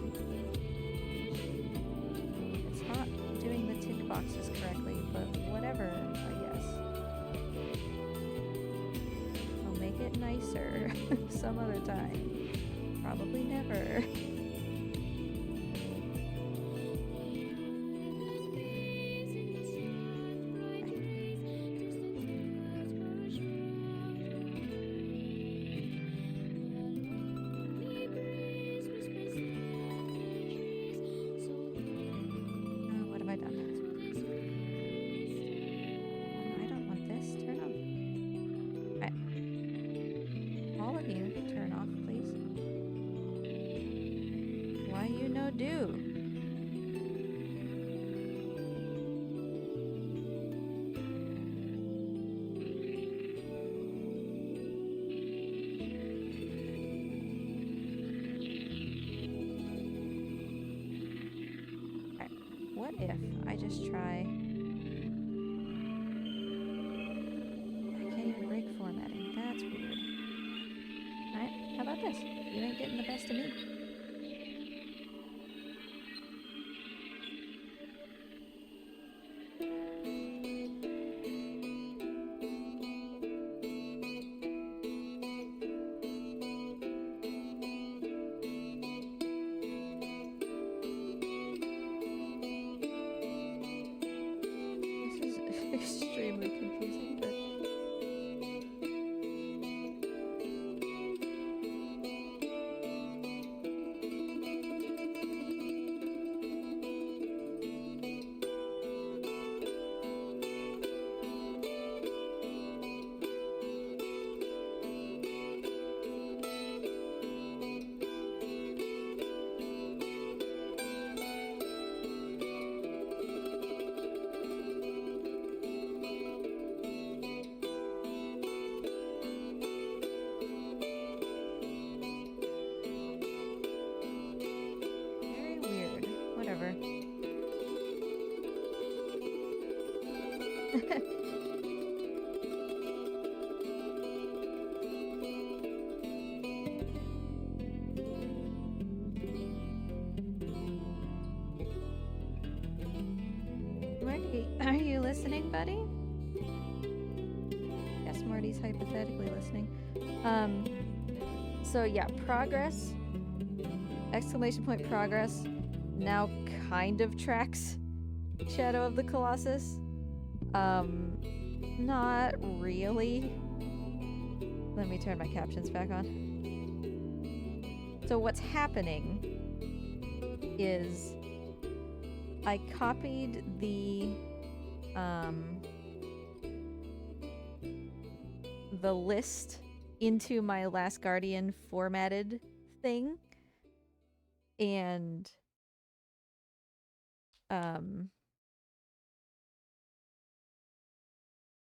It's not doing the tick boxes correctly, but whatever, I guess. I'll make it nicer some other time. Probably never. What if I just try... I can't even break formatting. That's weird. Alright, how about this? You ain't getting the best of me. Extremely confusing, but whatever. Morty, are you listening, buddy? Yes, Morty's hypothetically listening. So yeah, progress. Exclamation point progress now kind of tracks Shadow of the Colossus. Not really. Let me turn my captions back on. So what's happening is I copied the list into my Last Guardian formatted thing, and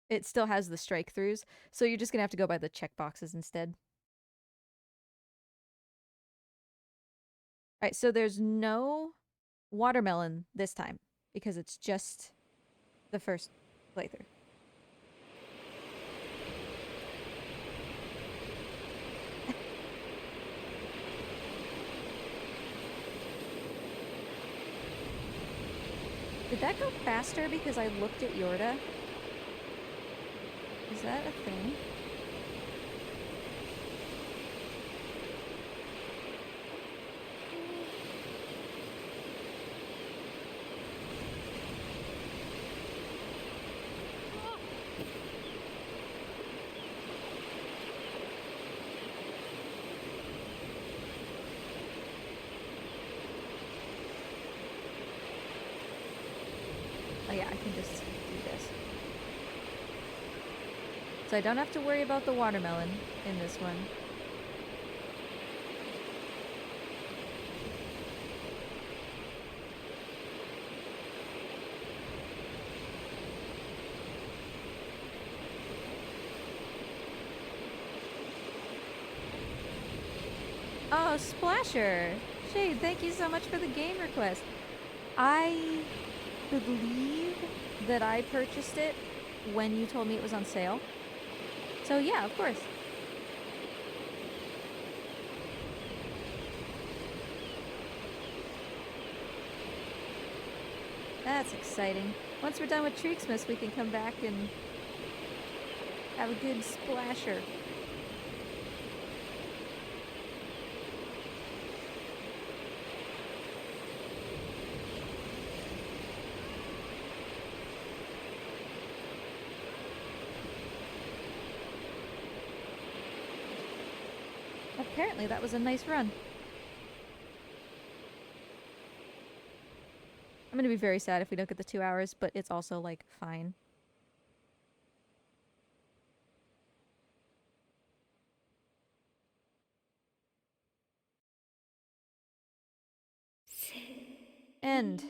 it still has the strike throughs, so you're just gonna have to go by the checkboxes instead. All right, so there's no watermelon this time because it's just the first playthrough. Did that go faster because I looked at Yorda? Is that a thing? Oh yeah, I can just do this. So I don't have to worry about the watermelon in this one. Oh, Splasher! Shade, thank you so much for the game request. I believe that I purchased it when you told me it was on sale. So yeah, of course. That's exciting. Once we're done with Treaksmas, we can come back and have a good Splasher. Apparently that was a nice run. I'm gonna be very sad if we don't get the 2 hours, but it's also, like, fine. End.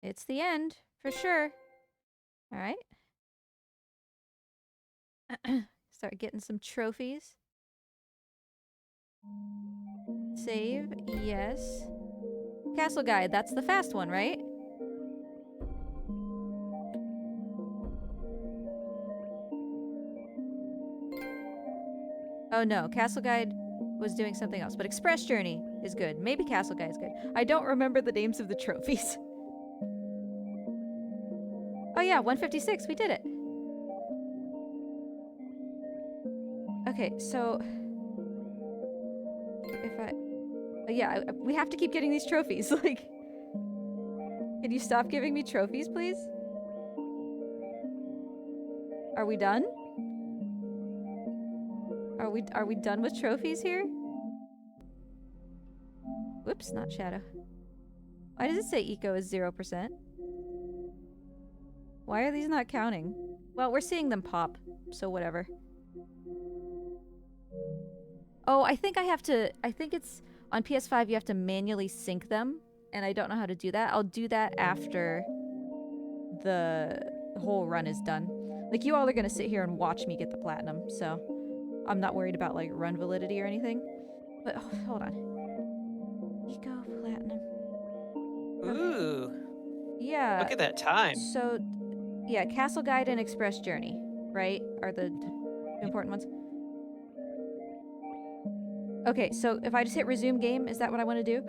It's the end, for sure. Alright. Start getting some trophies. Save, yes. Castle Guide, that's the fast one, right? Oh no, Castle Guide was doing something else, but Express Journey is good. Maybe Castle Guide is good. I don't remember the names of the trophies. Oh yeah, 156, we did it. Okay, so if I... yeah, we have to keep getting these trophies. Like, can you stop giving me trophies, please? Are we done? Are we done with trophies here? Whoops, not Shadow. Why does it say eco is 0%? Why are these not counting? Well, we're seeing them pop, so whatever. Oh, I think it's on PS5 you have to manually sync them, and I don't know how to do that. I'll do that after the whole run is done. Like, you all are gonna sit here and watch me get the platinum, so I'm not worried about, like, run validity or anything. But, oh, hold on. ICO Platinum. Ooh. Yeah. Look at that time. So, yeah, Castle Guide and Express Journey, right? Are the two important ones. Okay, so if I just hit resume game, is that what I want to do?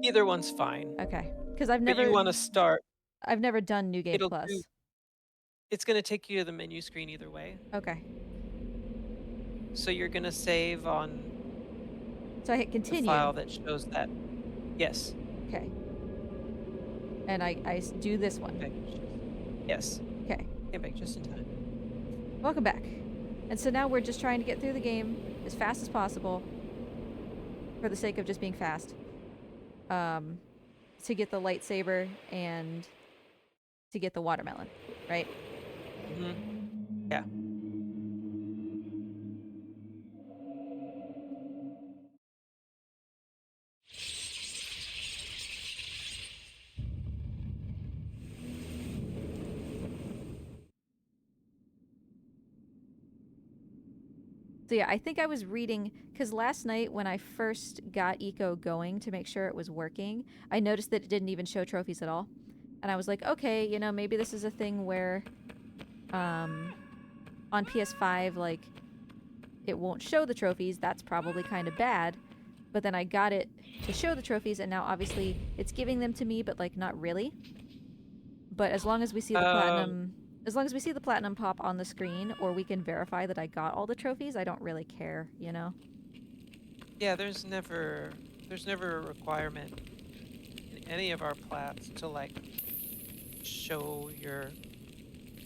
Either one's fine. Okay, because But you want to start. I've never done New Game It'll do. Plus. It's going to take you to the menu screen either way. Okay. So you're going to save on So I hit the continue. file that shows that. Yes. Okay. And I do this one. Yes. Okay. Came back just in time. Welcome back. And so now we're just trying to get through the game as fast as possible for the sake of just being fast. To get the lightsaber and to get the watermelon, right? Mm-hmm. Yeah. So yeah, I think I was reading because last night when I first got Eco going to make sure it was working, I noticed that it didn't even show trophies at all, and I was like, okay, you know, maybe this is a thing where, on PS5, like, it won't show the trophies. That's probably kind of bad. But then I got it to show the trophies, and now obviously it's giving them to me, but like not really. But as long as we see the Um, platinum, as long as we see the platinum pop on the screen, or we can verify that I got all the trophies, I don't really care, you know? yeah, there's never a requirement in any of our plats to like show your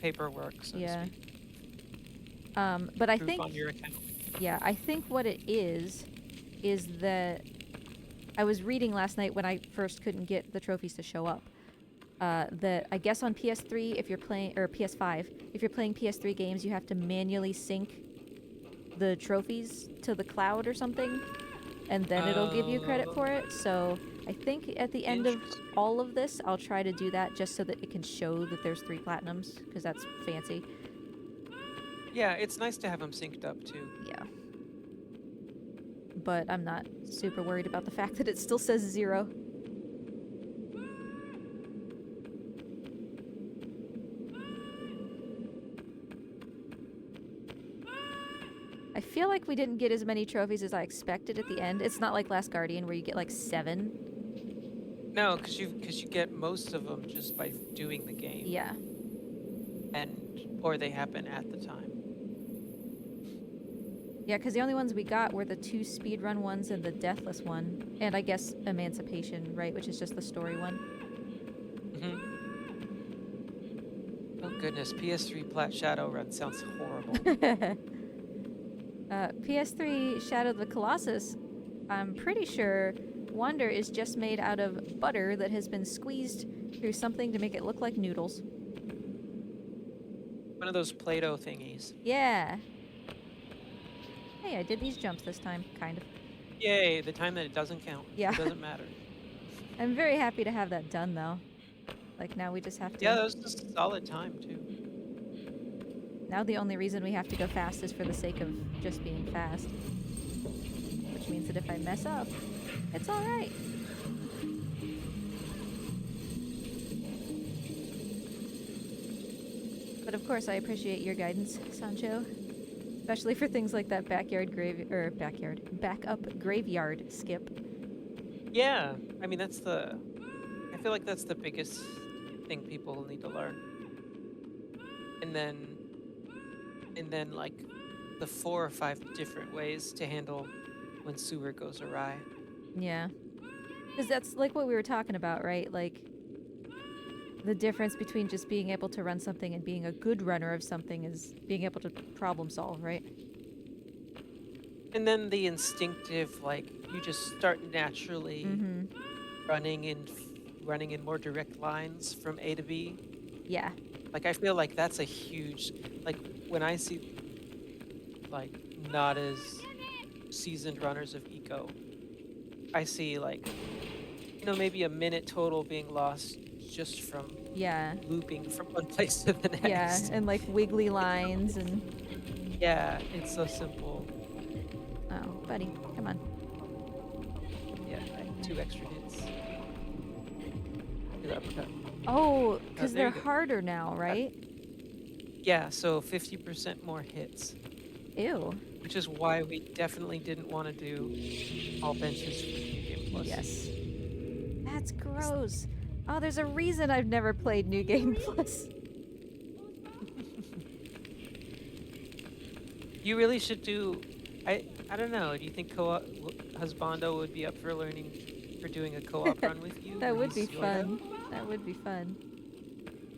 paperwork, so to Yeah. speak, But I proof think, on your account. yeah, I think what it is that I was reading last night when I first couldn't get the trophies to show up. That I guess on PS3, if you're playing, or PS5, if you're playing PS3 games, you have to manually sync the trophies to the cloud or something, and then it'll give you credit Oh, for it. So I think at the end of interesting. all of this, I'll try to do that just so that it can show that there's 3 platinums, because that's fancy. Yeah, it's nice to have them synced up too. Yeah. But I'm not super worried about the fact that it still says 0. I feel like we didn't get as many trophies as I expected at the end. It's not like Last Guardian where you get like 7. No, because you get most of them just by doing the game, Yeah. or they happen at the time. Yeah, because the only ones we got were the 2 speedrun ones and the Deathless one. And I guess Emancipation, right? Which is just the story one. Hmm. Oh goodness, PS3 Plat Shadowrun sounds horrible. PS3 Shadow of the Colossus, I'm pretty sure Wonder is just made out of butter that has been squeezed through something to make it look like noodles. One of those Play-Doh thingies. Yeah. Hey, I did these jumps this time, kind of. Yay, the time that it doesn't count. Yeah. It doesn't matter. I'm very happy to have that done, though. Like, now we just have to... Yeah, that was a solid time too. Now the only reason we have to go fast is for the sake of just being fast. Which means that if I mess up, it's alright. But of course, I appreciate your guidance, Sancho. Especially for things like that backup graveyard skip. Yeah, I mean I feel like that's the biggest thing people need to learn. And then like the 4 or 5 different ways to handle when sewer goes awry. Yeah. Because that's like what we were talking about, right? Like, the difference between just being able to run something and being a good runner of something is being able to problem solve, right? And then the instinctive, like you just start naturally Mm-hmm. running in more direct lines from A to B. Yeah. Like I feel like that's a huge, like when I see like not as seasoned runners of eco, I see like, you know, maybe a minute total being lost just from Yeah. looping from one place to the next. Yeah. And like wiggly lines and... Yeah, it's so simple. Oh, buddy, come on. Yeah, like 2 extra hits. Good uppercut. Oh, because there they're you go. harder now, right? Yeah, so 50% more hits, Ew. which is why we definitely didn't want to do all benches for New Game Plus. Yes. That's gross. Oh, there's a reason I've never played New Game Plus. You really should do. I don't know. Do you think Husbando would be up for doing a co-op run with you? That when would be he's Yorda? fun. That would be fun.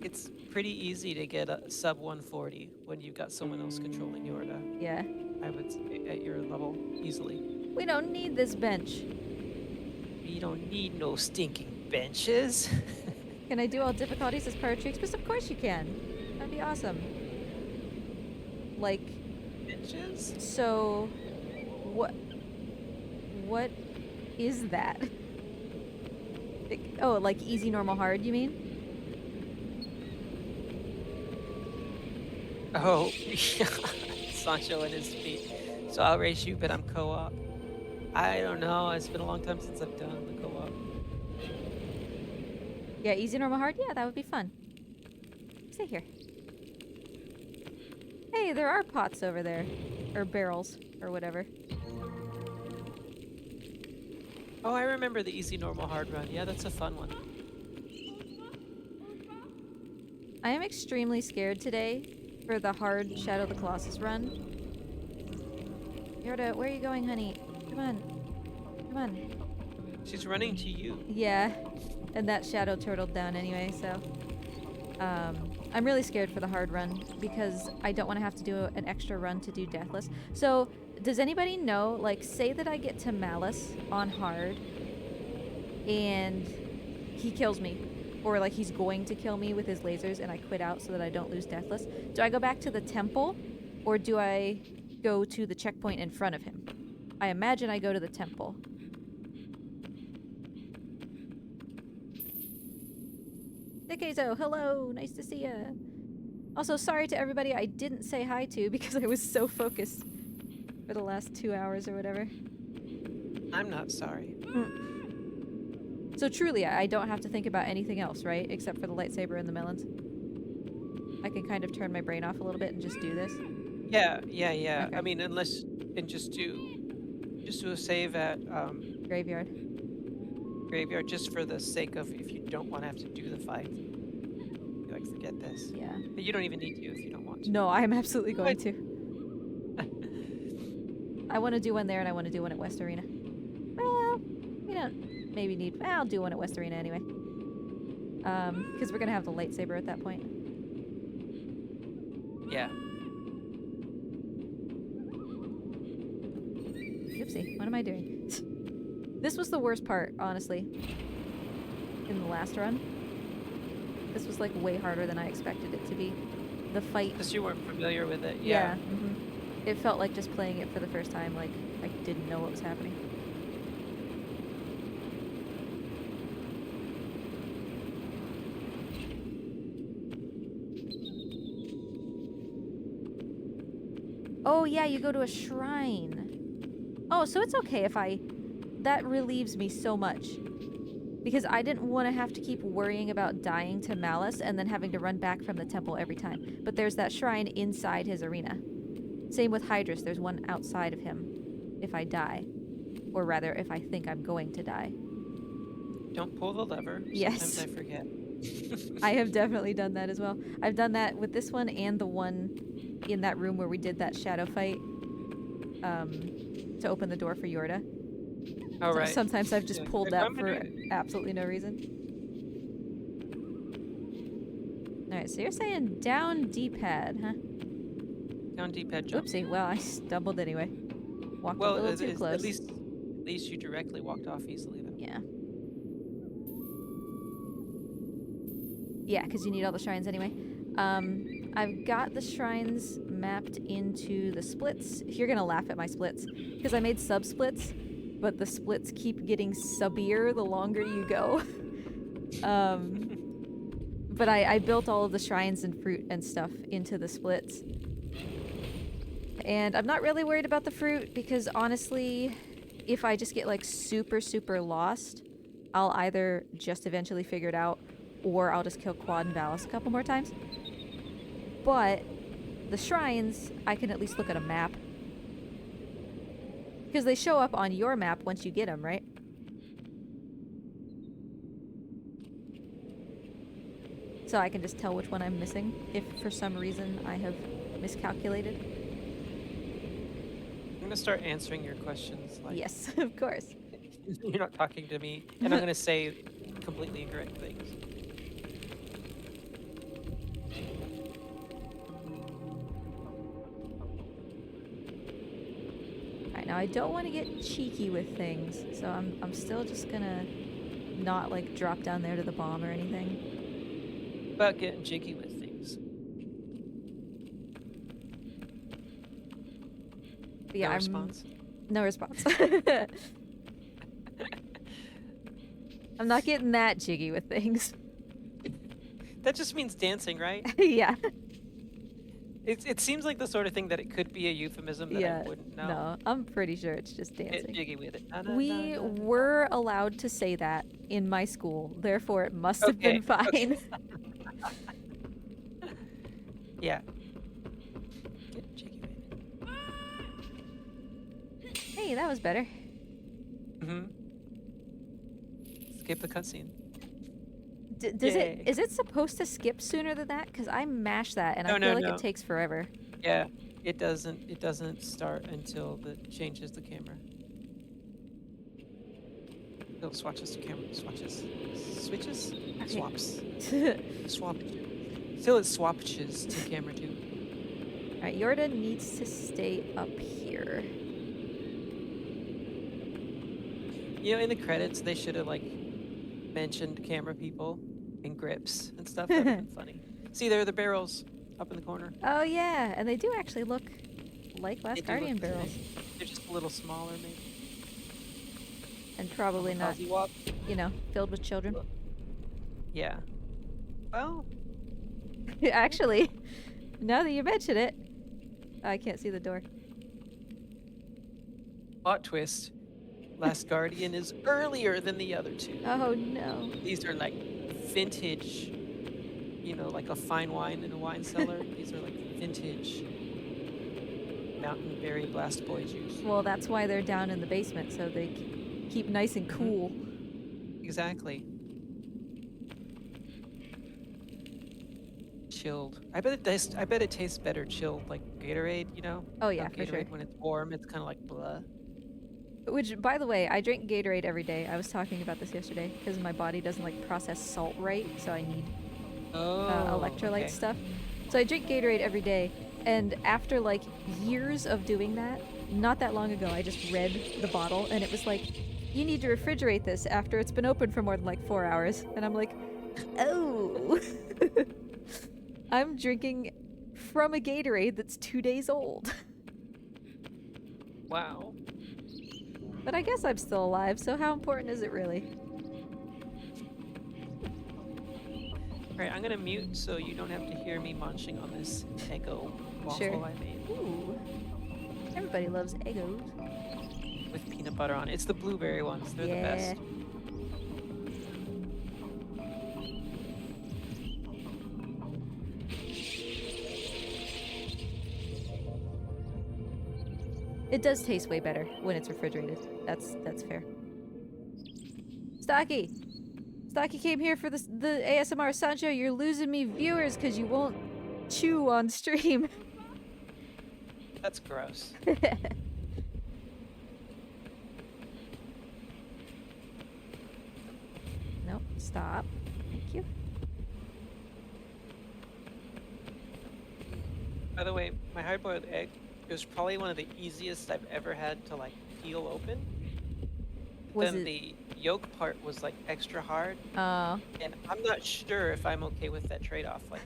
It's pretty easy to get a sub 140 when you've got someone else controlling Yorda. Yeah. I would say at your level easily. We don't need this bench. You don't need no stinking benches. Can I do all difficulties as part of Tree Express? Of course you can. That'd be awesome. Like, Benches? so, what is that? Oh, like easy, normal, hard, you mean? Oh, Sancho and his feet. So I'll race you, but I'm co-op. I don't know. It's been a long time since I've done the co-op. Yeah, easy, normal, hard. Yeah, that would be fun. Stay here. Hey, there are pots over there. Or barrels, or whatever. Oh, I remember the easy, normal, hard run. Yeah, that's a fun one. I am extremely scared today for the hard Shadow of the Colossus run. Yoda, where are you going, honey? Come on. Come on. She's running to you. Yeah, and that shadow turtled down anyway, so... I'm really scared for the hard run because I don't want to have to do an extra run to do Deathless. So, does anybody know, like, say that I get to Malice on hard and he kills me, or like he's going to kill me with his lasers and I quit out so that I don't lose Deathless. Do I go back to the temple or do I go to the checkpoint in front of him? I imagine I go to the temple. Dickazo, hello, nice to see ya. Also, sorry to everybody I didn't say hi to because I was so focused for the last 2 hours or whatever. I'm not sorry. So truly, I don't have to think about anything else, right? Except for the lightsaber and the melons. I can kind of turn my brain off a little bit and just do this. Yeah. Okay. I mean, and just do a save at Graveyard. graveyard just for the sake of if you don't want to have to do the fight. You like forget this. Yeah. But you don't even need to if you don't want to. No, I'm absolutely going to. I want to do one there and I want to do one at West Arena. Well, we don't maybe need... I'll do one at West Arena anyway. Because we're going to have the lightsaber at that point. Yeah. Oopsie, what am I doing? This was the worst part, honestly. In the last run. This was like way harder than I expected it to be. The fight... Because you weren't familiar with it. Yeah. It felt like just playing it for the first time, like I didn't know what was happening. Oh yeah, you go to a shrine. Oh, so it's okay if I... That relieves me so much. Because I didn't want to have to keep worrying about dying to Malice and then having to run back from the temple every time. But there's that shrine inside his arena. Same with Hydrus, there's one outside of him if I die. Or rather, if I think I'm going to die. Don't pull the lever. Yes. Sometimes I forget. I have definitely done that as well. I've done that with this one and the one in that room where we did that shadow fight to open the door for Yorda. Oh, right. Sometimes I've just pulled that for absolutely no reason. Alright, so you're saying down D-pad, huh? Down D-pad jump. Oopsie, well, I stumbled anyway. Walked a little too close. At least you directly walked off easily, though. Yeah. Yeah, because you need all the shrines anyway. I've got the shrines mapped into the splits. You're gonna laugh at my splits. Because I made sub-splits, but the splits keep getting subbier the longer you go. But I built all of the shrines and fruit and stuff into the splits. And I'm not really worried about the fruit because honestly, if I just get like super, super lost, I'll either just eventually figure it out or I'll just kill Quad and Valis a couple more times. But the shrines, I can at least look at a map. Because they show up on your map once you get them, right? So I can just tell which one I'm missing if for some reason I have miscalculated. I'm going to start answering your questions. Like, yes, of course. You're not talking to me, and I'm going to say completely incorrect things. Alright, now I don't want to get cheeky with things, so I'm still just gonna not like drop down there to the bomb or anything. About getting jiggy with things. But yeah, no response. No response. I'm not getting that jiggy with things. That just means dancing, right? Yeah. It seems like the sort of thing that it could be a euphemism that I Yeah, wouldn't know. no, I'm pretty sure it's just Get dancing. jiggy with it. Na, na, na, We na, na, na. were allowed to say that in my school, therefore it must have been Okay. Okay. fine. Yeah. Get jiggy with it. Hey, that was better. Mm-hmm. Skip the cutscene. Is Yay. it supposed to skip sooner than that? Because I mash that and I No, feel no, like it no. takes forever. Yeah. It doesn't start until it changes the camera. It'll swatches to camera. Swatches. Switches? Okay. Swaps. Swap. Still it swapches to camera 2. Alright, Yorda needs to stay up here. You know, in the credits, they should have, like, mentioned camera people and grips and stuff. That would have been funny. See, there are the barrels up in the corner. Oh yeah, and they do actually look like They Last do Guardian look barrels. They're just a little smaller, maybe. And probably not, Fuzzy Wop. you know, filled with children. Yeah. Well, Actually, now that you mention it, I can't see the door. plot twist. Last Guardian is earlier than the other two. Oh no. These are like vintage, you know, like a fine wine in a wine cellar. These are like vintage Mountain Berry Blast Boy juice. Well, that's why they're down in the basement, so they keep nice and cool. Exactly. Chilled. I bet it tastes better chilled, like Gatorade. You know? Oh yeah, How for sure. Gatorade when it's warm, it's kind of like blah. Which, by the way, I drink Gatorade every day. I was talking about this yesterday because my body doesn't like process salt right, so I need electrolyte okay. stuff. So I drink Gatorade every day, and after like years of doing that, not that long ago, I just read the bottle, and it was like, you need to refrigerate this after it's been open for more than like 4 hours. And I'm like, oh. I'm drinking from a Gatorade that's 2 days old. Wow. But I guess I'm still alive, so how important is it really? Alright, I'm gonna mute so you don't have to hear me munching on this Eggo waffle Sure. I made Ooh. Everybody loves Eggos. with peanut butter on it. It's the blueberry ones. They're the Yeah. best. It does taste way better when it's refrigerated. That's fair. Stocky! Stocky came here for the ASMR Sancho. You're losing me viewers because you won't chew on stream. That's gross. Nope, stop. Thank you. By the way, my hard-boiled egg was probably one of the easiest I've ever had to like peel open. Was Then it? the yolk part was like extra hard, Oh. and I'm not sure if I'm okay with that trade-off. Like,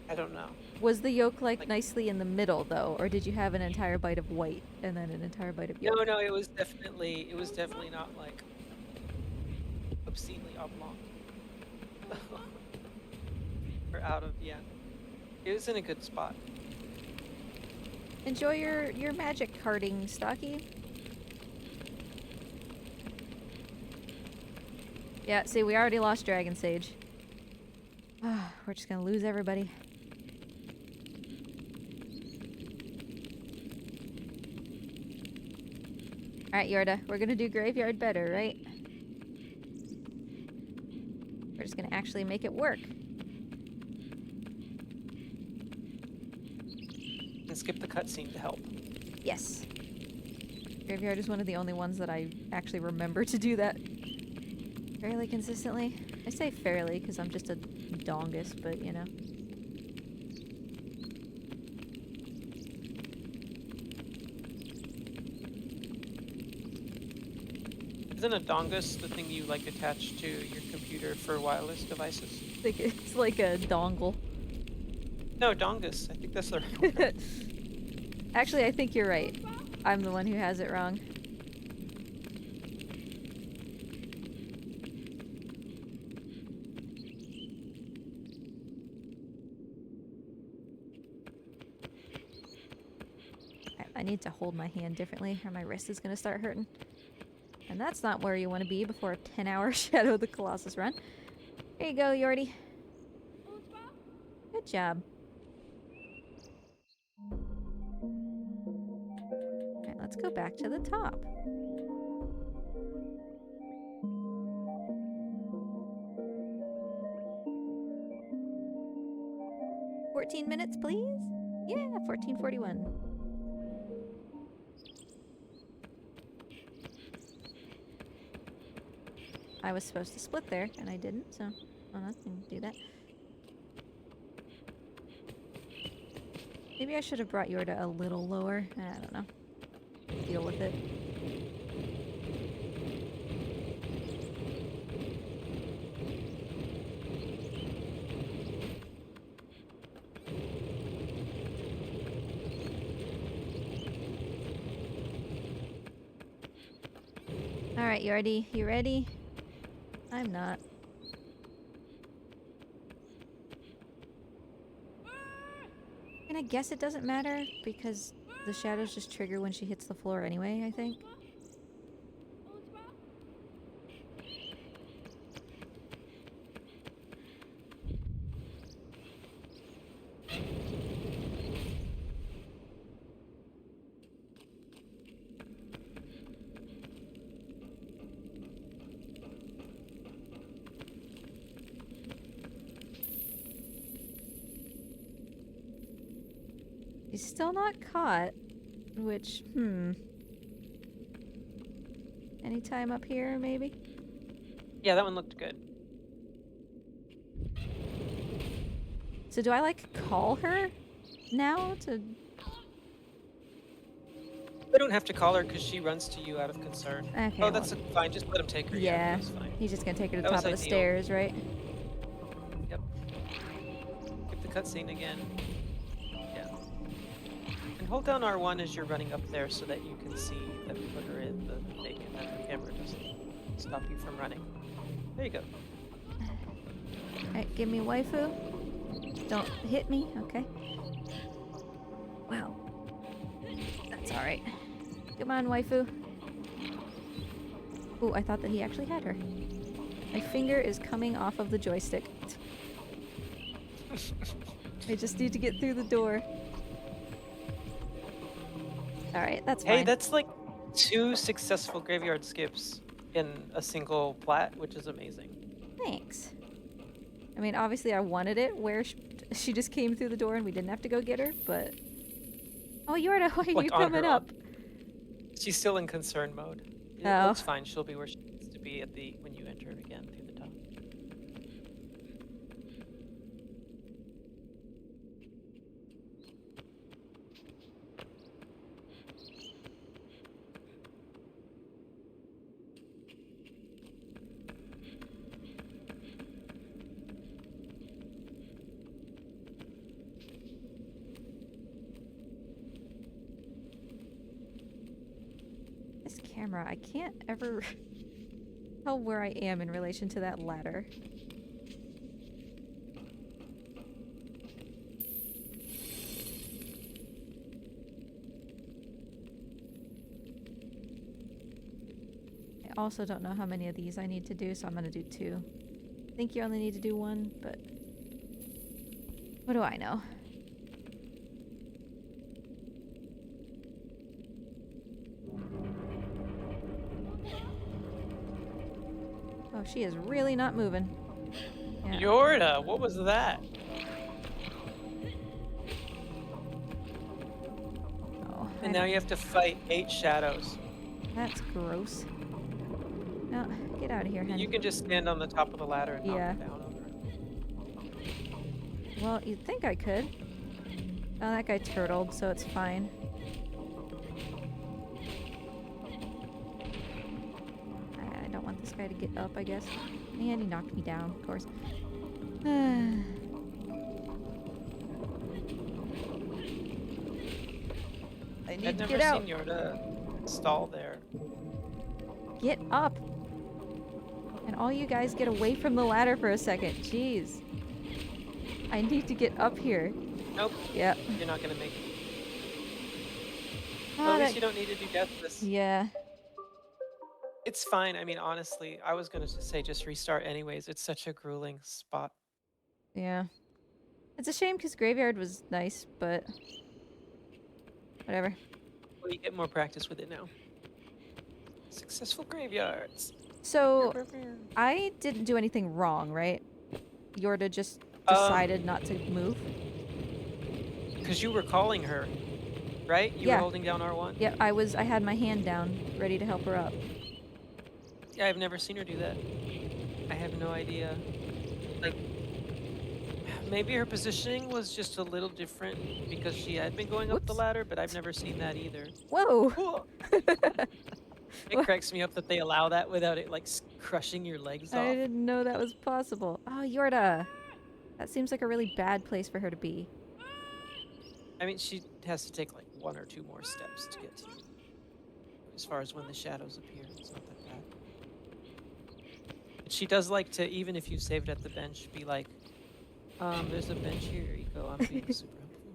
I don't know. Was the yolk Like- nicely in the middle though, or did you have an entire bite of white and then an entire bite of yolk? No, it was definitely not like obscenely oblong. Or out of, yeah. It was in a good spot. Enjoy your magic carding, Stocky. Yeah, see, we already lost Dragon Sage. We're just gonna lose everybody. Alright, Yorda, we're gonna do Graveyard better, right? We're just gonna actually make it work. And skip the cutscene to help. Yes. Graveyard is one of the only ones that I actually remember to do that fairly consistently. I say fairly because I'm just a dongus, but you know. Isn't a dongus the thing you like attach to your computer for wireless devices? I think it's like a dongle. No, dongus. I think that's the right word. Actually, I think you're right. I'm the one who has it wrong. need to hold my hand differently or my wrist is gonna start hurting. And that's not where you want to be before a 10-hour Shadow of the Colossus run. Here you go, Yordi. Good job. Alright, let's go back to the top. "14 minutes, please?" Yeah, 14:41. I was supposed to split there, and I didn't, so I'm not gonna do that. Maybe I should have brought Yorda a little lower. I don't know. Deal with it. Alright, Yordi, you ready? I'm not. And I guess it doesn't matter because the shadows just trigger when she hits the floor anyway, I think. He's still not caught, which, Any time up here, maybe? Yeah, that one looked good. So do I, like, call her now to... We don't have to call her because she runs to you out of concern. Okay, Oh, that's fine. Just let him take her. Yeah, That's fine. he's just gonna take her to the That top of was the ideal. stairs, right? Yep. Skip the cutscene again. Yeah. And hold down R1 as you're running up there so that you can see that we put her in the thing and that the camera doesn't stop you from running. There you go. Alright, give me waifu. Don't hit me, okay. Wow. That's alright. Come on, waifu. Ooh, I thought that he actually had her. My finger is coming off of the joystick. I just need to get through the door. Alright, that's fine. Hey, that's like 2 successful graveyard skips in a single plat, which is amazing. Thanks. I mean, obviously I wanted it where she just came through the door and we didn't have to go get her, but... Oh, Yorda, why are Like you on coming her up? She's still in concern mode. It Oh. looks fine. She'll be where she needs to be at the when you enter again through the top. This camera, I can't ever tell where I am in relation to that ladder. I also don't know how many of these I need to do, so I'm gonna do 2. I think you only need to do 1, but what do I know? Oh, she is really not moving. Yeah. Yorda, what was that? Oh, And now you have to fight 8 shadows. that's gross. No, get out of here, honey. You can just stand on the top of the ladder and knock Yeah. her down over. Well, you'd think I could. Oh, that guy turtled, so it's fine. I don't want this guy to get up, I guess. And he knocked me down, of course. I need I've to never get out. seen Yorda stall there. Get up. And all you guys get away from the ladder for a second. Jeez. I need to get up here. Nope, Yep. you're not gonna make it. Well, Ah, at that. least you don't need to do deathless. Yeah. It's fine. I mean, honestly, I was gonna just say just restart anyways. It's such a grueling spot. Yeah. It's a shame because Graveyard was nice, but whatever. Well, you get more practice with it now. Successful graveyards. So, I didn't do anything wrong, right? Yorda just decided not to move? Because you were calling her, right? You were Yeah. holding down R1? Yeah, I had my hand down, ready to help her up. Yeah, I've never seen her do that. I have no idea. Like, maybe her positioning was just a little different because she had been going up the Whoops. ladder, but I've never seen that either. Whoa! Whoa. It cracks me up that they allow that without it, like, crushing your legs I off. didn't know that was possible. Oh, Yorda! That seems like a really bad place for her to be. I mean, she has to take, like, 1 or 2 more steps to get to you. As far as when the shadows appear, it's not that bad. But she does like to, even if you saved at the bench, be like, there's a bench here, ICO. I'm being super helpful.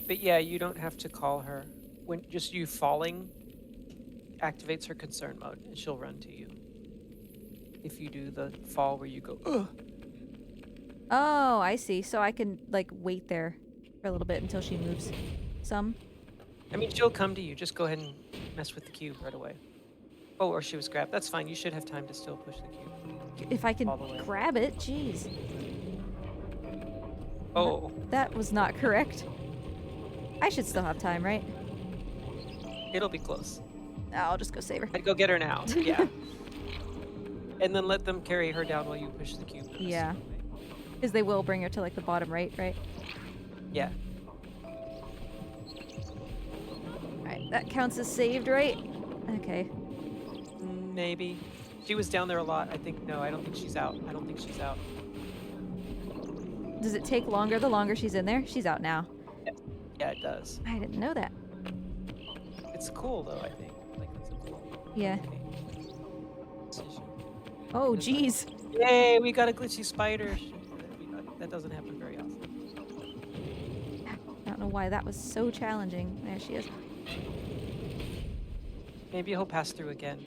But yeah, you don't have to call her. When just you falling activates her concern mode, and she'll run to you. If you do the fall where you go, ugh. Oh, I see. So I can, like, wait there for a little bit until she moves some? I mean, she'll come to you. Just go ahead and mess with the cube right away. Oh, or she was grabbed. That's fine. You should have time to still push the cube. If I can All the way. grab it, jeez. Oh, That was not correct. I should still have time, right? it'll be close. I'll just go save her. I'd go get her now. Yeah. And then let them carry her down while you push the cube. Yeah. Because they will bring her to, like, the bottom right? Yeah. Alright, that counts as saved, right? Okay. Maybe. She was down there a lot. I think, no, I don't think she's out. I don't think she's out. Does it take longer the longer she's in there? She's out now. Yeah, it does. I didn't know that. It's cool, though, I think. Like, it's a cool Yeah. decision. Oh, jeez. Yay, we got a glitchy spider. That doesn't happen very often. I don't know why that was so challenging. There she is. Maybe he'll pass through again.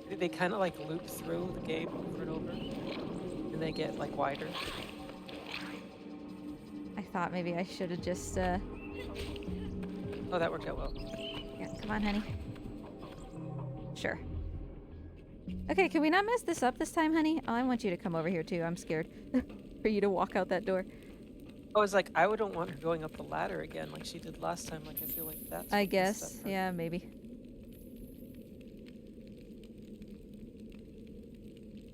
They kind of like loop through the game over and over. And they get like wider. I thought maybe I should have just, Oh, that worked out well. Yeah, come on, honey. Sure. Okay, can we not mess this up this time, honey? Oh, I want you to come over here, too. I'm scared for you to walk out that door. I was like, I wouldn't want her going up the ladder again like she did last time. Like, I feel like that's I what messed guess. up her. Yeah, maybe.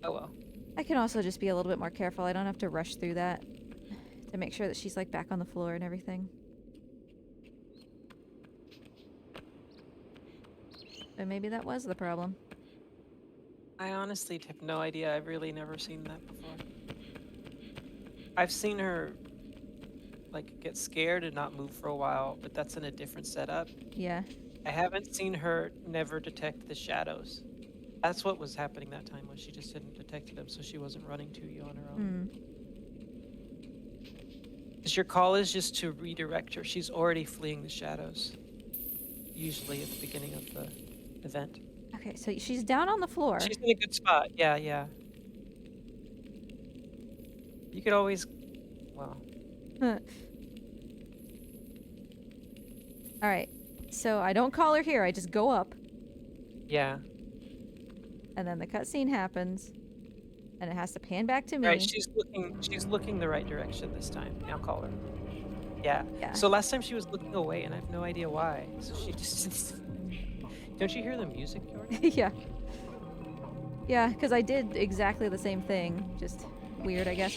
Oh, well. I can also just be a little bit more careful. I don't have to rush through that to make sure that she's, like, back on the floor and everything. But maybe that was the problem. I honestly have no idea. I've really never seen that before. I've seen her like get scared and not move for a while, but that's in a different setup. Yeah. I haven't seen her never detect the shadows. That's what was happening that time, was she just hadn't detected them, so she wasn't running to you on her own. Because your call is just to redirect her. She's already fleeing the shadows, usually at the beginning of the event. Okay, so she's down on the floor. She's in a good spot. Yeah, yeah. You could always, well. Alright, so I don't call her here, I just go up. Yeah. And then the cutscene happens. And it has to pan back to me. Right, she's looking the right direction this time. Now call her. Yeah. Yeah. So last time she was looking away, and I have no idea why. So she just... Don't you hear the music, Jordan? Yeah. Yeah, because I did exactly the same thing. Just weird, I guess.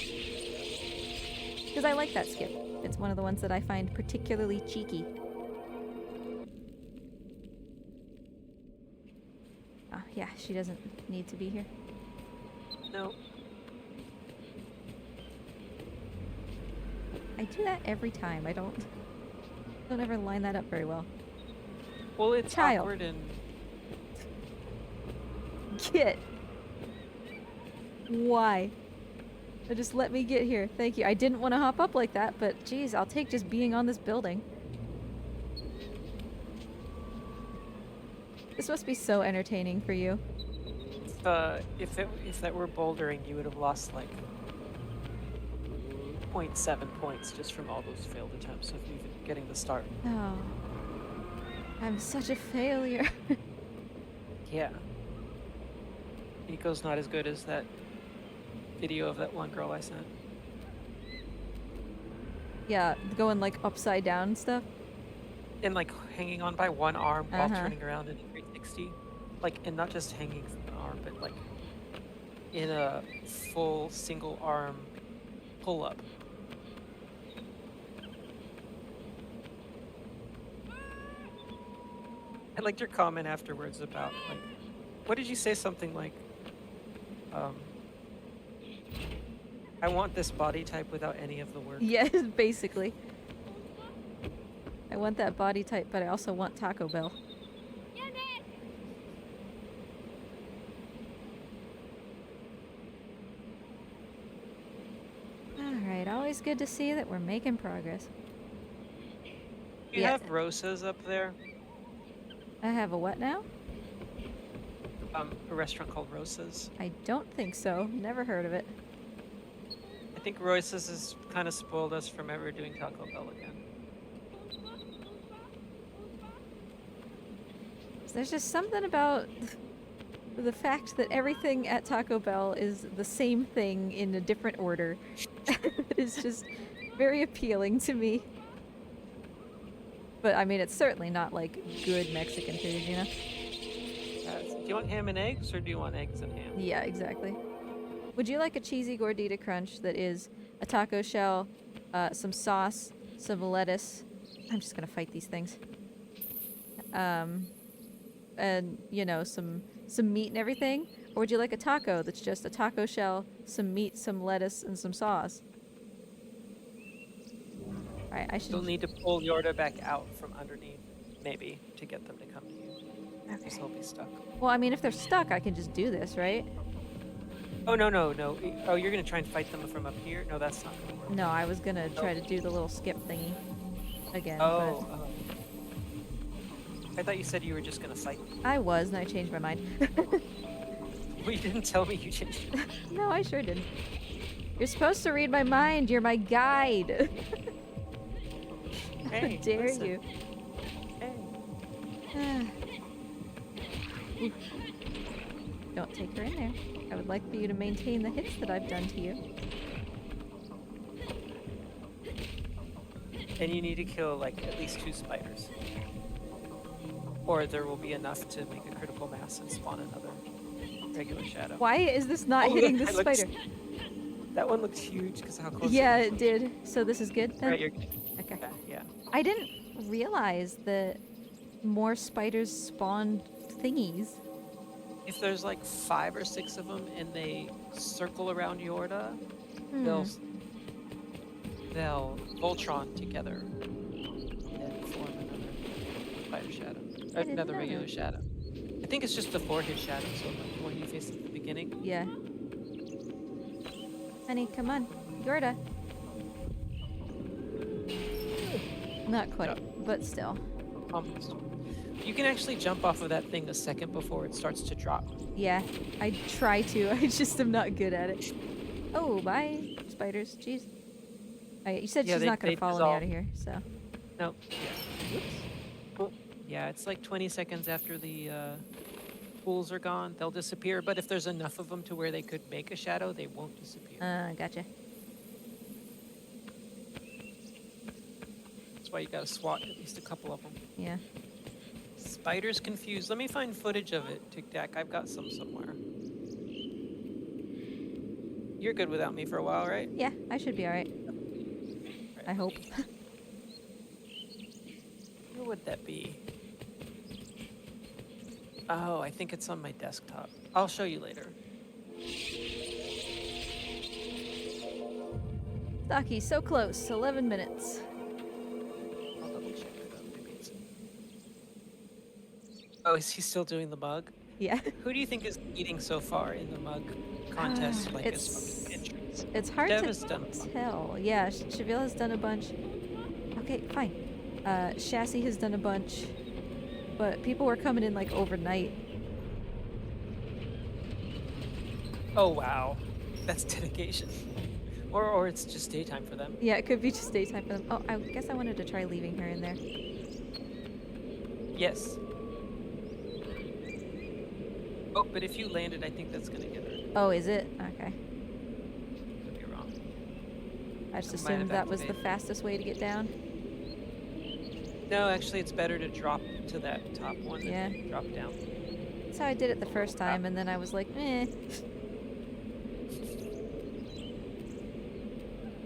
Because I like that skip. It's one of the ones that I find particularly cheeky. Oh, yeah, she doesn't need to be here. No. I do that every time. I don't ever line that up very well. Well, it's Child. awkward and... Get. Why? Just let me get here. Thank you. I didn't want to hop up like that, but geez, I'll take just being on this building. This must be so entertaining for you. If that were bouldering, you would have lost like 0.7 points just from all those failed attempts of even getting the start. Oh. I'm such a failure. Yeah. Nico's not as good as that video of that one girl I sent. Yeah, going like upside down and stuff. And like hanging on by one arm while Uh-huh. turning around in a 360. Like, and not just hanging from the arm, but like in a full single arm pull up. I liked your comment afterwards about like, what did you say? Something like, I want this body type without any of the work. Yes, basically. I want that body type, but I also want Taco Bell. Alright, always good to see that we're making progress. You Yeah. have Rosa's up there. I have a what now? A restaurant called Rosa's. I don't think so. Never heard of it. I think Rosa's has kind of spoiled us from ever doing Taco Bell again. There's just something about the fact that everything at Taco Bell is the same thing in a different order. It's just very appealing to me. But I mean, it's certainly not like good Mexican food, you know? Do you want ham and eggs, or do you want eggs and ham? Yeah, exactly. Would you like a cheesy gordita crunch that is a taco shell, some sauce, some lettuce? I'm just gonna fight these things. And you know, some meat and everything? Or would you like a taco that's just a taco shell, some meat, some lettuce, and some sauce? Alright, I should... You'll need to pull Yorda back out from underneath, maybe, to get them to come to you. Okay. He'll be stuck. Well, I mean, if they're stuck, I can just do this, right? Oh, no. Oh, you're gonna try and fight them from up here? No, that's not gonna work. No, I was gonna try to do the little skip thingy again, Oh, but... I thought you said you were just gonna fight me. I was, and I changed my mind. Well, you didn't tell me you changed it. No, I sure didn't. You're supposed to read my mind. You're my guide. How Hey, dare listen. you? Hey. Oof. Don't take her in there. I would like for you to maintain the hits that I've done to you. And you need to kill, like, at least 2 spiders. Or there will be enough to make a critical mass and spawn another regular shadow. Why is this not Oh, hitting that the looks- spider? That one looks huge because how close Yeah, it it was. did. So this is good then? Right, you're good. Okay. Yeah. I didn't realize that more spiders spawned thingies. If there's like 5 or 6 of them and they circle around Yorda, Hmm. they'll Voltron together and form another spider shadow. didn't Another know regular that. shadow. I think it's just before his shadow, so like the one you faced at the beginning. Yeah. Honey, come on. Yorda. Not quite, but still. Almost. You can actually jump off of that thing a second before it starts to drop. Yeah, I try to. I just am not good at it. Oh, bye, spiders. Jeez. You said Yeah, she's not going they to follow me dissolve. out of here, so. No. Yeah. Oh, yeah, it's like 20 seconds after the pools are gone, they'll disappear. But if there's enough of them to where they could make a shadow, they won't disappear. Gotcha. That's why you gotta swat at least a couple of them. Yeah. Spiders confused. Let me find footage of it, Tic Tac. I've got some somewhere. You're good without me for a while, right? Yeah, I should be alright. Right, I hope. Where would that be? Oh, I think it's on my desktop. I'll show you later. Stocky, so close. 11 minutes. I'll double check though. Maybe it's... Oh, is he still doing the bug? Yeah. Who do you think is leading so far in the mug contest, like as far as It's entries? it's hard to Dev has done a lot. tell. Yeah, Shaville has done a bunch. Okay, fine. Chassis has done a bunch, but people were coming in like overnight. Oh wow, that's dedication. Or it's just daytime for them. Yeah, it could be just daytime for them. Oh, I guess I wanted to try leaving her in there. Yes. Oh, but if you landed, I think that's gonna get her. Oh, is it? Okay. Could be wrong. I just I might have assumed that was the activated. fastest way to get down. No, actually, it's better to drop to that top one Yeah. and then drop down. That's how I did it the first time, and then I was like, eh.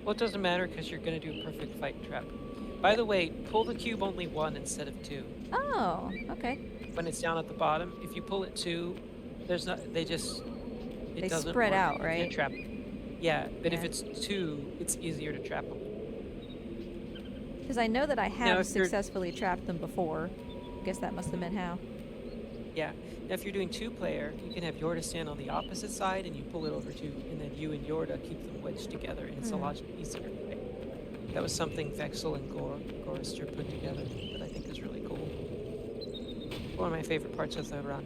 Well, it doesn't matter because you're gonna do a perfect fight trap. By the way, pull the cube only 1 instead of 2. Oh, okay. When it's down at the bottom, if you pull it 2, there's not. They just. It They doesn't spread work. out, You right? can't trap them. Yeah, but if Yeah. it's 2, it's easier to trap them. Because I know that I have if you're- successfully trapped them before. Guess that must have been how. Yeah. Now, if you're doing 2-player, you can have Yorda stand on the opposite side, and you pull it over 2, and then you and Yorda keep them wedged together, and it's a lot easier. Right? That was something Vexel and Gorister put together that I think is really cool. One of my favorite parts of the run.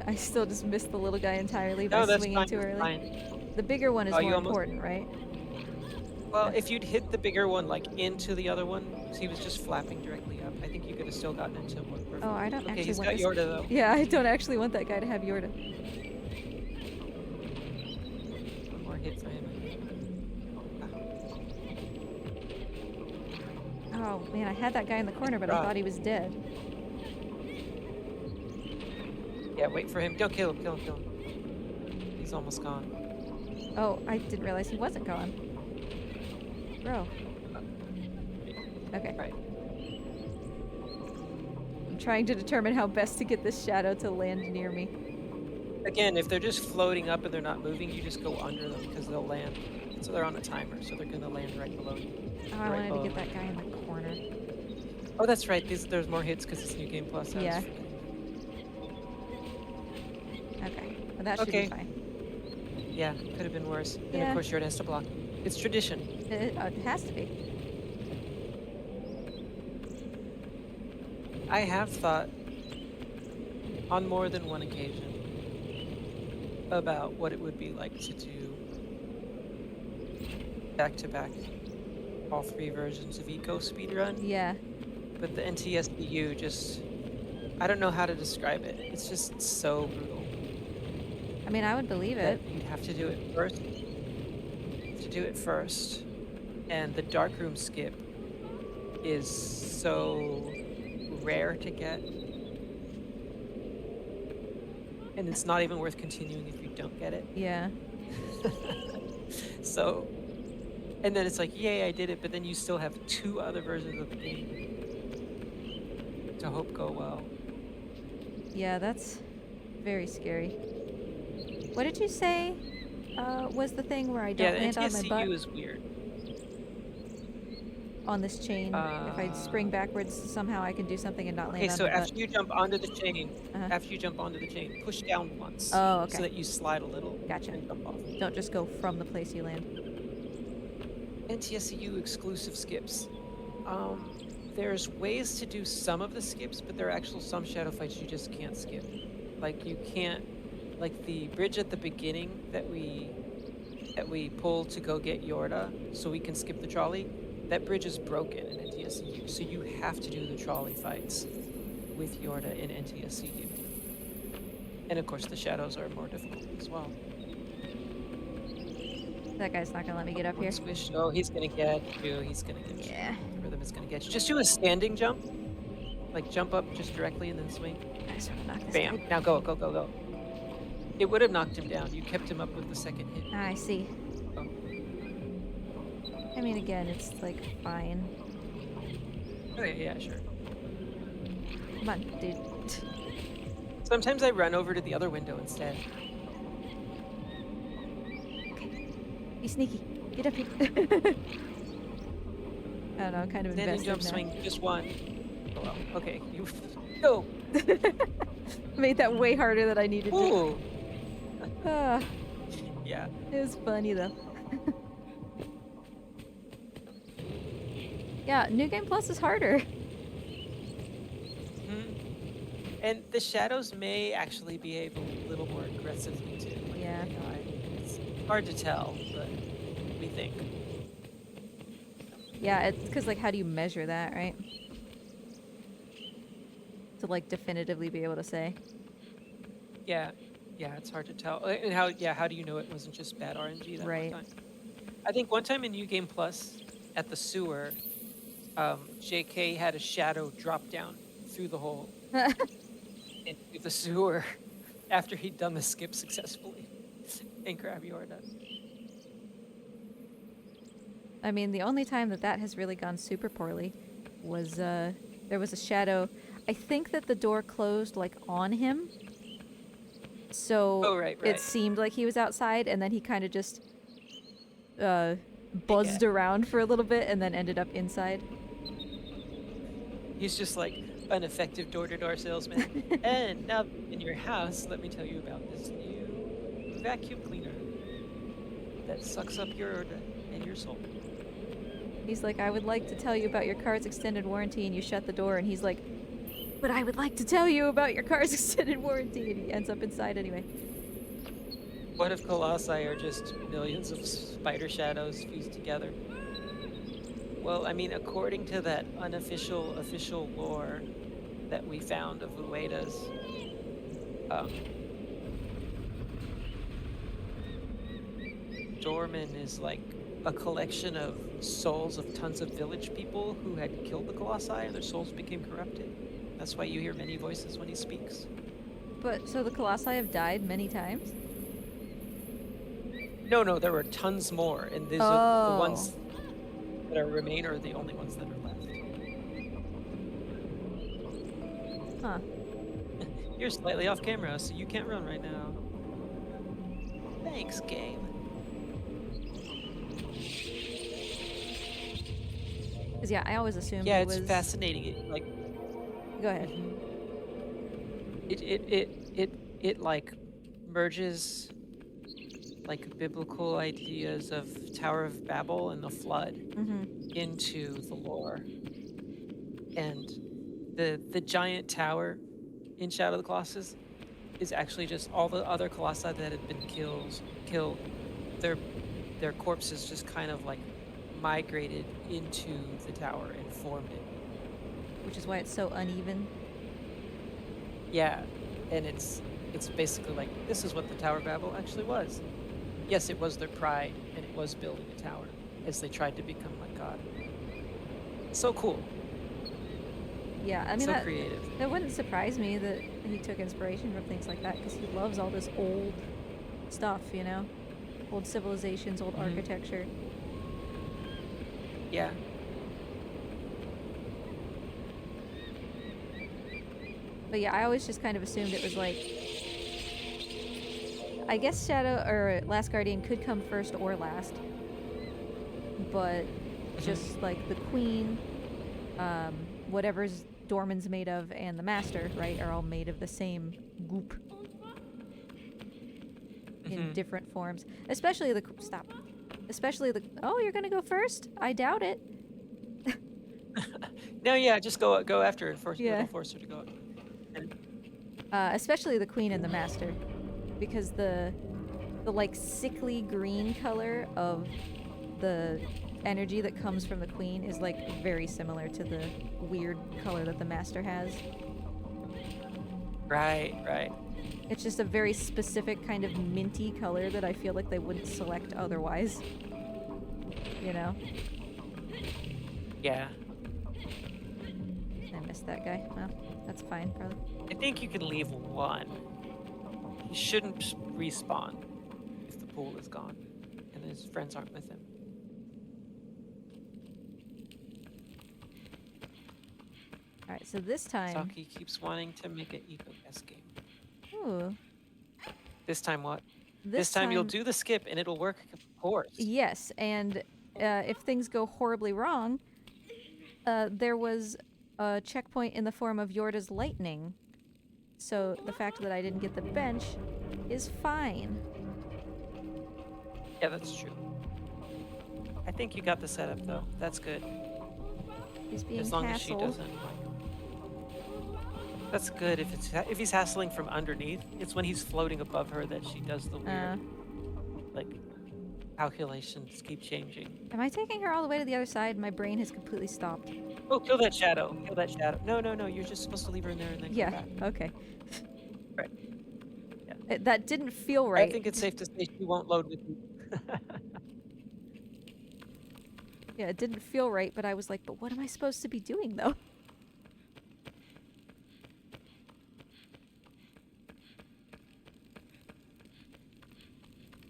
I still just missed the little guy entirely by No, that's swinging fine. too That's early. fine. The bigger one is Oh, you more almost- important, right? Well, if you'd hit the bigger one like into the other one, 'cause he was just flapping directly up, I think you could have still gotten into one. Perfect. Oh, I don't Okay, actually he's want got this. Yorda though. Yeah, I don't actually want that guy to have Yorda. One more hit for him. Oh man, I had that guy in the corner, but I Right. thought he was dead. Yeah, wait for him. Don't kill him. Kill him. Kill him. He's almost gone. Oh, I didn't realize he wasn't gone. Bro. Okay. Right. I'm trying to determine how best to get this shadow to land near me. Again, if they're just floating up and they're not moving, you just go under them because they'll land. So they're on a timer, so they're gonna land right below you. Oh, I Right wanted to below get that him. guy in the corner. Oh, that's right. There's more hits because it's New Game Plus. I was Yeah. forgetting. Okay. Well, that should Okay. be fine. Yeah, could have been worse. And Yeah. of course, Yorda has to block. It's tradition. It has to be. I have thought on more than one occasion about what it would be like to do back-to-back all 3 versions of ICO speedrun, Yeah. but the NTSBU just, I don't know how to describe it. It's just so brutal I mean, I would believe that it. you'd have to do it first. To do it first, and the darkroom skip is so rare to get, and it's not even worth continuing if you don't get it. Yeah. So, and then it's like, yay, I did it, but then you still have 2 other versions of the game to hope go well. Yeah, that's very scary. What did you say was the thing where I don't Yeah, the land on my butt NTSCU is weird. on this chain? If I spring backwards, somehow I can do something and not Okay, land on so my butt. after you jump onto the chain, Uh-huh. push down once. Oh, okay. So that you slide a little Gotcha. and jump off. Don't just go from the place you land. NTSCU exclusive skips. There's ways to do some of the skips, but there are actual some shadow fights you just can't skip. Like you can't, like the bridge at the beginning that we pull to go get Yorda, so we can skip the trolley. That bridge is broken in NTSCU, so you have to do the trolley fights with Yorda in NTSCU. And of course, the shadows are more difficult as well. That guy's not gonna let me get up here. Swish. Oh, he's gonna get you. He's gonna get you. Yeah. Rhythm is gonna get you. Just do a standing jump. Like jump up just directly and then swing. I just wanna knock this Bam. guy. Now go, go, go, go. It would have knocked him down. You kept him up with the second hit. I see. Oh. I mean, again, it's like fine. Okay, yeah, sure. Come on, dude. Sometimes I run over to the other window instead. Okay. Be sneaky. Get up here. I don't know, kind of Standing invested jump now. swing, just one. Oh well. Okay, you go. Made that way harder than I needed to. Ooh. Ah, Yeah. it was funny though. Yeah, New Game Plus is harder. Hmm. And the shadows may actually behave a little more aggressively too, like Yeah. the AI. It's hard to tell, but we think. Yeah, it's because, like, how do you measure that, right? To, like, definitively be able to say. Yeah. Yeah, it's hard to tell. And how do you know it wasn't just bad RNG that one Right. time? I think one time in New Game Plus at the sewer, JK had a shadow drop down through the hole into the sewer after he'd done the skip successfully in Krabby Orda. I mean, the only time that that has really gone super poorly was there was a shadow. I think that the door closed like on him, so Oh, right, it right. seemed like he was outside, and then he kind of just uh, Yeah. buzzed around for a little bit, and then ended up inside. He's just like an effective door-to-door salesman. And now in your house, let me tell you about this new vacuum cleaner that sucks up your Orda and your soul. He's like, I would like to tell you about your car's extended warranty, and you shut the door, and he's like, but I would like to tell you about your car's extended warranty, and he ends up inside anyway. What if Colossi are just millions of spider shadows fused together? Well, I mean, according to that unofficial official lore that we found of Ueda's, um, Dorman is like a collection of souls of tons of village people who had killed the Colossi and their souls became corrupted. That's why you hear many voices when he speaks. But so the Colossi have died many times? No, there were tons more, and these are the Oh. ones that are remain are the only ones that are left. Huh. You're slightly off camera, so you can't run right now. Thanks, game. Because, yeah, I always assumed Yeah, it it's was... fascinating. It like Go ahead. it like merges like biblical ideas of Tower of Babel and the flood into the lore. And the giant tower in Shadow of the Colossus is actually just all the other colossi that had been killed. Their corpses just kind of like migrated into the tower and formed it. Which is why it's so uneven. Yeah, and it's basically like this is what the Tower of Babel actually was. Yes, it was their pride, and it was building a tower as they tried to become like God. So cool. Yeah, I mean, So creative. that wouldn't surprise me that he took inspiration from things like that, because he loves all this old stuff, you know? Old civilizations, old architecture. Yeah. But yeah, I always just kind of assumed it was like... I guess Shadow or Last Guardian could come first or last. But just like the Queen, whatever's Dorman's made of, and the Master, right, are all made of the same goop. In different forms. Especially the... Stop. Especially the... Oh, you're gonna go first? I doubt it. No, yeah, just go after it. Yeah. It'll force her to go. And Especially the Queen and the Master. Because the like sickly green color of the energy that comes from the Queen is like very similar to the weird color that the Master has. right. It's just a very specific kind of minty color that I feel like they wouldn't select otherwise. You know? Yeah. I missed that guy. Well, that's fine, probably. I think you can leave one. He shouldn't respawn if the pool is gone and his friends aren't with him. Alright, so this time... Saki keeps wanting to make an eco-guess game. Ooh. This time what? This time you'll do the skip and it'll work, of course. Yes, and if things go horribly wrong, There was a checkpoint in the form of Yorda's lightning. So the fact that I didn't get the bench is fine. Yeah, that's true. I think you got the setup though. That's good. He's being As long as she hassled. doesn't. That's good. If he's hassling from underneath, it's when he's floating above her that she does the weird, like, calculations keep changing. Am I taking her all the way to the other side? My brain has completely stopped. Oh, kill that shadow! Kill that shadow! No, no, no! You're just supposed to leave her in there and then Yeah, come back. okay. Right. Yeah. That didn't feel I right. think it's safe to say she won't load with you. Yeah, it didn't feel right, but I was like, but what am I supposed to be doing, though?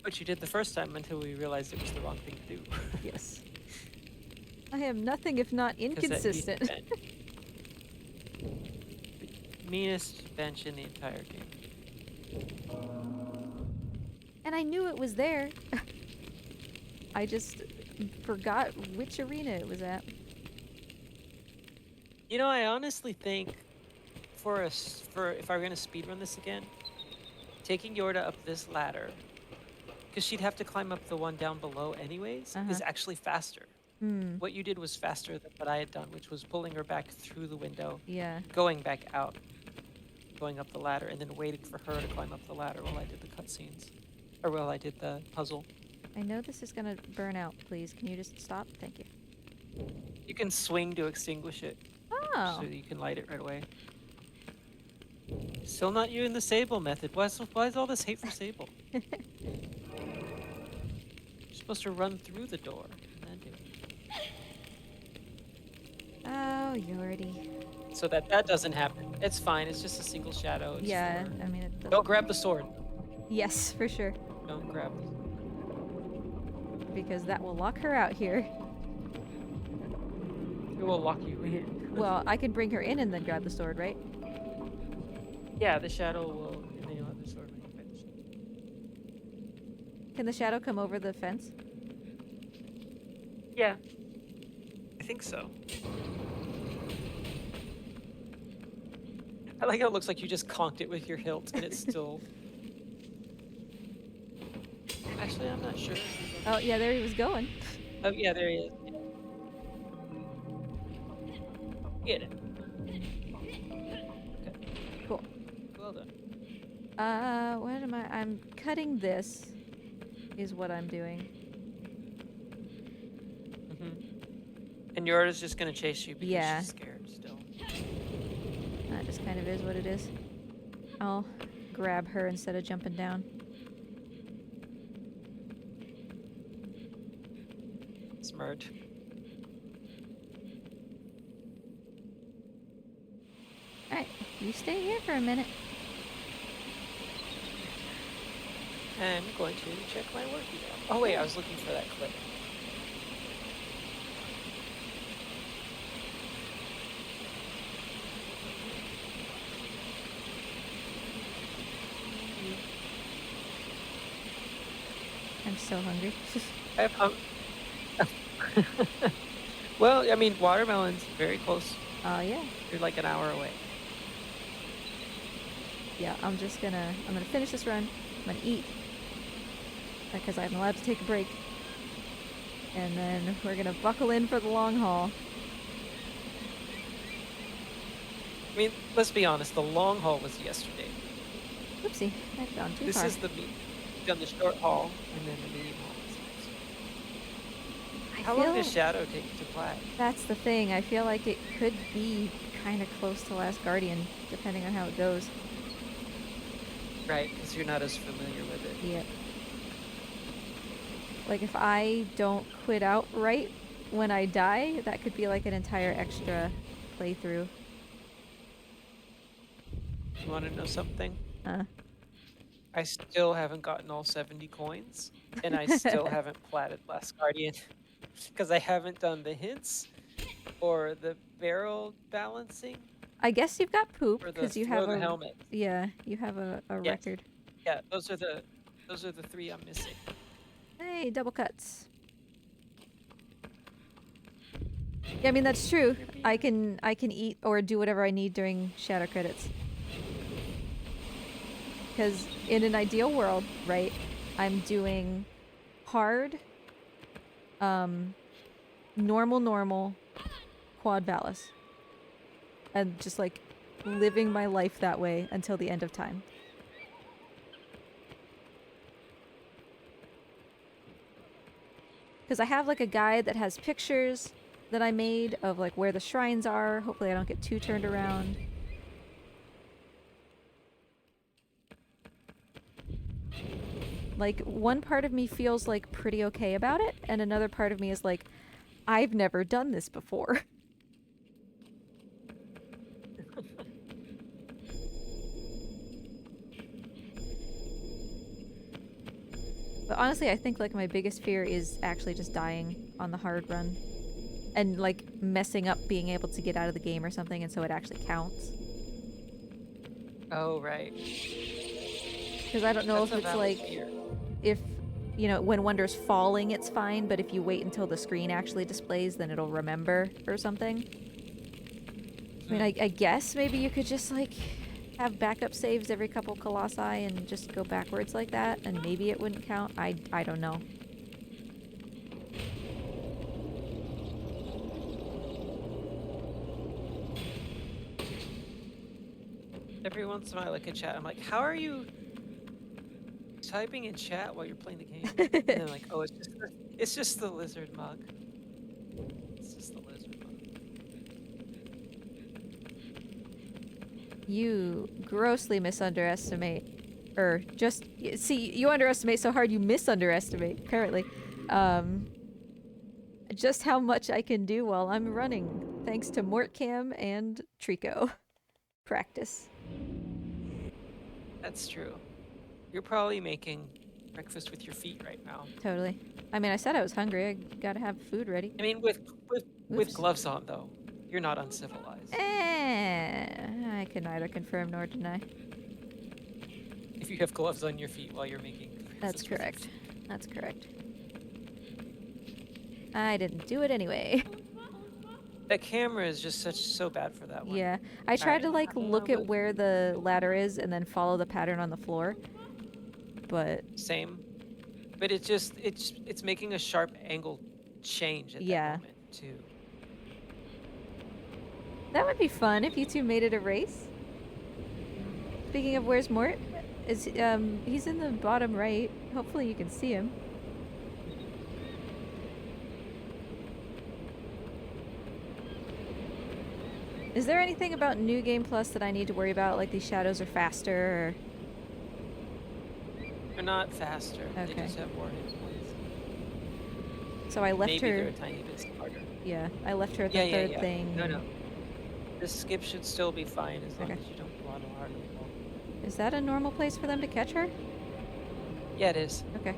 What you did the first time until we realized it was the wrong thing to do. Yes. I am nothing if not 'Cause that inconsistent. meanest bench in the entire game. And I knew it was there. I just forgot which arena it was at. You know, I honestly think if I were gonna speedrun this again, taking Yorda up this ladder, because she'd have to climb up the one down below anyways, is actually faster. What you did was faster than what I had done, which was pulling her back through the window, Yeah. going back out, going up the ladder, and then waiting for her to climb up the ladder while I did the cutscenes, or while I did the puzzle. I know this is gonna burn out, please. Can you just stop? Thank you. You can swing to extinguish it, Oh. so you can light it right away. Still not using the Sable method. Why is all this hate for Sable? You're supposed to run through the door and then do it. Oh, Yordi. So that doesn't happen. It's fine. It's just a single shadow. It's Yeah, for... I mean, it doesn't... Don't grab the sword. Yes, for sure. Don't grab it. Because that will lock her out here. It will lock you in. Well, I can bring her in and then grab the sword, right? Yeah, the shadow will, and then you'll have the sword when you finish. Can the shadow come over the fence? Yeah. I think so. I like how it looks like you just conked it with your hilt and it's still... Actually, I'm not sure. Oh, yeah, there he was going. Oh, yeah, there he is. Get it. Okay. Cool. Well done. What am I? I'm cutting this, is what I'm doing. And Yorda's just gonna chase you because Yeah. she's scared still. That just kind of is what it is. I'll grab her instead of jumping down. Smart. Alright, you stay here for a minute. I'm going to check my work email. Oh wait, I was looking for that clip. I'm so hungry. I have Well, I mean, Watermelon's very close. Oh, yeah. You're like an hour away. Yeah, I'm gonna finish this run. I'm gonna eat. Because I'm allowed to take a break. And then we're gonna buckle in for the long haul. I mean, let's be honest, the long haul was yesterday. Oopsie, I've gone too This far. is you've done the short haul and then the medium haul. How long does Shadow take to play? That's the thing. I feel like it could be kind of close to Last Guardian, depending on how it goes. Right, because you're not as familiar with it. Yep. Like, if I don't quit out right when I die, that could be like an entire extra playthrough. You want to know something? I still haven't gotten all 70 coins, and I still haven't platted Last Guardian. Because I haven't done the hints, or the barrel balancing. I guess you've got poop, because you have a helmet. Yeah, you have a record. Yeah, those are the 3 I'm missing. Hey, double cuts. Yeah, I mean that's true. You're being- I can eat or do whatever I need during shadow credits. Because in an ideal world, right, I'm doing hard, normal, quad Valis. And just like living my life that way until the end of time. Because I have like a guide that has pictures that I made of like where the shrines are. Hopefully I don't get too turned around. Like one part of me feels like pretty okay about it, and another part of me is like, I've never done this before. But honestly, I think like my biggest fear is actually just dying on the hard run. And like messing up being able to get out of the game or something, and so it actually counts. Oh, right. Because I don't know That's if a it's valid like, fear. if, you know, when Wonder's falling, it's fine, but if you wait until the screen actually displays, then it'll remember or something. I mean, I guess maybe you could just like have backup saves every couple colossi and just go backwards like that, and maybe it wouldn't count. I don't know. Every once in a while I look at chat, I'm like, how are you typing in chat while you're playing the game? And then like, oh, it's just the lizard mug. It's just the lizard mug. You grossly misunderestimate, or just see, you underestimate so hard you misunderestimate. Apparently, just how much I can do while I'm running, thanks to Mortcam and Trico practice. That's true. You're probably making breakfast with your feet right now. Totally. I mean, I said I was hungry. I gotta have food ready. I mean, with Oops. gloves on though, you're not uncivilized. I can neither confirm nor deny. If you have gloves on your feet while you're making That's breakfast with your correct. feet. That's correct. I didn't do it anyway. That camera is just so bad for that one. Yeah. I tried to Alright, like look at where the ladder is and then follow the pattern on the floor. But same. But it's making a sharp angle change at yeah. that moment too. That would be fun if you two made it a race. Speaking of where's Mort? Is he's in the bottom right. Hopefully you can see him. Is there anything about New Game Plus that I need to worry about? Like these shadows are faster or... They're not faster. Okay. They just have more hit points. So I left Maybe her... they're a tiny bit harder. Yeah, I left her at the third thing. No. The skip should still be fine as long Okay. as you don't waddle hardly at all. Is that a normal place for them to catch her? Yeah, it is. Okay.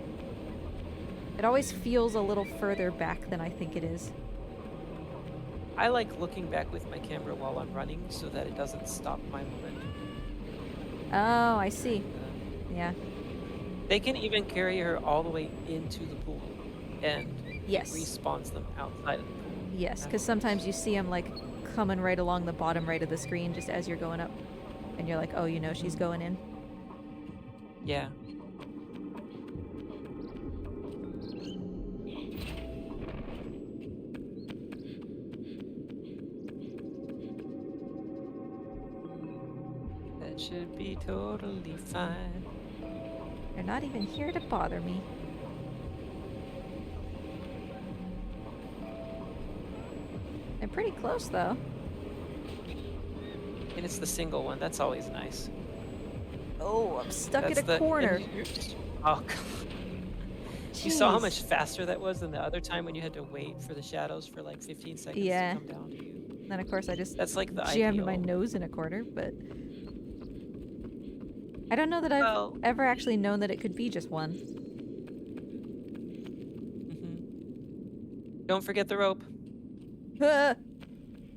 It always feels a little further back than I think it is. I like looking back with my camera while I'm running so that it doesn't stop my momentum. Oh, I see. Yeah. They can even carry her all the way into the pool, and Yes. it respawns them outside of the pool. Yes, because sometimes you see them like coming right along the bottom right of the screen just as you're going up. And you're like, oh, you know she's going in. Yeah. That should be totally fine. They're not even here to bother me. They're pretty close though. And it's the single one. That's always nice. Oh, I'm stuck That's in a corner. Oh, God. You saw how Jeez. much faster that was than the other time when you had to wait for the shadows for like 15 seconds Yeah. to come down to you. Then of course I just That's like the jammed ideal. my nose in a corner, but I don't know that I've Well, ever actually known that it could be just one. Don't forget the rope. Ah!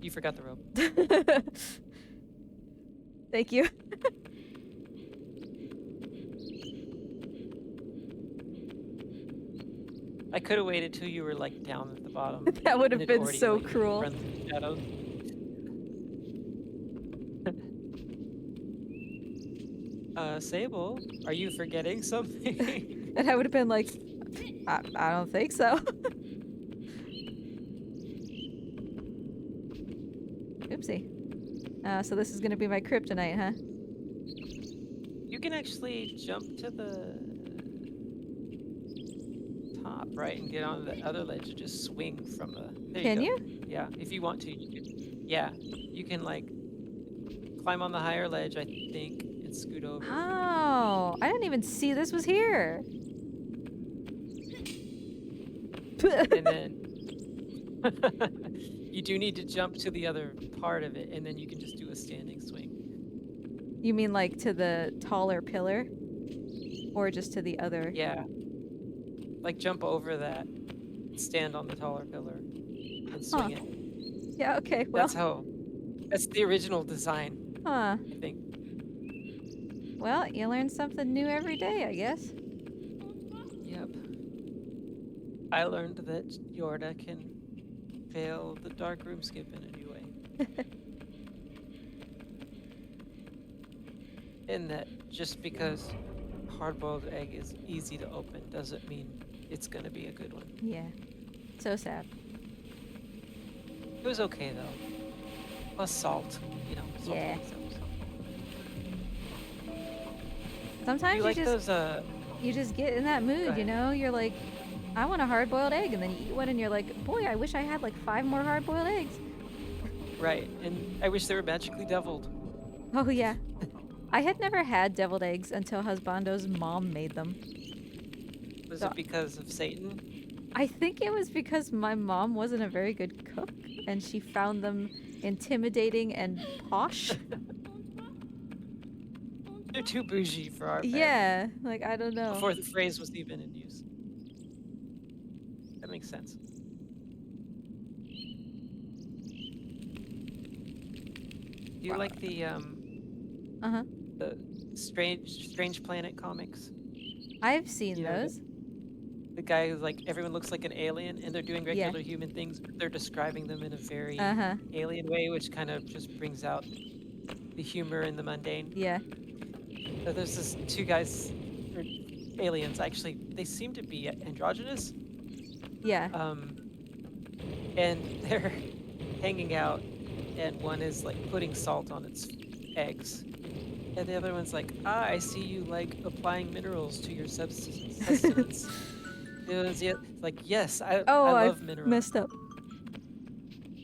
You forgot the rope. Thank you. I could have waited till you were like down at the bottom That would and have it been already so like cruel. run through the shadows. Sable, are you forgetting something? And I would have been like, I don't think so. Oopsie. So this is gonna be my kryptonite, huh? You can actually jump to the top, right, and get on the other ledge and just swing from the. There you Can go. you? Yeah, if you want to, you can. Yeah, you can like climb on the higher ledge, I think, and scoot over. Oh, I didn't even see this was here. And then you do need to jump to the other part of it, and then you can just do a standing swing. You mean like to the taller pillar? Or just to the other? Yeah. Like jump over that, stand on the taller pillar, and swing it. Yeah, okay, well. That's the original design, Huh. I think. Well, you learn something new every day, I guess. Yep. I learned that Yorda can fail the dark room skip in a new way. And that just because hard-boiled egg is easy to open doesn't mean it's gonna be a good one. Yeah. So sad. It was okay though. Plus salt, you know. Salt Yeah. makes it salt. Sometimes You like those you just get in that mood, you ahead. know? You're like, I want a hard-boiled egg, and then you eat one and you're like, boy, I wish I had like 5 more hard-boiled eggs. Right, and I wish they were magically deviled. Oh yeah. I had never had deviled eggs until Husbando's mom made them. Was So it because of Satan? I think it was because my mom wasn't a very good cook and she found them intimidating and posh. They're too bougie for our family. Yeah, like I don't know. Before the phrase was even in use. That makes sense. Do you like the Uh-huh. the Strange Planet comics? I've seen You know, those. the guy who's like everyone looks like an alien and they're doing regular human things, but they're describing them in a very Uh-huh. alien way, which kind of just brings out the humor in the mundane. Yeah. So there's this two guys, or aliens actually. They seem to be androgynous. Yeah. And they're hanging out, and one is like putting salt on its eggs, and the other one's like, I see you like applying minerals to your sustenance. It was like, yes, I I love minerals. messed up.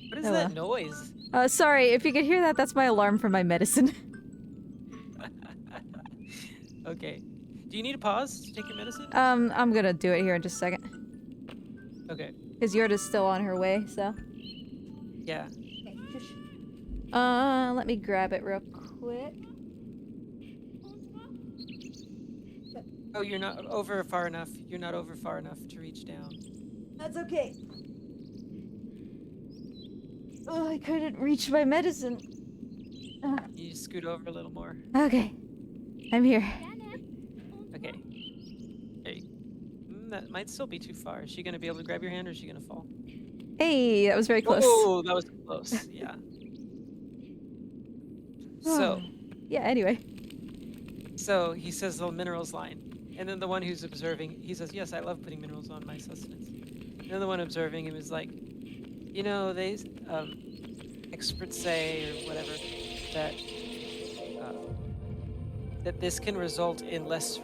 What is that noise? Sorry, if you could hear that, that's my alarm for my medicine. Okay. Do you need a pause to take your medicine? I'm gonna do it here in just a second. Okay. Because Yorda's still on her way, so. Yeah. Let me grab it real quick. Oh, you're not over far enough. You're not over far enough to reach down. That's okay. Oh, I couldn't reach my medicine. You just scoot over a little more. Okay. I'm here. Okay. There you that might still be too far. Is she gonna be able to grab your hand, or is she gonna fall? Hey, that was very close. Oh, that was close. Yeah. So. Yeah, anyway. So he says the minerals line. And then the one who's observing, he says, yes, I love putting minerals on my sustenance. And then the one observing him is like, you know, they, experts say, or whatever, that that this can result in less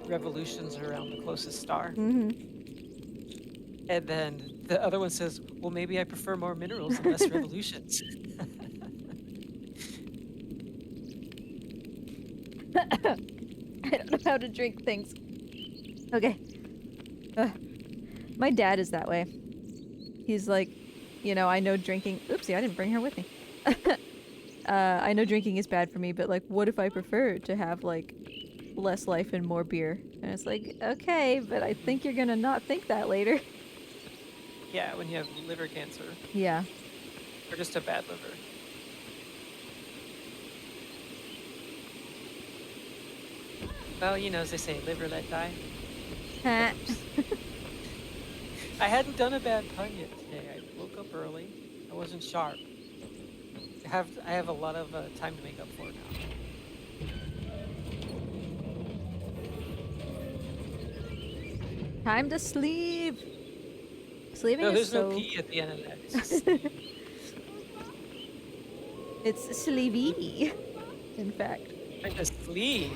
revolutions around the closest star. Mm-hmm. And then the other one says, well, maybe I prefer more minerals and less revolutions. I don't know how to drink things. Okay. My dad is that way. He's like, you know, I know drinking. Oopsie, I didn't bring her with me. I know drinking is bad for me, but like, what if I prefer to have like less life and more beer? And it's like, okay, but I think you're gonna not think that later. Yeah, when you have liver cancer. Yeah. Or just a bad liver. Well, you know, as they say, liver let die. I hadn't done a bad pun yet today. I woke up early. I wasn't sharp. I have a lot of time to make up for it now. Time to sleep. Sleeping No, is there's no so. P at the end of that. It's just sleep. It's sleepy, in fact. I just sleep.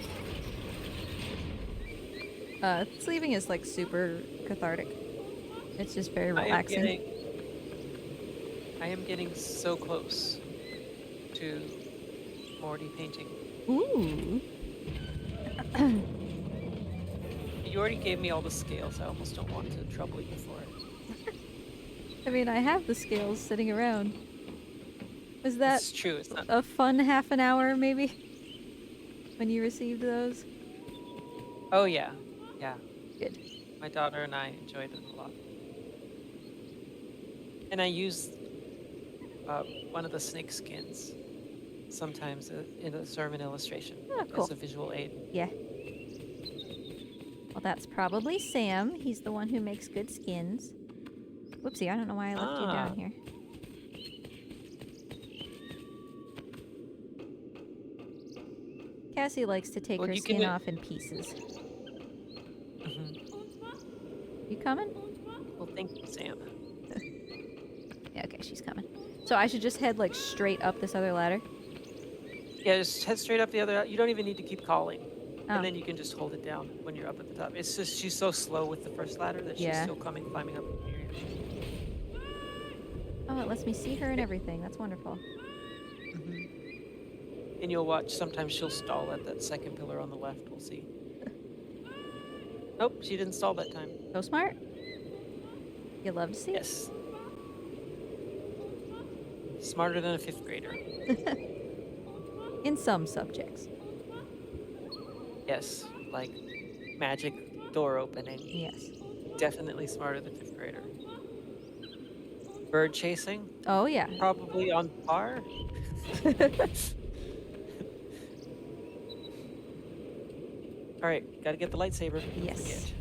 Sleeping is like super cathartic. It's just very I am relaxing. getting. I am getting so close to already painting. Ooh. You already gave me all the scales. I almost don't want to trouble you for it. I mean, I have the scales sitting around. Was that It's true. It's not. a fun half an hour, maybe? When you received those? Oh yeah, yeah. Good. My daughter and I enjoyed it a lot. And I used one of the snake skins sometimes in a sermon illustration Oh, cool. as a visual aid. Yeah. Well, that's probably Sam. He's the one who makes good skins. Whoopsie, I don't know why I left you down here. Cassie likes to take Well, her you can skin off in pieces. You coming? Well, thank you, Sam. Yeah, okay, she's coming. So I should just head like straight up this other ladder? Yeah, just head straight up the other. You don't even need to keep calling, Oh. and then you can just hold it down when you're up at the top. It's just she's so slow with the first ladder that she's Yeah. still climbing up. Oh, it lets me see her and everything. That's wonderful. And you'll watch. Sometimes she'll stall at that second pillar on the left. We'll see. Nope, she didn't stall that time. So smart. You love to see. Yes. Smarter than a 5th grader. In some subjects. Yes, like magic door opening. Yes. Definitely smarter than 5th grader. Bird chasing. Oh, yeah. Probably on par. All right, gotta get the lightsaber. Don't Yes. forget.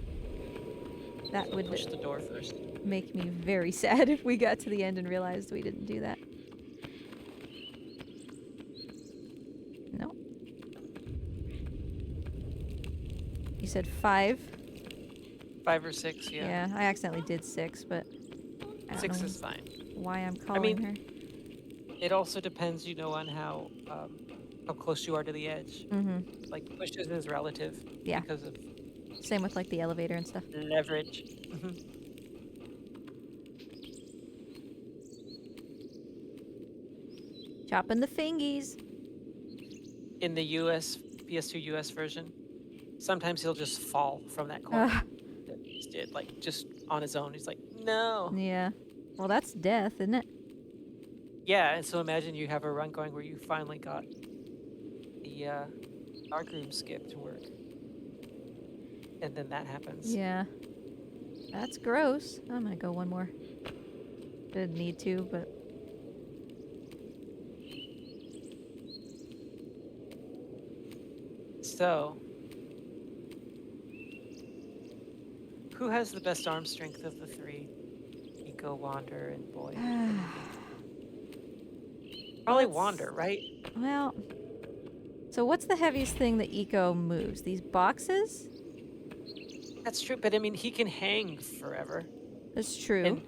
That would Push the door first. make me very sad if we got to the end and realized we didn't do that. No. You said 5? 5 or 6, yeah. Yeah, I accidentally did 6, but I don't 6 know is fine. why I'm calling her. It also depends, on how close you are to the edge. Mm-hmm. Like pushes is relative. Yeah. Because of Same with like the elevator and stuff. leverage. Chopping the fingies. In the PS2 US version, sometimes he'll just fall from that corner. That he just did, like just on his own. He's like, no. Yeah. Well, that's death, isn't it? Yeah, and so imagine you have a run going where you finally got the darkroom skip to work. And then that happens. Yeah. That's gross. I'm gonna go one more. Didn't need to, but... So, who has the best arm strength of the 3? Eco, Wander, and Boy. Probably Wander, right? Well... So what's the heaviest thing that Eco moves? These boxes? That's true, but I mean, he can hang forever. That's true. And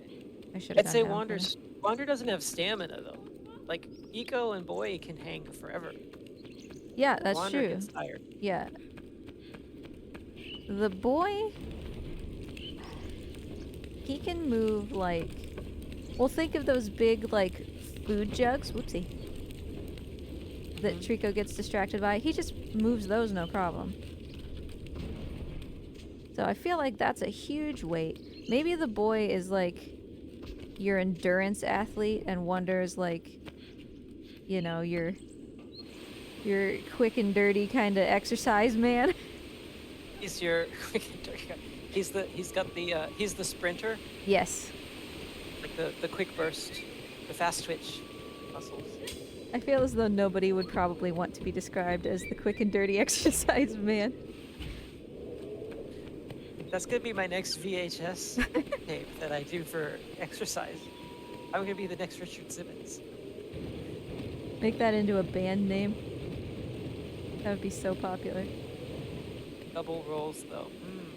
I should have I'd say Wander doesn't have stamina, though. Like, Eco and Boy can hang forever. Yeah, that's Wander true. gets tired. Yeah. The Boy... He can move, like... Well, think of those big, like, food jugs. Whoopsie. That Trico gets distracted by. He just moves those no problem. So I feel like that's a huge weight. Maybe the Boy is like your endurance athlete and Wonder's like, your quick and dirty kind of exercise man. He's your quick and dirty guy. He's the sprinter. Yes. Like the quick burst, the fast twitch muscles. I feel as though nobody would probably want to be described as the quick and dirty exercise man. That's gonna be my next VHS tape that I do for exercise. I'm gonna be the next Richard Simmons. Make that into a band name. That would be so popular. Double rolls, though.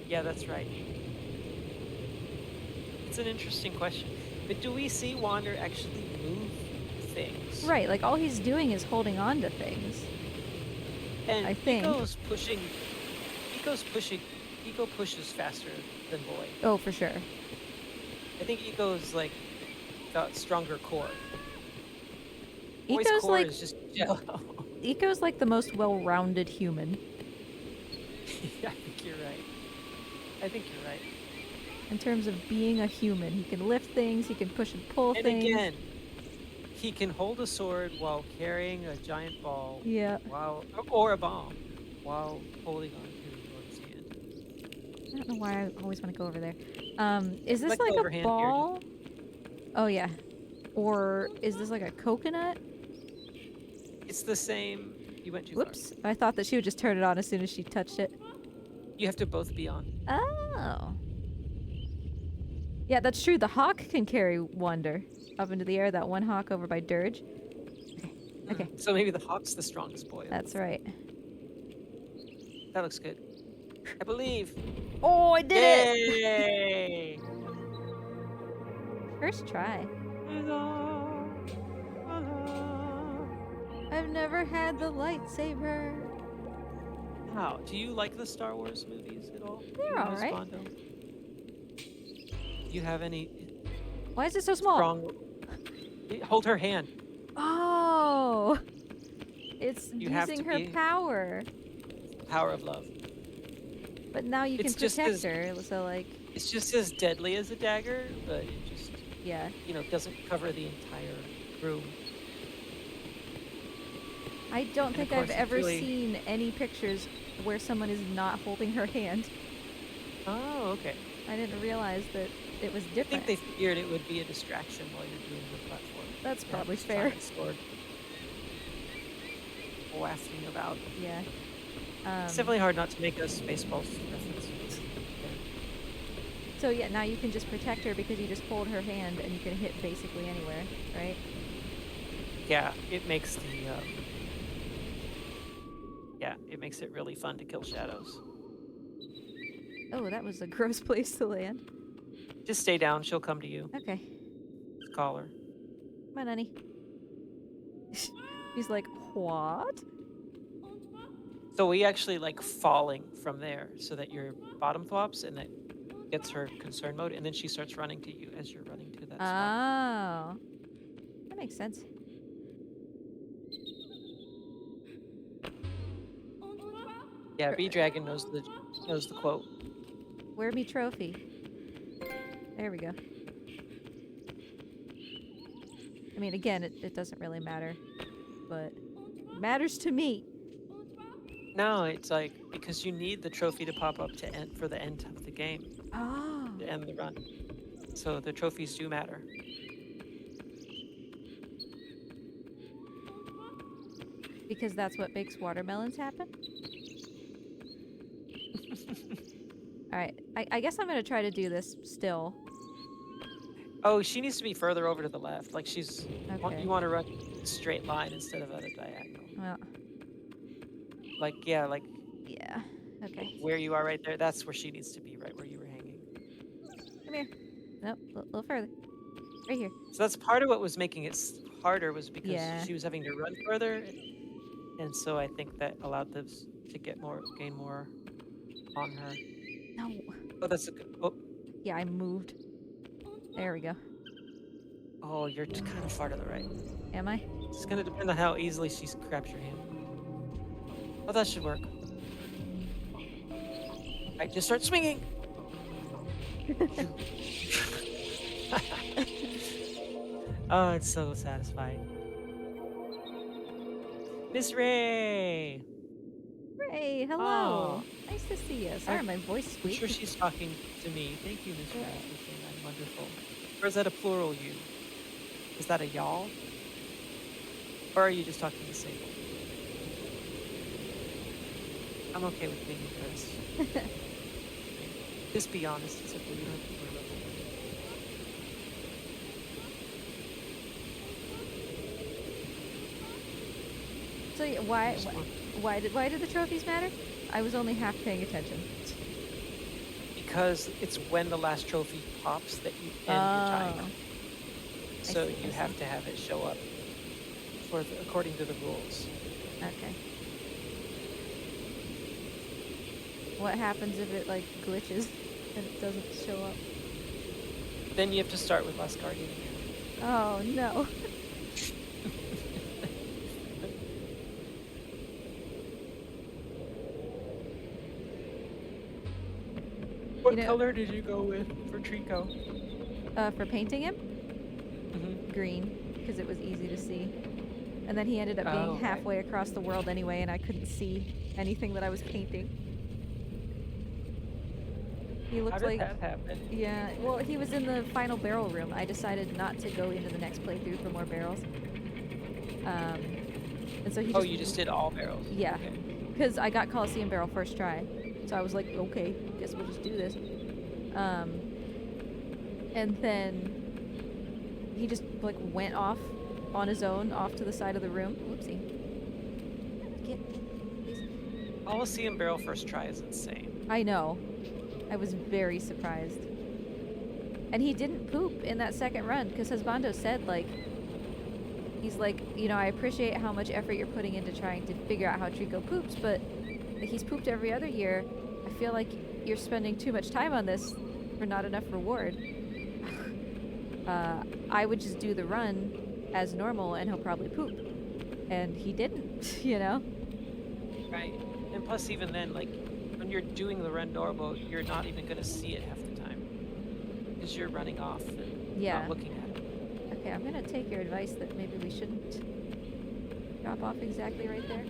Yeah, that's right. It's an interesting question. But do we see Wander actually move things? Right, like all he's doing is holding on to things. And I think. Eco's pushing. Eco pushes faster than Boy. Oh, for sure. I think Eco's like got stronger core. Boy's Eco's core like is just jello. Eco's like the most well-rounded human. Yeah, I think you're right. I think you're right. In terms of being a human, he can lift things, he can push and pull And things. again, he can hold a sword while carrying a giant ball. Yeah. Or a bomb while holding on to Lord's hand. I don't know why I always want to go over there. Is this Like like a overhand here, ball? Oh yeah. Or is this like a coconut? It's the same. You went too Whoops. I thought that she would just turn it on as soon as she touched it. far. You have to both be on. Oh. Yeah, that's true. The hawk can carry Wander up into the air. That one hawk over by Dirge. Okay. So maybe the hawk's the strongest boy. That's right. That looks good. I believe. Oh, I did it! Yay! First try. I've never had the lightsaber. Wow. Do you like the Star Wars movies at all? They're all right. Do you have any Why is it so small? strong? Hold her hand. Oh, it's You have using to her be- power. Power of love. But now you can It's just protect as- her, so like, It's just as deadly as a dagger, but it just yeah. doesn't cover the entire room. I don't And think of I've course, it's ever really- seen any pictures where someone is not holding her hand. Oh, okay. I didn't realize that it was I think different. they figured it would be a distraction while you're doing the platform. That's probably Just fair. giant sword wafting about. Yeah. It's definitely hard not to make a Spaceballs reference. So yeah, now you can just protect her because you just hold her hand and you can hit basically anywhere, right? Yeah, it makes it makes it really fun to kill shadows. Oh, that was a gross place to land. Just stay down, she'll come to you. Okay. Just call her. Come on, honey. He's like, what? So we actually like falling from there so that your bottom flops and that gets her concern mode, and then she starts running to you as you're running to that spot. Oh. That makes sense. Yeah, B Dragon knows the quote. Where me trophy? There we go. I mean, again, it doesn't really matter, but it matters to me. No, it's like because you need the trophy to pop up to end for the end of the game, Oh. to end the run. So the trophies do matter. Because that's what makes watermelons happen? Alright, I guess I'm gonna try to do this still. Oh, she needs to be further over to the left. Like she's Okay. you want to run a straight line instead of at a diagonal. Well, Like yeah. Okay. where you are right there. That's where she needs to be, right where you were hanging. Come here. Nope, a little further. Right here. So that's part of what was making it harder was because Yeah. she was having to run further, and so I think that allowed this to gain more on her. No. Oh, that's a good. Oh, Yeah, I moved. There we go. oh, you're kind of far to the right. Am I? It's gonna depend on how easily she grabs your hand. Oh, that should work. Alright, just start swinging. Oh, it's so satisfying. Miss Ray! Ray, hello. Nice to see you. Sorry, my voice I'm squeaked. sure she's talking to me. Thank you, Miss Ray, for saying I'm wonderful. Or is that a plural you? Is that a y'all? Or are you just talking to Sable? I'm okay with being embarrassed. Just be honest. It's okay. You don't have to worry about the money. So yeah, You just want why did the trophies matter? I was only half paying attention. because it's when the last trophy pops that you end your timer. Oh, I So see. you have to have it show up according to the rules. Okay. What happens if it like glitches and it doesn't show up? Then you have to start with Last Guardian again. Oh no. What You know, color did you go with for Trico? for painting him, Mm-hmm. green, because it was easy to see. And then he ended up being Oh, okay. halfway across the world anyway, and I couldn't see anything that I was painting. He How looked did like, that happen? yeah, well, he was in the final barrel room. I decided not to go into the next playthrough for more barrels. And so he Oh, just, you just did all barrels. yeah, Okay. because I got Coliseum barrel first try. So I was like, okay, guess we'll just do this. And then he just like went off on his own off to the side of the room. Whoopsie. Get, please. Coliseum barrel first try is insane. I know. I was very surprised. And he didn't poop in that second run because Husbando said, like, he's like, you know, I appreciate how much effort you're putting into trying to figure out how Trico poops, but like, he's pooped every other year. I feel like you're spending too much time on this for not enough reward. I would just do the run as normal and he'll probably poop. And he didn't, you know? Right. And plus, even then, like, when you're doing the run normal, you're not even going to see it half the time. Because you're running off and Yeah. not looking at it. Okay, I'm gonna take your advice that maybe we shouldn't drop off exactly right there.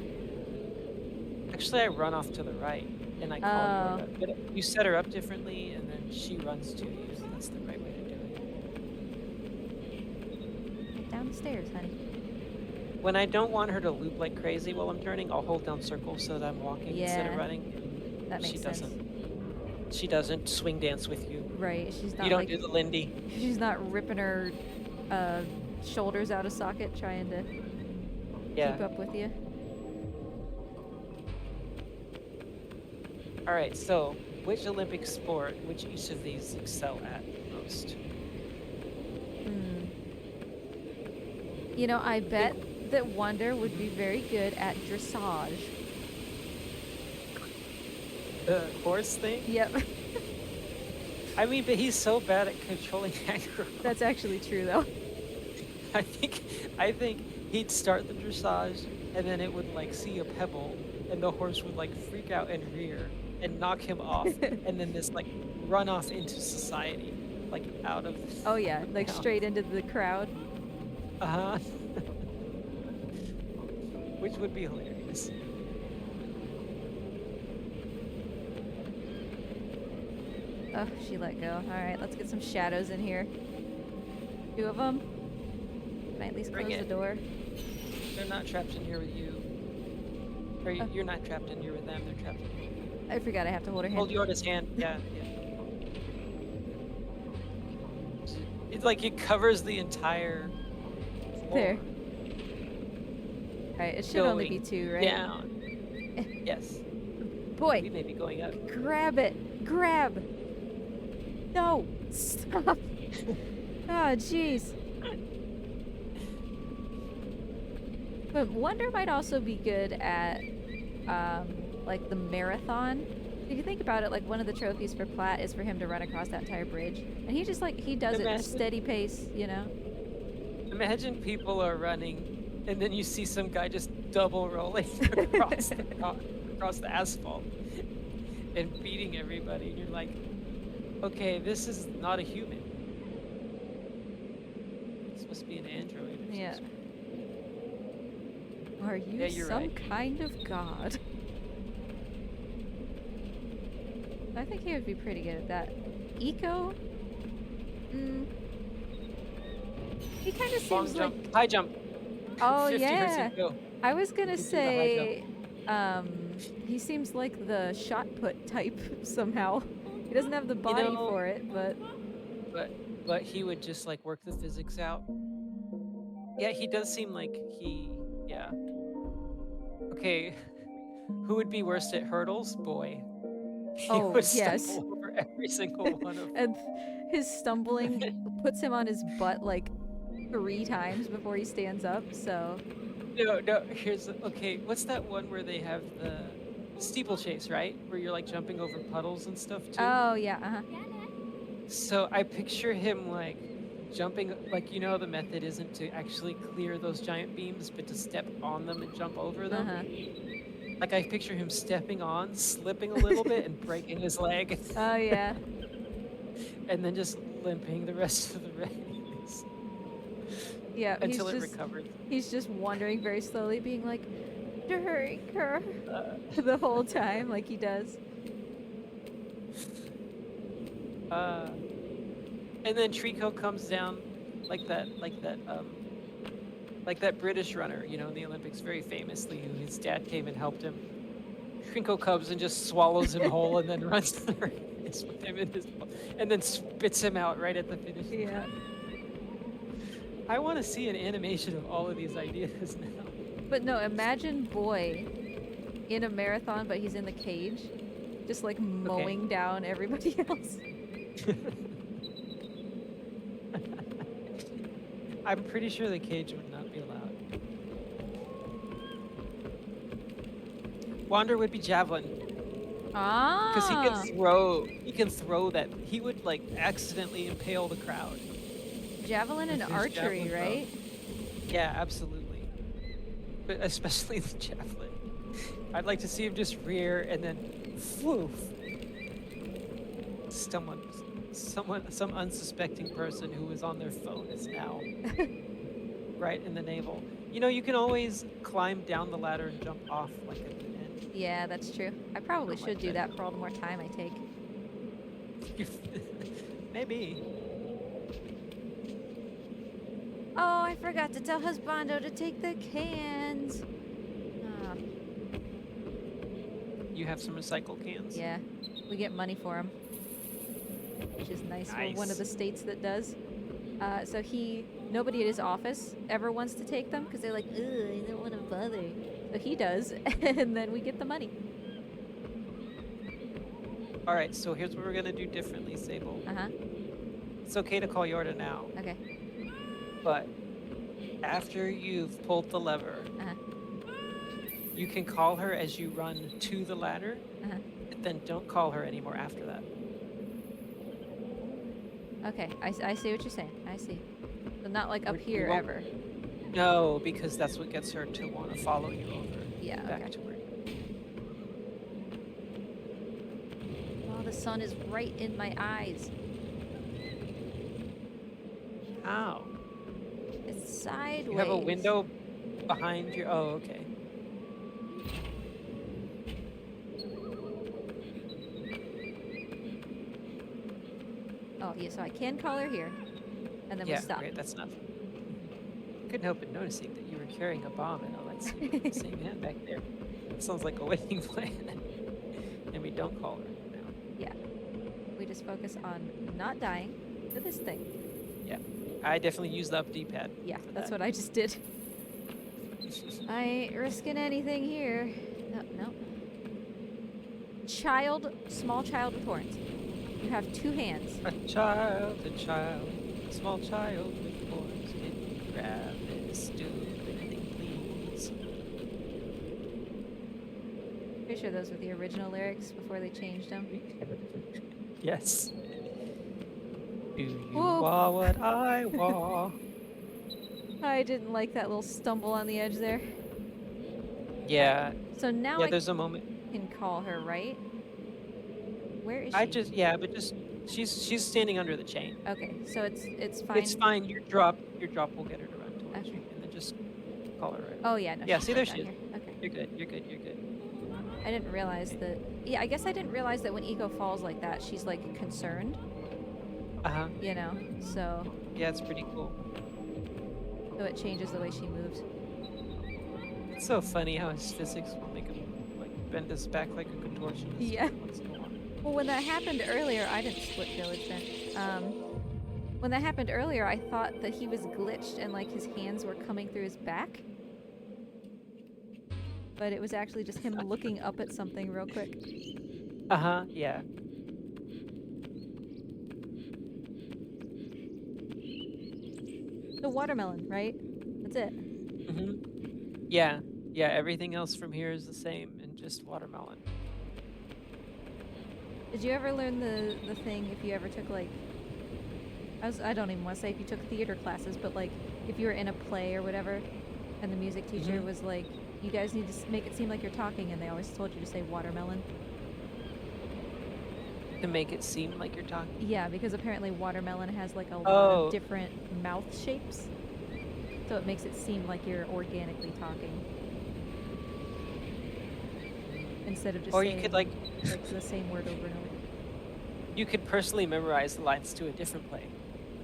Actually, I run off to the right and I call Oh. you. But you set her up differently and then she runs to you. So that's the right way to do it. Get down the stairs, honey. When I don't want her to loop like crazy while I'm turning, I'll hold down circle so that I'm walking instead of Yeah. running. That makes sense. She doesn't swing dance with you. Right, she's not You don't like, do the Lindy. she's not ripping her shoulders out of socket trying to Yeah. keep up with you. All right. So, which Olympic sport would each of these excel at most? Hmm. You know, I bet that Wonder would be very good at dressage. The horse thing? Yep. I mean, but he's so bad at controlling anger. That's actually true though. I think he'd start the dressage, and then it would like see a pebble, and the horse would like freak out and rear and knock him off, and then this like run off into society, like out of. Oh yeah, like town. straight into the crowd. Uh-huh. Which would be hilarious. Oh, she let go. Alright, let's get some shadows in here. 2 of them. Can I at least Bring close the it. door? They're not trapped in here with you. Or Oh. you're not trapped in here with them, they're trapped in here with you. I forgot I have to hold her hand. Hold Yorda's hand. Yeah, yeah. It's like it covers the entire floor. There. Alright, it should only be Going 2, right? Down. Yes. We Boy, may be going up. grab it! Grab! No! Stop! Oh, jeez. But Wonder might also be good at, like, the marathon. If you think about it, like, one of the trophies for Plat is for him to run across that entire bridge. And he just, like, he does it at a steady pace, you know? Imagine people are running, and then you see some guy just double rolling across the asphalt and beating everybody, and you're like, okay, this is not a human. It's supposed to be an android. Or Yeah. some sort. Are you Yeah, you're some right. kind of god? I think he would be pretty good at that. Eco? Mm. He kind of Long seems jump, like... high jump. Oh, 50 hertz yeah. and go. I was gonna You can do the high say, he seems like the shot put type somehow. He doesn't have the You body know, for it, but but he would just like work the physics out. Yeah, he does seem like yeah. Okay, who would be worst at hurdles? Boy. He oh, would yes. stumble over every single one of And his stumbling puts him on his butt like 3 times before he stands up, so No, no, okay, what's that one where they have the steeplechase, right? Where you're like jumping over puddles and stuff too? oh, yeah, uh-huh. So I picture him like jumping, like, the method isn't to actually clear those giant beams, but to step on them and jump over them. Uh-huh. Like I picture him stepping on, slipping a little bit and breaking his leg Oh, yeah. and then just limping the rest of the race Yeah, until it recovers. he's just wandering very slowly, being like, "Drink her," Uh, the whole time, like he does. uh, and then Trico comes down like that British runner, in the Olympics, very famously, who his dad came and helped him. Trinko comes and just swallows him whole and then runs the race with him in his and then spits him out right at the finish line. Yeah. I want to see an animation of all of these ideas now. But no, imagine Boy in a marathon, but he's in the cage, just like mowing down everybody else. I'm pretty sure the cage would not be allowed. Wander would be javelin. Because he can throw that. He would like accidentally impale the crowd. Javelin and with his archery, javelin right? throw. Yeah, absolutely. But especially the javelin. I'd like to see him just rear and then floof. Some unsuspecting person who was on their phone is now right in the navel. You can always climb down the ladder and jump off like at the end. Yeah, that's true. I probably should do that for all the more time I take. Maybe. Oh, I forgot to tell Husbando to take the cans. Ah, You have some recycle cans. yeah, we get money for them, which is nice. We're one of the states that does. So nobody at his office ever wants to take them because they're like, ugh, I don't want to bother. So he does, and then we get the money. All right, so here's what we're gonna do differently, Sable. Uh-huh. It's okay to call Yorda now, Okay. but after you've pulled the lever, Uh-huh. you can call her as you run to the ladder, Uh-huh. but then don't call her anymore after that. Okay, I see what you're saying. I see. So not like up here won't- ever. No, because that's what gets her to want to follow you over. Yeah, Back okay. to where. Oh, the sun is right in my eyes. Ow. It's sideways. You have a window behind you. Oh, okay. Oh, yeah, so I can call her here. And then we Yeah, stop. great. That's enough. Couldn't help but noticing that you were carrying a bomb and a lightsaber in the same hand back there. That sounds like a wedding plan. And we don't call her now. Yeah. We just focus on not dying to this thing. Yeah. I definitely used the up D-pad. Yeah, that's what I just did. I ain't risking anything here. No, no. Small child with horns. You have 2 hands. A small child with horns. Can you grab this stupid thing, please? Pretty sure those were the original lyrics before they changed them. Yes. Do you Whoa. want what I want? I didn't like that little stumble on the edge there. Yeah. So now Yeah, I there's a moment. can call her, right? Where is she? She's standing under the chain. Okay, so it's fine. It's fine. Your drop will get her to run towards Okay. you, and then just call her right. Oh yeah, no. Yeah, she's see, right there down she is. here. Okay. You're good. You're good. You're good. I didn't realize that. Yeah, I guess I didn't realize that when Eco falls like that, she's like concerned. You know, so Yeah, it's pretty cool. it changes the way she moves. It's so funny how his physics will make him like bend his back like a contortionist. Yeah. Once in a while. Well, when that happened earlier, I didn't split village then. When that happened earlier, I thought that he was glitched and like his hands were coming through his back. But it was actually just him looking up at something real quick. Uh-huh, yeah. The watermelon, right? That's it. Yeah, yeah, everything else from here is the same and just watermelon. Did you ever learn the thing if you ever took like I don't even want to say if you took theater classes, but like if you were in a play or whatever and the music teacher was like, you guys need to make it seem like you're talking, and they always told you to say watermelon? To make it seem like you're talking? Yeah, because apparently watermelon has like a lot Oh. of different mouth shapes. So it makes it seem like you're organically talking. Instead of just Or saying you could like the same word over and over. you could personally memorize the lines to a different play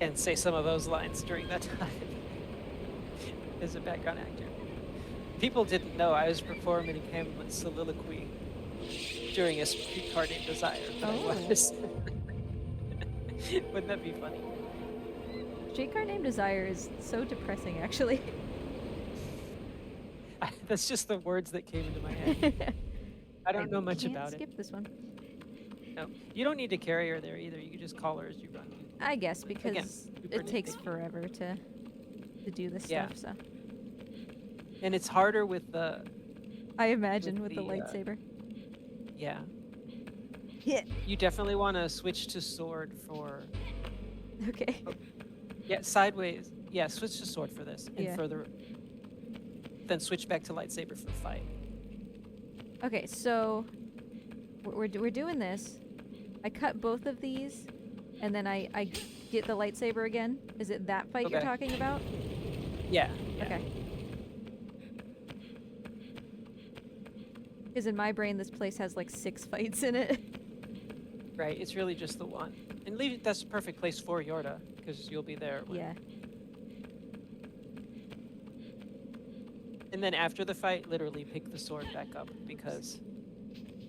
and say some of those lines during that time as a background actor. People didn't know I was performing Hamlet's soliloquy during a streetcar named Desire. But I was. Wouldn't that be funny? Streetcar Named Desire is so depressing, actually. That's just the words that came into my head. I don't know much about it. Skip this one. No, you don't need to carry her there either. You can just call her as you run. I guess because Again, it takes forever to do this stuff. So and it's harder with the. I imagine with the lightsaber. Yeah. Yeah. You definitely want to switch to sword for. Okay. Oh, yeah, sideways. Yeah, switch to sword for this and further. Then switch back to lightsaber for fight. Okay, so we're doing this. I cut both of these, and then I get the lightsaber again. Is it that fight you're talking about? Yeah. Okay. Because in my brain, this place has like 6 fights in it. Right, it's really just the one. And that's the perfect place for Yorda, because you'll be there. Yeah. And then after the fight, literally pick the sword back up, because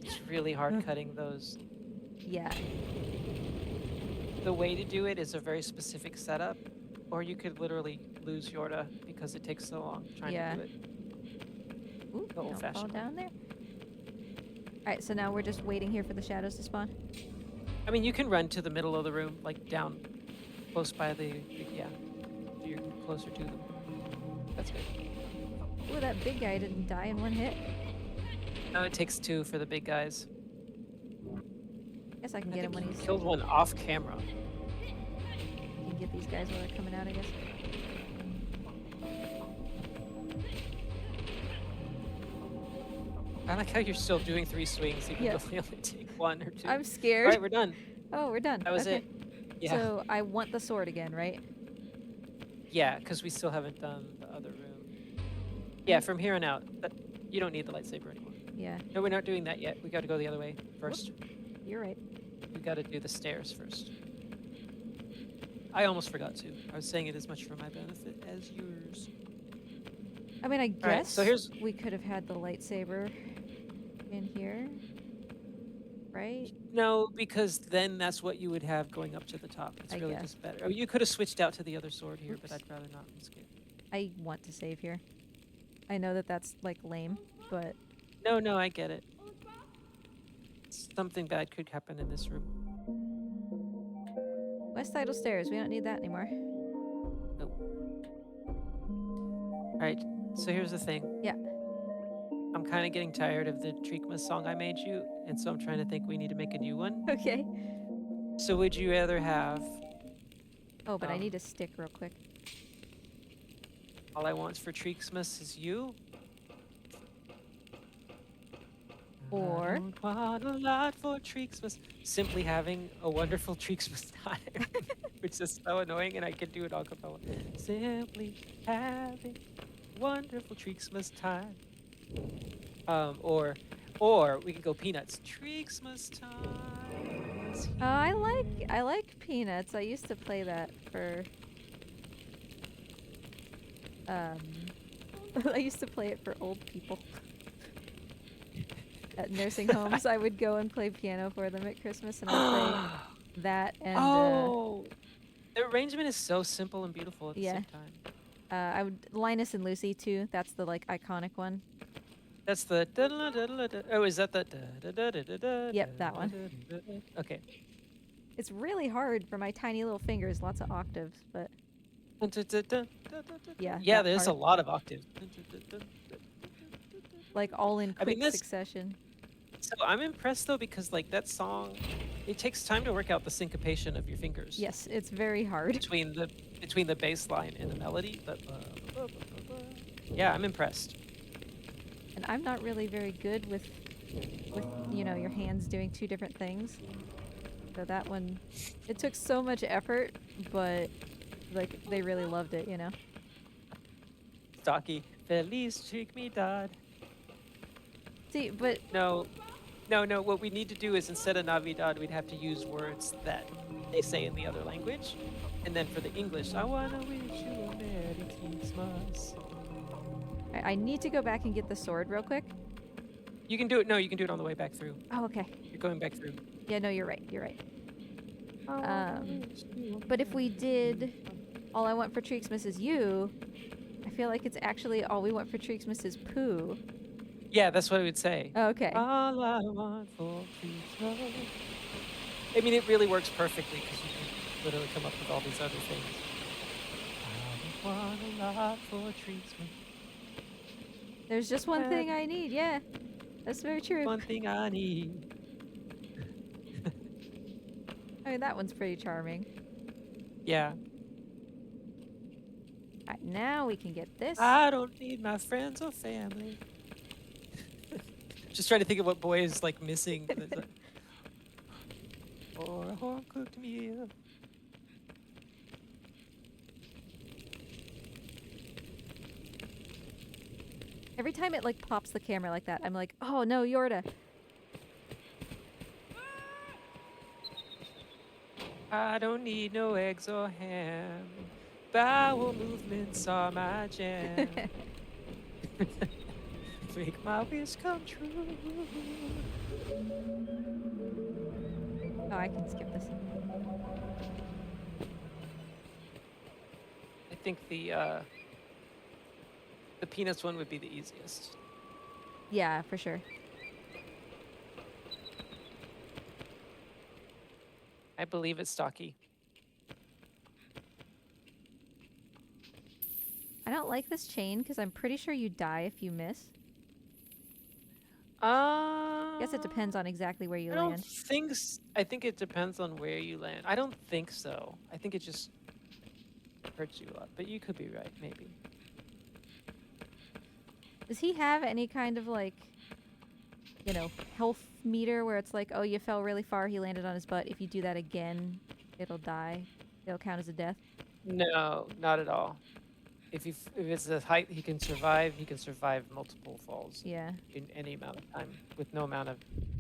it's really hard cutting those. Yeah. The way to do it is a very specific setup, or you could literally lose Yorda because it takes so long trying to do it. Ooh, don't fall down there. Alright, so now we're just waiting here for the shadows to spawn. I mean, you can run to the middle of the room, like down close by the you're closer to them. That's good. Ooh, that big guy didn't die in one hit. No, it takes 2 for the big guys. Guess I can get him when he's killed one off camera. You can get these guys while they're coming out, I guess. I like how you're still doing 3 swings, even though they only take 1 or 2. I'm scared. All right, we're done. Oh, we're done. That was it. Yeah. So I want the sword again, right? Yeah, because we still haven't done the other room. Yeah, from here on out, you don't need the lightsaber anymore. Yeah. No, we're not doing that yet. We got to go the other way first. Whoop. You're right. We got to do the stairs first. I almost forgot to. I was saying it as much for my benefit as yours. I mean, I guess so we could have had the lightsaber in here, right? No, because then that's what you would have going up to the top. It's really just better. Oh, you could have switched out to the other sword here, but I'd rather not risk it. I want to save here. I know that that's like lame, but... No, I get it. Something bad could happen in this room. West Idle Stairs, we don't need that anymore. Nope. Alright, so here's the thing. Yeah. I'm kind of getting tired of the Treekma song I made you, and so I'm trying to think we need to make a new one. Okay. So would you rather have... Oh, but I need a stick real quick. All I want for Treeksmas is you? Or... I don't want a lot for Treeksmas. Simply having a wonderful Treeksmas time. Which is so annoying, and I can do it a cappella. Simply having wonderful Treeksmas time. Or we could go Peanuts. Treeksmas time. I like Peanuts. I used to play that for... I used to play it for old people. at nursing homes, I would go and play piano for them at Christmas, and I'd play that and Oh, the arrangement is so simple and beautiful at the yeah. same time. I would Linus and Lucy too. That's the like iconic one. That's the oh, is that the Yep, that one. Okay. It's really hard for my tiny little fingers. Lots of octaves, but yeah, Yeah, that there's a part. lot of octaves. Like all in I mean, quick succession. so I'm impressed though because like that song, it takes time to work out the syncopation of your fingers. Yes, it's very hard. Between the bass line and the melody, but yeah, I'm impressed. And I'm not really very good with you know, your hands doing two different things. So that one, it took so much effort, but like they really loved it, you know. Stocky, Feliz Trinidad. See, but No, no. What we need to do is instead of Navidad, we'd have to use words that they say in the other language, and then for the English, I wanna wish you a Merry Christmas. I need to go back and get the sword real quick. You can do it. No, you can do it on the way back through. Oh, okay. You're going back through. Yeah, no, you're right. You're right. But if we did All I Want for Treaxmas Is You, I feel like it's actually All We Want for Treaxmas Is Pooh. Yeah, that's what I would say. Oh, okay. All I want for Christmas. I mean, it really works perfectly because you can literally come up with all these other things. I want a lot for Christmas. There's just one thing I need. Yeah, that's very true. One thing I need. I mean, that one's pretty charming. Yeah. Alright, now we can get this. I don't need my friends or family. Just trying to think of what boy is like missing. Or a home cooked meal. Every time it like pops the camera like that, I'm like, oh no, Yorda. I don't need no eggs or ham. Bowel movements are my jam. Make my wish come true. Oh, I can skip this. I think the peanuts one would be the easiest. Yeah, for sure. I believe it's stocky. I don't like this chain because I'm pretty sure you die if you miss. Guess it depends on exactly where you land. I think it depends on where you land. I don't think so. I think it just hurts you a lot. But you could be right, maybe. Does he have any kind of like, you know, health meter where it's like, oh, you fell really far, he landed on his butt. If you do that again, it'll die. It'll count as a death. No, not at all. If it's the height he can survive multiple falls. Yeah. In any amount of time, with no amount of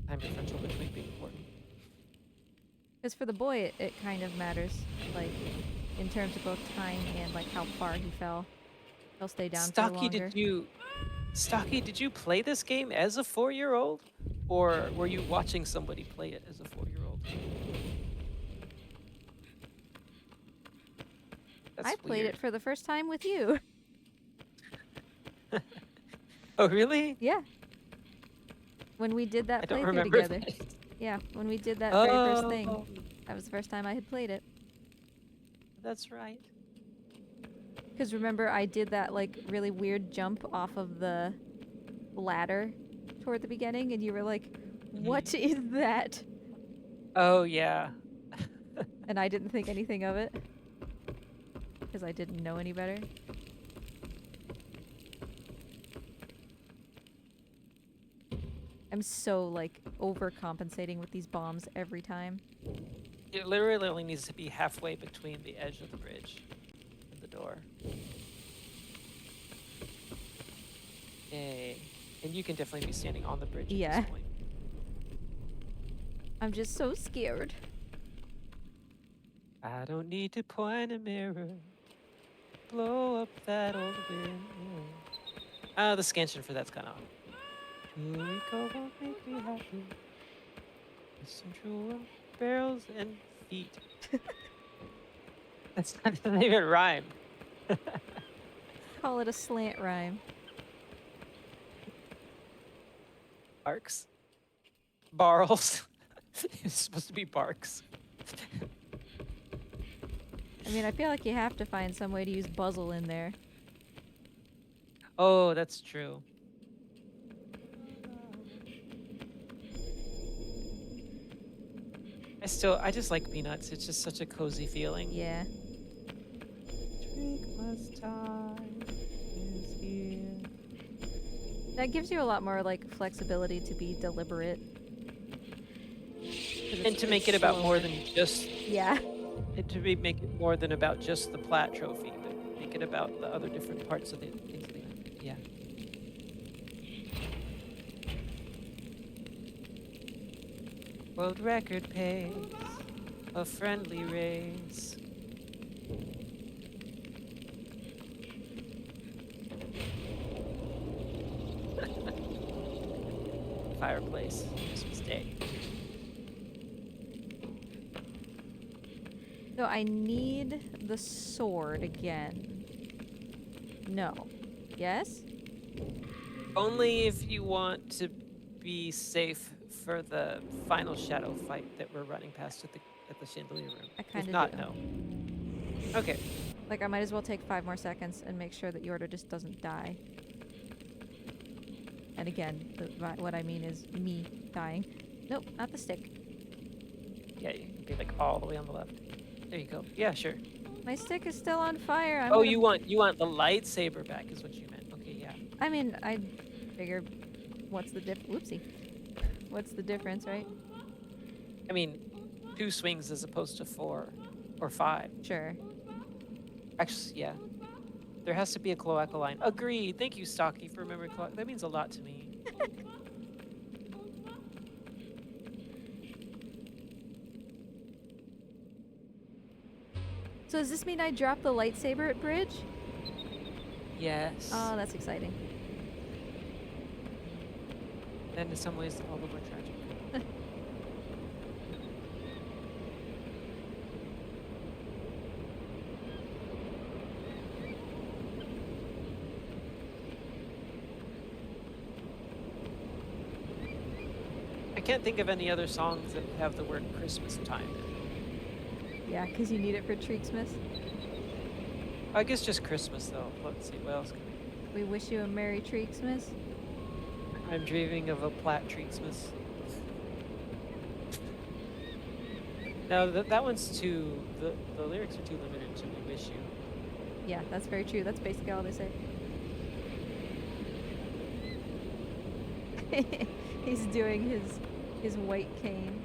time differential between being important. Because for the boy, it kind of matters, like, in terms of both time and like how far he fell. He'll stay down for longer. Stocky, did you play this game as a 4-year-old? Or were you watching somebody play it as a 4-year-old? I played it for the first time with you. Oh, really? Yeah. When we did that I don't playthrough remember together. that. Yeah, when we did that very first thing. Oh, That was the first time I had played it. that's right. Because remember, I did that like really weird jump off of the ladder toward the beginning, and you were like, "What is that?" Oh, yeah. And I didn't think anything of it. Because I didn't know any better. I'm so, like, overcompensating with these bombs every time. It literally only needs to be halfway between the edge of the bridge and the door. Yay. And you can definitely be standing on the bridge at this point. I'm just so scared. I don't need to point a mirror. Blow up that old window. The scansion for that's kind of ICO won't make me happy. Listen to barrels and feet. That's not doesn't even rhyme. Call it a slant rhyme. Barks. Barrels. It's supposed to be barks. I mean, I feel like you have to find some way to use buzzle in there. Oh, that's true. I just like peanuts. It's just such a cozy feeling. Yeah. Christmas time is here. That gives you a lot more like flexibility to be deliberate. And to make it about more than just Yeah. make it more than about just the plat trophy, but make it about the other different parts of the things. Yeah. World record pace, a friendly race. Fireplace, Christmas Day. So I need the sword again. No. Yes? Only if you want to be safe for the final shadow fight that we're running past at the chandelier room. I kind If of not, do. no. Okay. Like, I might as well take 5 more seconds and make sure that Yorda just doesn't die. And again, what I mean is me dying. Nope, not the stick. Yeah, you can be like all the way on the left. There you go. Yeah, sure. My stick is still on fire. Oh, you want the lightsaber back is what you meant. Okay, yeah. I mean, I figure, what's the whoopsie. What's the difference, right? I mean, 2 swings as opposed to 4 or 5. Sure. Actually, yeah. There has to be a cloaca line. Agreed. Thank you, Stocky, for remembering cloaca. That means a lot to me. So does this mean I drop the lightsaber at bridge? Yes. Oh, that's exciting. And in some ways, all the more tragic. I can't think of any other songs that have the word Christmas time in it. Yeah, because you need it for Treaksmas. I guess just Christmas, though. Let's see, what else can We wish you a Merry Treaksmas. I'm dreaming of a plat Treatsmas. No, that one's too... The lyrics are too limited to We Wish You. Yeah, that's very true. That's basically all they say. He's doing his white cane.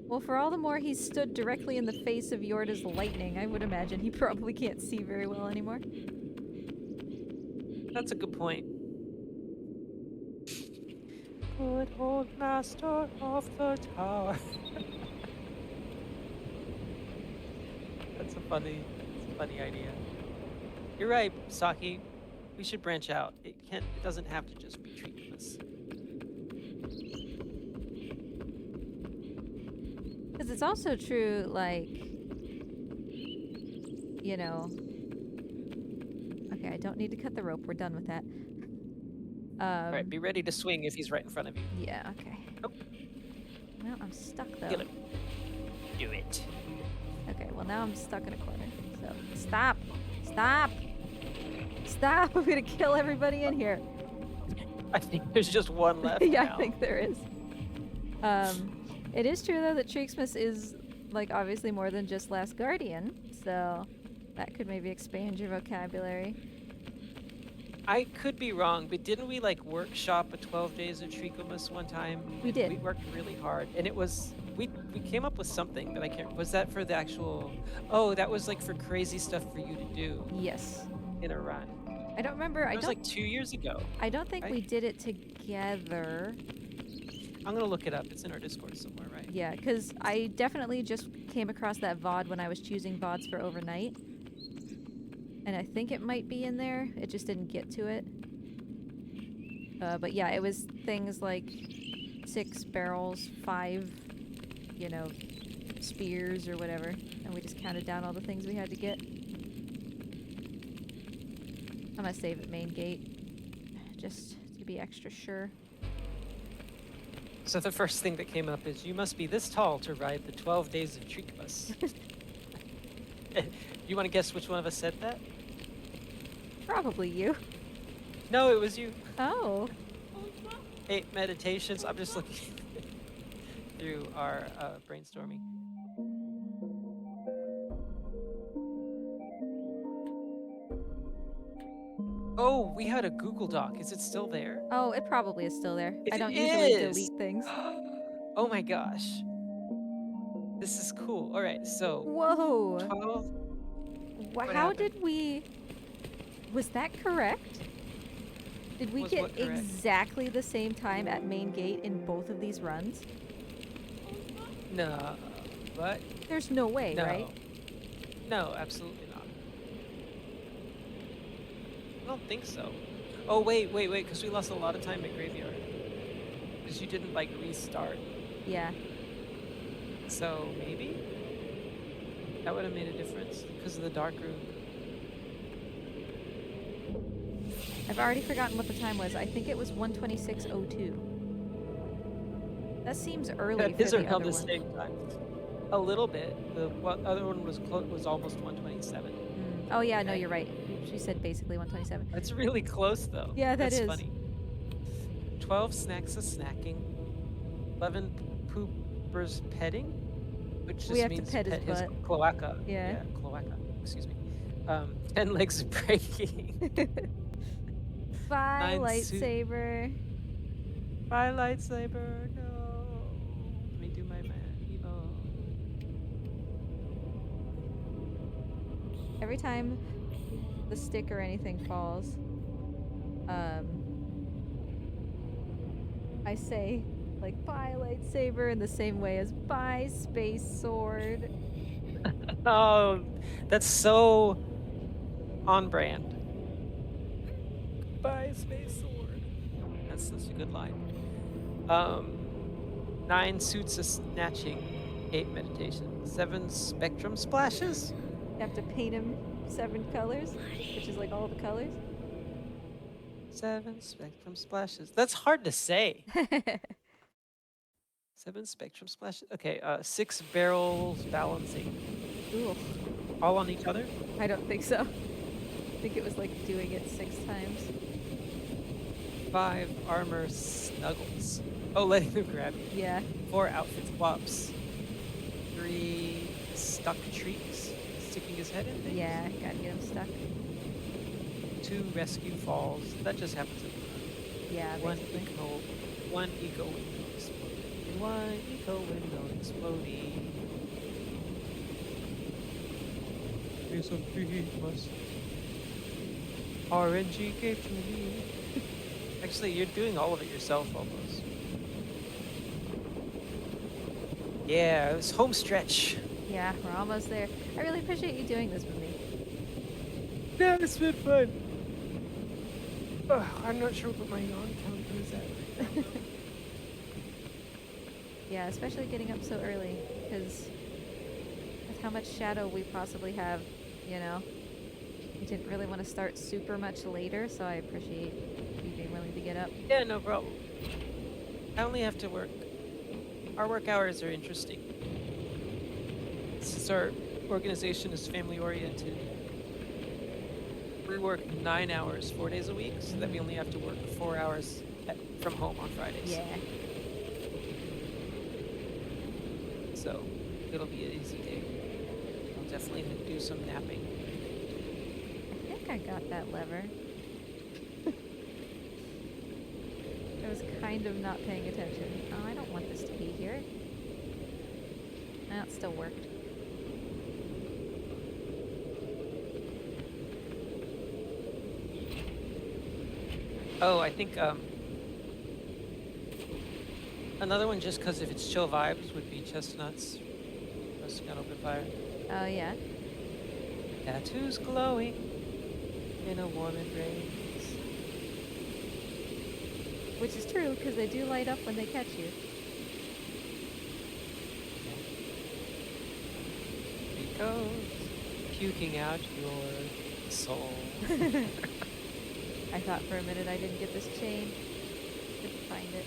Well, for all the more he's stood directly in the face of Yorda's lightning, I would imagine he probably can't see very well anymore. That's a good point. Good old master of the tower. That's a funny idea. You're right, Saki. We should branch out. It doesn't have to just be treatless. Because it's also true, like, you know... Okay, I don't need to cut the rope. We're done with that. All right, be ready to swing if he's right in front of you. Yeah, okay. Oh. Well, I'm stuck, though. Get him. Do it. Okay, well, now I'm stuck in a corner. So, stop! Stop! Stop! I'm gonna kill everybody in here. I think there's just one left Yeah, now. I think there is. It is true, though, that Treaksmas is, like, obviously more than just Last Guardian. So, that could maybe expand your vocabulary. I could be wrong, but didn't we like workshop a 12 days of Treakomas one time? We did. We worked really hard, and it was we came up with something that I can't. Was that for the actual? Oh, that was like for crazy stuff for you to do Yes. in a run. I don't remember. It was like 2 years ago. I don't think right? we did it together. I'm gonna look it up. It's in our Discord somewhere, right? Yeah, because I definitely just came across that VOD when I was choosing VODs for overnight. And I think it might be in there. It just didn't get to it. But yeah, it was things like 6 barrels, 5, you know, spears or whatever. And we just counted down all the things we had to get. I'm gonna save at main gate, just to be extra sure. So the first thing that came up is, you must be this tall to ride the 12 days of Treat Bus. You want to guess which one of us said that? Probably you. No, it was you. Oh. 8 meditations. I'm just looking through our brainstorming. Oh, we had a Google Doc. Is it still there? Oh, it probably is still there. I It don't usually is! delete things. Oh my gosh. This is cool. All right, so Whoa. 12. What How happened? did we... Was that correct? Did we Was get what correct? exactly the same time at main gate in both of these runs? No. What? There's no way, No. right? No, absolutely not. I don't think so. Oh, wait, because we lost a lot of time at graveyard. Because you didn't, like, restart. Yeah. So, maybe? That would have made a difference because of the dark room. I've already forgotten what the time was. I think it was 1:26:02. That seems early Yeah, for these the are around other the one. same time. A little bit. The other one was almost 127. Oh yeah, no, Okay. you're right. She said basically 1:27. That's really close, though. Yeah, That's is. funny. 12 snacks of snacking. 11 poopers petting, which just We have to means pet his butt. cloaca. Yeah. Cloaca. Excuse me. 10 legs of breaking. Bye, 9 lightsaber. Bye, lightsaber. No. Let me do my emo. Every time the stick or anything falls, I say, like, bye, lightsaber, in the same way as bye, space sword. Oh, that's so on brand. Bye, space sword. That's such a good line. 9 suits of snatching. 8 meditation. 7 spectrum splashes. You have to paint him 7 colors, which is like all the colors. 7 spectrum splashes. That's hard to say. 7 spectrum splashes. Okay, 6 barrels balancing. Ooh, All on each other? I don't think so. I think it was like doing it 6 times. 5 armor snuggles. Oh, letting them grab you. Yeah. 4 outfit swaps. 3 stuck treats. Sticking his head in things. Yeah, gotta get him stuck. 2 rescue falls. That just happens in Yeah, 1 basically. eco. 1 eco window exploding. 1 eco window exploding. Piece of Christmas. RNG gave to me. Actually, you're doing all of it yourself almost. Yeah, it was home stretch. Yeah, we're almost there. I really appreciate you doing this with me. Yeah, it's been fun. I'm not sure what my yawn counter is at. Yeah, especially getting up so early, because with how much shadow we possibly have, you know, we didn't really want to start super much later, so I appreciate you being willing to get up. Yeah, no problem. I only have to work. Our work hours are interesting. Since our organization is family oriented, we work 9 hours, 4 days a week, so that we only have to work 4 hours from home on Fridays. Yeah. So it'll be an easy day. I'll definitely do some napping. I think I got that lever. I was kind of not paying attention. Oh, I don't want this to be here. That still worked. Oh, I think another one, just because if it's chill vibes, would be chestnuts roasting on open fire. Oh, yeah. Tattoos glowing. in a warm embrace. Which is true, because they do light up when they catch you. He goes, puking out your soul. I thought for a minute I didn't get this chain. Couldn't find it.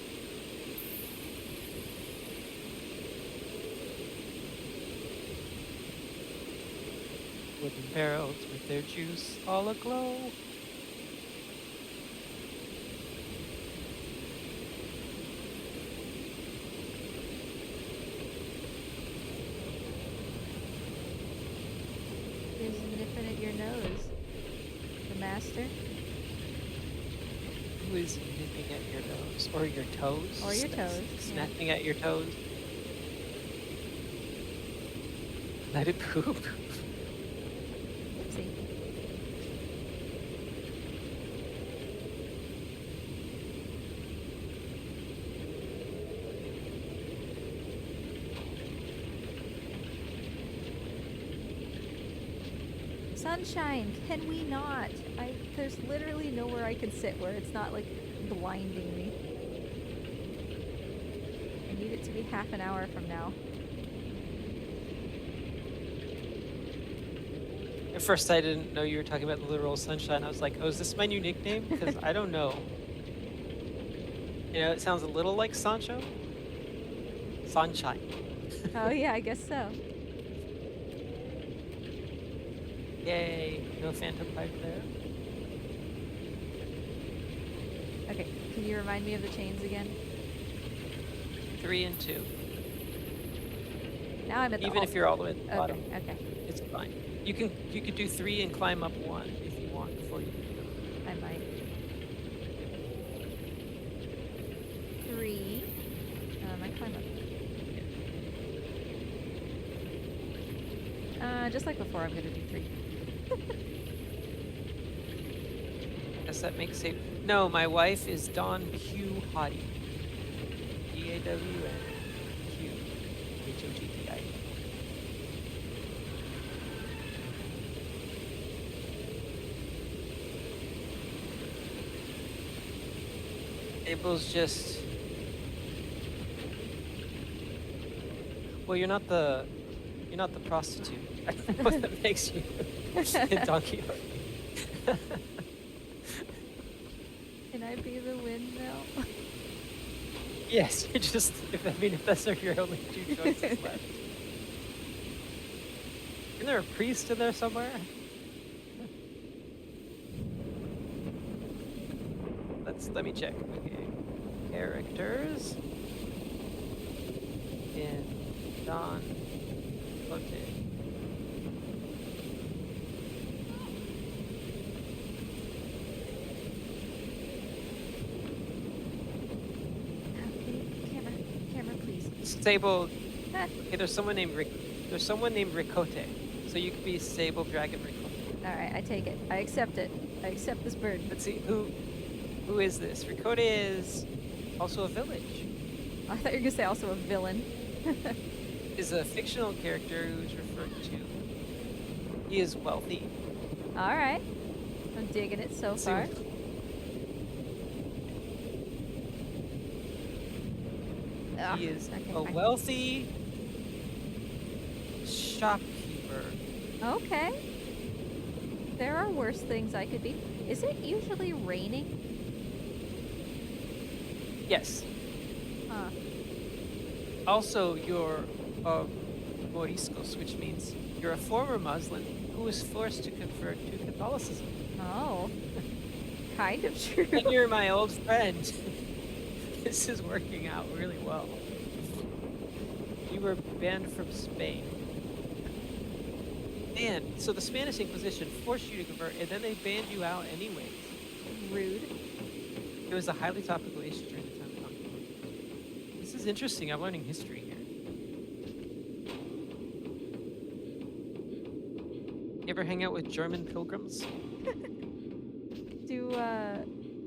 Wooden barrels with their juice all aglow. Who's nipping at your nose? The master? Who is nipping at your nose? Or your toes? Or your toes, yeah. Snapping at your toes. Let it poop. Oopsie. Sunshine, can we not? There's literally nowhere I can sit where it's not like blinding me. I need it to be half an hour from now. At first, I didn't know you were talking about the literal sunshine. I was like, oh, is this my new nickname? Because I don't know. You know, it sounds a little like Sancho. Sunshine. Oh yeah, I guess so. Yay. No phantom pipe there. Okay, can you remind me of the chains again? 3 and 2. Now I'm at the Even if you're all the way at the bottom, Okay, it's fine. You could do 3 and climb up 1 if you want before you do I might. 3. I climb up. Just like before, I'm gonna do 3. Guess that makes it. No, my wife is Dawn Q Hottie. DAWNQHOTTI. Abel's just. Well, you're not the prostitute. I don't know what that makes you. Don Quixote. Can I be the windmill? Yes, you're just. If those are your only 2 choices left. Isn't there a priest in there somewhere? Let me check. Okay, characters in Don Quixote. Camera, please. Sable. Okay, there's someone named Ricote, so you could be Sable Dragon Ricote. All right, I take it. I accept it. I accept this burden. Let's see who is this? Ricote is also a village. I thought you were gonna say also a villain. Is a fictional character who's referred to. He is wealthy. All right, I'm digging it so far. He is okay, a fine. wealthy shopkeeper. Okay. There are worse things I could be. Is it usually raining? Yes. Huh. Also, you're a Moriscos, which means you're a former Muslim who was forced to convert to Catholicism. Oh. Kind of true. And you're my old friend. This is working out really well. You were banned from Spain. And so the Spanish Inquisition forced you to convert, and then they banned you out anyways. Rude. It was a highly topical issue during the time of Conquest. This is interesting. I'm learning history here. You ever hang out with German pilgrims? Do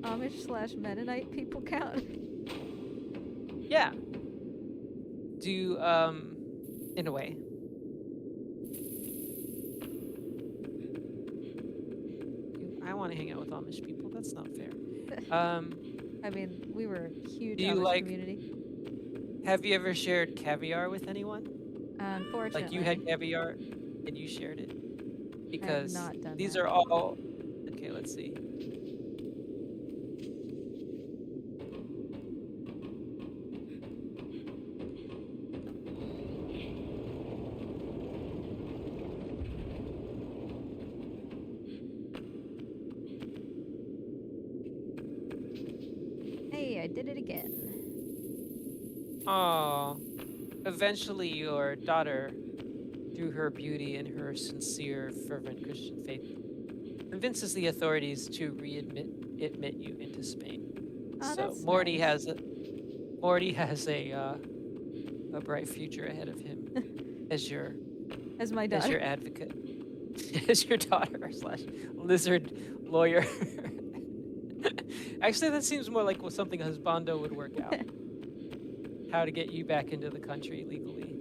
Amish/Mennonite people count? Yeah. Do, in a way. Do I want want to hang out with Amish people. That's not fair. Um, I mean, we were a huge do you Amish like? community. Have you ever shared caviar with anyone? Like you had Unfortunately, caviar and you shared it? I have Because not done these that. are all. Okay, let's see. Hey, I did it again. Oh, eventually your daughter, through her beauty and her sincere, fervent Christian faith, convinces the authorities to admit you into Spain. Oh, So that's Morty nice. has a bright future ahead of him as your As my daughter. advocate, as your daughter slash lizard lawyer. Actually, that seems more like something husbando would work out. How to get you back into the country legally.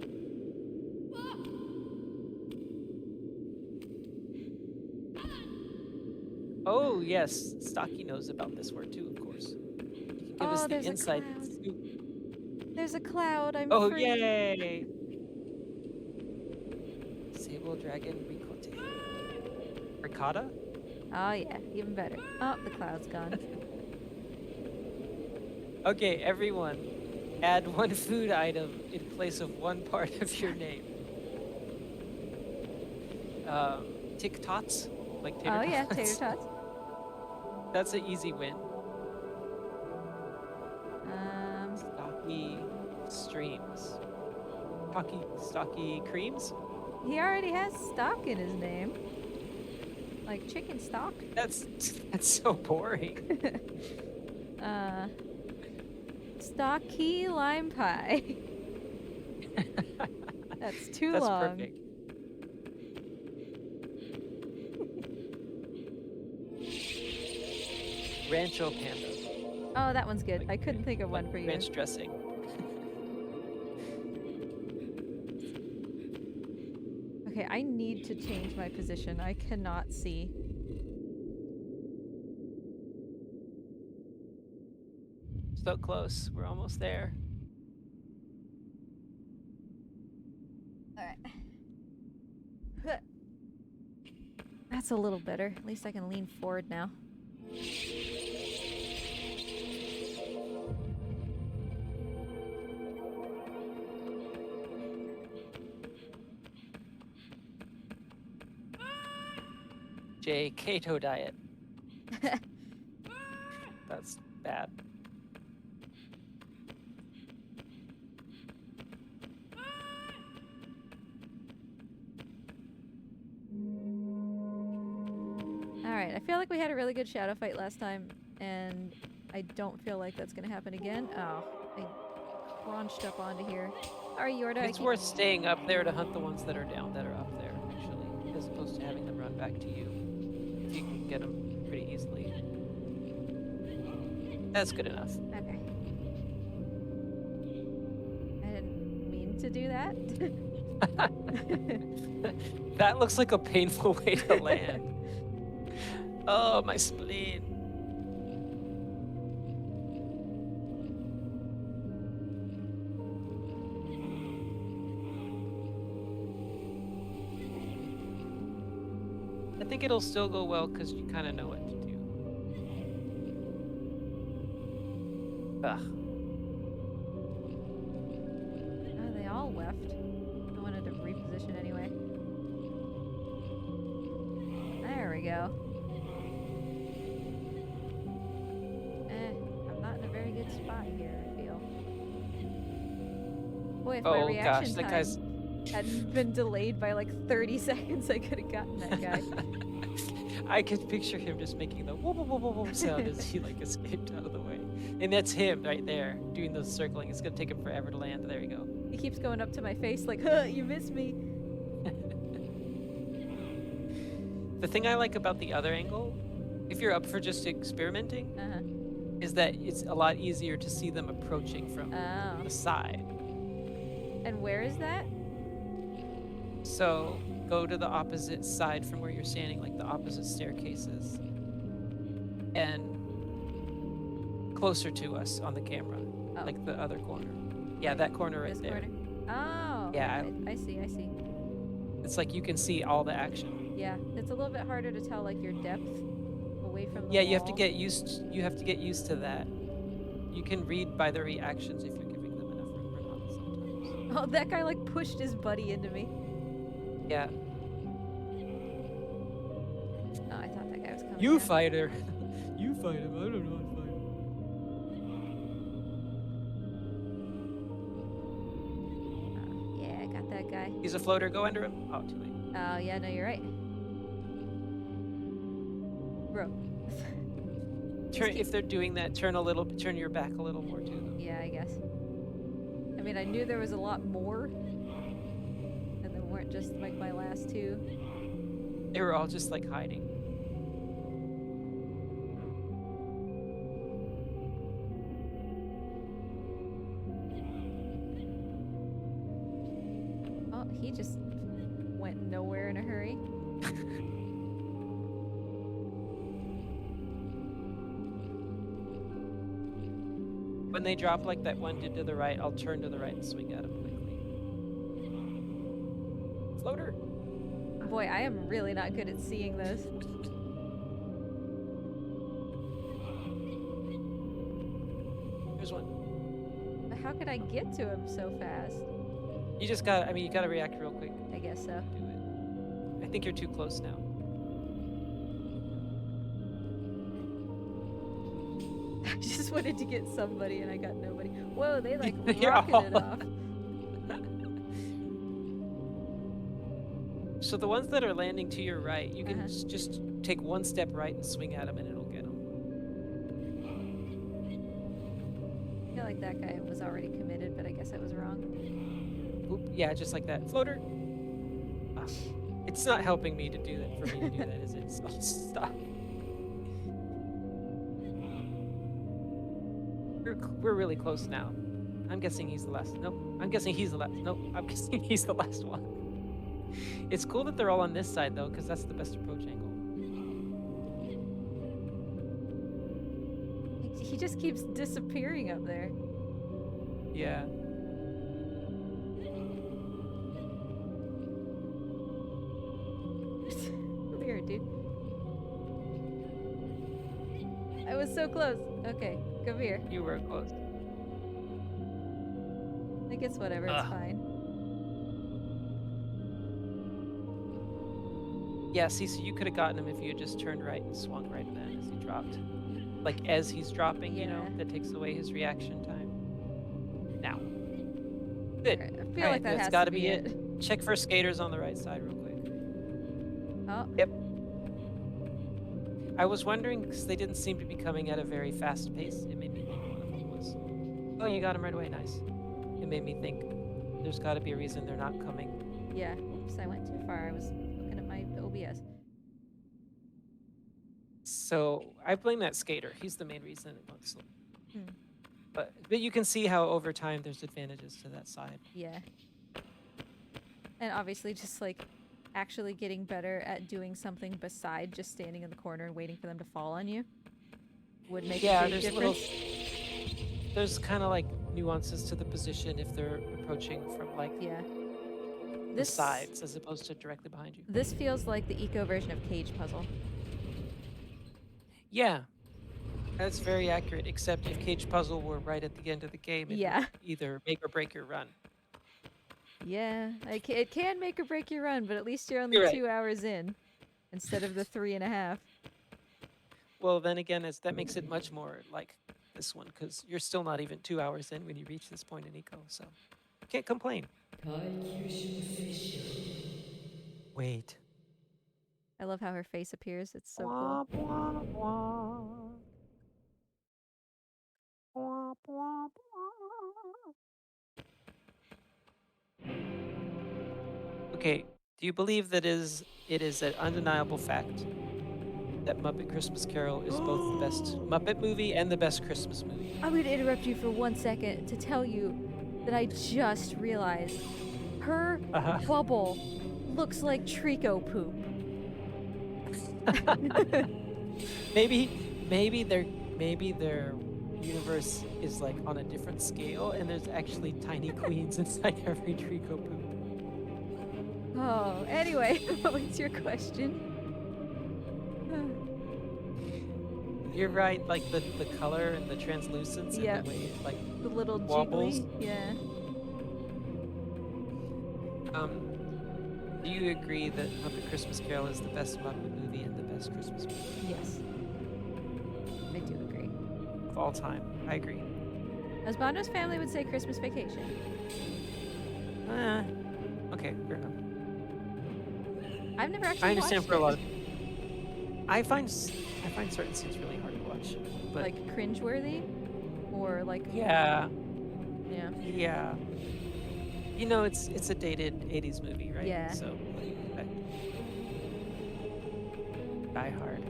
Oh yes, Stocky knows about this word too, of course. He can give us Oh, the there's a inside cloud. scoop. There's a cloud. I'm Oh free. yay! Sable dragon ricotta. Oh yeah, even better. Oh, the cloud's gone. Okay, everyone, add one food item in place of one part of your name. Tic tots, like tater Oh tots. yeah, tater tots. That's an easy win. Stocky streams. Stocky creams. He already has stock in his name. Like chicken stock. That's so boring. Stocky lime pie. That's too That's long. perfect. Rancho panda. Oh, that one's good. I couldn't think of one for you. Ranch dressing. Okay, I need to change my position. I cannot see. So close. We're almost there. Alright. That's a little better. At least I can lean forward now. Keto diet. That's bad. Alright, I feel like we had a really good shadow fight last time, and I don't feel like that's gonna happen again. Oh, I crunched up onto here. Sorry, Yorda. It's worth staying up there to hunt the ones that are down that are up there, actually, as opposed to having them run back to you. If you can get them pretty easily. That's good enough. Okay. I didn't mean to do that. That looks like a painful way to land. Oh, my spleen. I think it'll still go well because you kind of know what to do. Ugh. Oh, they all left. I wanted to reposition anyway. There we go. I'm not in a very good spot here, I feel. Boy, if my reaction that time guy's... hadn't been delayed by like 30 seconds, I could have gotten that guy. I could picture him just making the whoop, whoop, whoop, whoop, whoop sound as he like escaped out of the way. And that's him right there doing those circling. It's gonna take him forever to land. There you go. He keeps going up to my face like, huh, you missed me. The thing I like about the other angle, if you're up for just experimenting, is that it's a lot easier to see them approaching from the side. And where is that? So go to the opposite side from where you're standing, like the opposite staircases. and closer to us on the camera, Oh, like the other corner. Yeah, like that corner right this there. corner? Oh, Yeah, okay. I see, I see. it's like you can see all the action. Yeah, it's a little bit harder to tell like your depth away from the Yeah, you have to wall. get used. You have to get used to that. You can read by the reactions if you're giving them enough room or not. Sometimes. Oh, that guy like pushed his buddy into me. Yeah, Oh, I thought that guy was coming you down. fight her. You fight him. I don't know how to fight him. Yeah, I got that guy. He's a floater. Go under him. Oh, too late. Oh, yeah, no, you're right. Bro. Turn if they're doing that. Turn Turn your back a little more to them. Yeah, I guess. I mean, I knew there was a lot more. And they weren't just like my last two. They were all just like hiding. Oh, he just went nowhere in a hurry. When they drop like that one did to the right, I'll turn to the right and swing at him quickly. Floater. Boy, I am really not good at seeing this. Here's one. But how could I get to him so fast? You just got. I mean, you got to react real quick. I guess so. Do it. I think you're too close now. I just wanted to get somebody and I got nobody. Whoa, they like Yeah. rocketed off. So the ones that are landing to your right, you can Uh-huh. just take one step right and swing at them, and it'll get them. I feel like that guy was already committed, but I guess I was wrong. Oop, yeah, just like that. Floater. Ah, it's not helping me to do that. For me to do that, is it? So stop. We're really close now. I'm guessing he's the last. Nope. I'm guessing he's the last. Nope. I'm guessing he's the last one. It's cool that they're all on this side though, because that's the best approach angle. He just keeps disappearing up there. Yeah. Come here, dude. I was so close. Okay, come here. You were close. I think it's whatever, it's fine. Yeah, see, so you could have gotten him if you had just turned right and swung right then as he dropped. Like as he's dropping, you know, Yeah. that takes away his reaction time. Now. Good. Alright, I feel Alright, like that that's has gotta to be it. Check for skaters on the right side real quick. Oh, Yep. I was wondering because they didn't seem to be coming at a very fast pace. It made me think one of them was. Oh, you got him right away. Nice. It made me think there's got to be a reason they're not coming. yeah. Oops, I went too far. I was looking at my OBS. So I blame that skater. He's the main reason it went slow. Hmm. But you can see how over time there's advantages to that side. Yeah. And obviously just like actually getting better at doing something beside just standing in the corner and waiting for them to fall on you would make a big there's difference. there's kind of like nuances to the position if they're approaching from like Yeah. the sides as opposed to directly behind you. This feels like the eco version of Cage Puzzle. Yeah, that's very accurate. Except if Cage Puzzle were right at the end of the game, it Yeah. would either make or break your run. Yeah, it can make or break your run, but at least you're only You're right. 2 hours in instead of the 3.5. Well, then again, that makes it much more like this one because you're still not even 2 hours in when you reach this point in eco, so can't complain. Wait. I love how her face appears. It's so Wah, cool. wah, wah. Wah, wah, wah. Okay, do you believe that it is an undeniable fact that Muppet Christmas Carol is both the best Muppet movie and the best Christmas movie? I'm going to interrupt you for 1 second to tell you that I just realized her bubble looks like Trico poop. maybe maybe their universe is like on a different scale, and there's actually tiny queens inside every Trico poop. Oh, anyway, what's your question? You're right, like the color and the translucence and the Yep, way it like the little wobbles. jiggly. Yeah. Um, do you agree that Muppet Christmas Carol is the best Muppet movie and the best Christmas movie Yes, I do agree. of all time? I agree. Osbando's family would say Christmas Vacation. Uh, okay, fair enough. I've never I actually understand watched for a it. lot of I find certain scenes really hard to watch, but Like cringeworthy, or like yeah, yeah, yeah. It's a dated '80s movie, right? yeah. So what do you expect? Die Hard.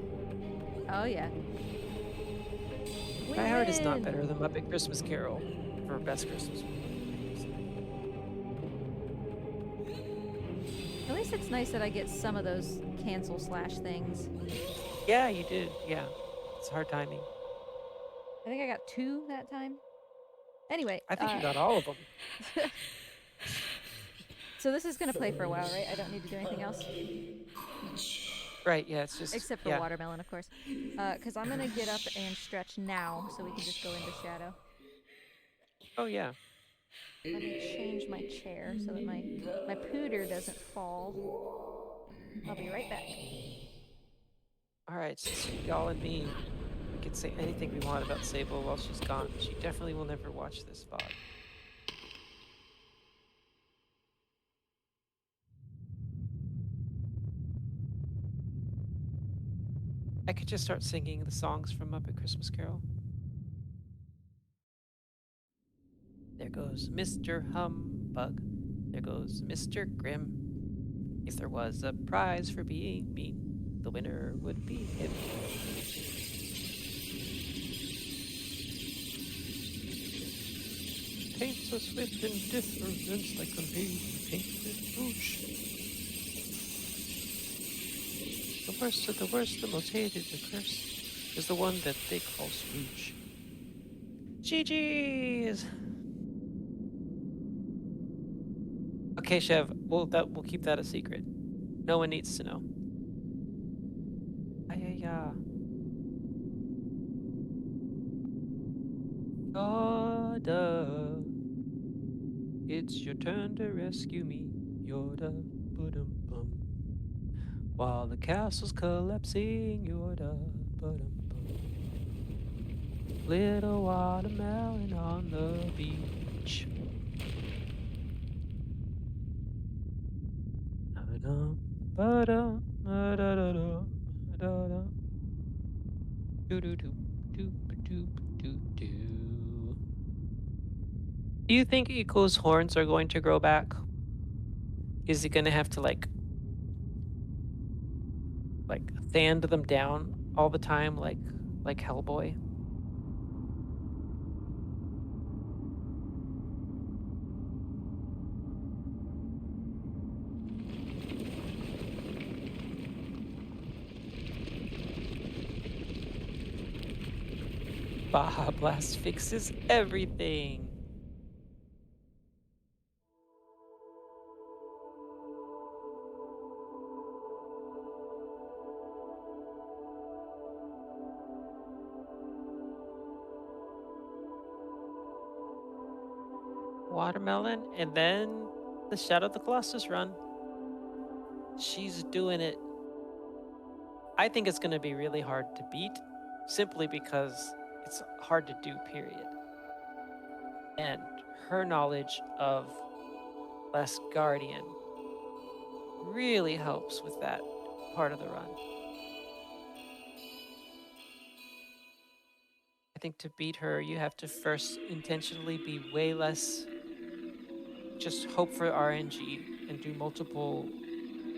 Oh yeah. We Die Hard is not win. better than Muppet Christmas Carol for best Christmas movie. I just think. At least it's nice that I get some of those cancel slash things. Yeah, you did. Yeah, it's hard timing. I think I got 2 that time. Anyway, I think you got all of them. so this is gonna play for a while, right? I don't need to do anything else Right? Yeah, it's just except for yeah. watermelon, of course. Because I'm gonna get up and stretch now, so we can just go into shadow. Oh yeah. Let me change my chair so that my pooter doesn't fall. I'll be right back. All right, since y'all and me, we could say anything we want about Sable while she's gone. She definitely will never watch this VOD. I could just start singing the songs from Muppet Christmas Carol. There goes Mr. Humbug. There goes Mr. Grimm. If there was a prize for being mean, the winner would be him. Paints us with indifference like a lady painted rouge. The worst of the worst, the most hated, the curse, is the one that they call Scrooge. GG's! Okay, Chev, we'll keep that a secret. No one needs to know. Ayaya. Yoda, it's your turn to rescue me, Yoda. Ba-dum-bum. While the castle's collapsing, Yoda. Ba-dum-bum. Little watermelon on the beach. Da-dum, ba-dum, da-da-da-dum, da-dum. Do-do-do, do-ba-do-ba-do-do. Do you think Eco's horns are going to grow back? Is he gonna have to like sand them down all the time like Hellboy? Baja Blast fixes everything. Watermelon, and then the Shadow of the Colossus run. She's doing it. I think it's going to be really hard to beat, simply because it's hard to do, period. And her knowledge of Last Guardian really helps with that part of the run. I think to beat her, you have to first intentionally be way less, just hope for RNG and do multiple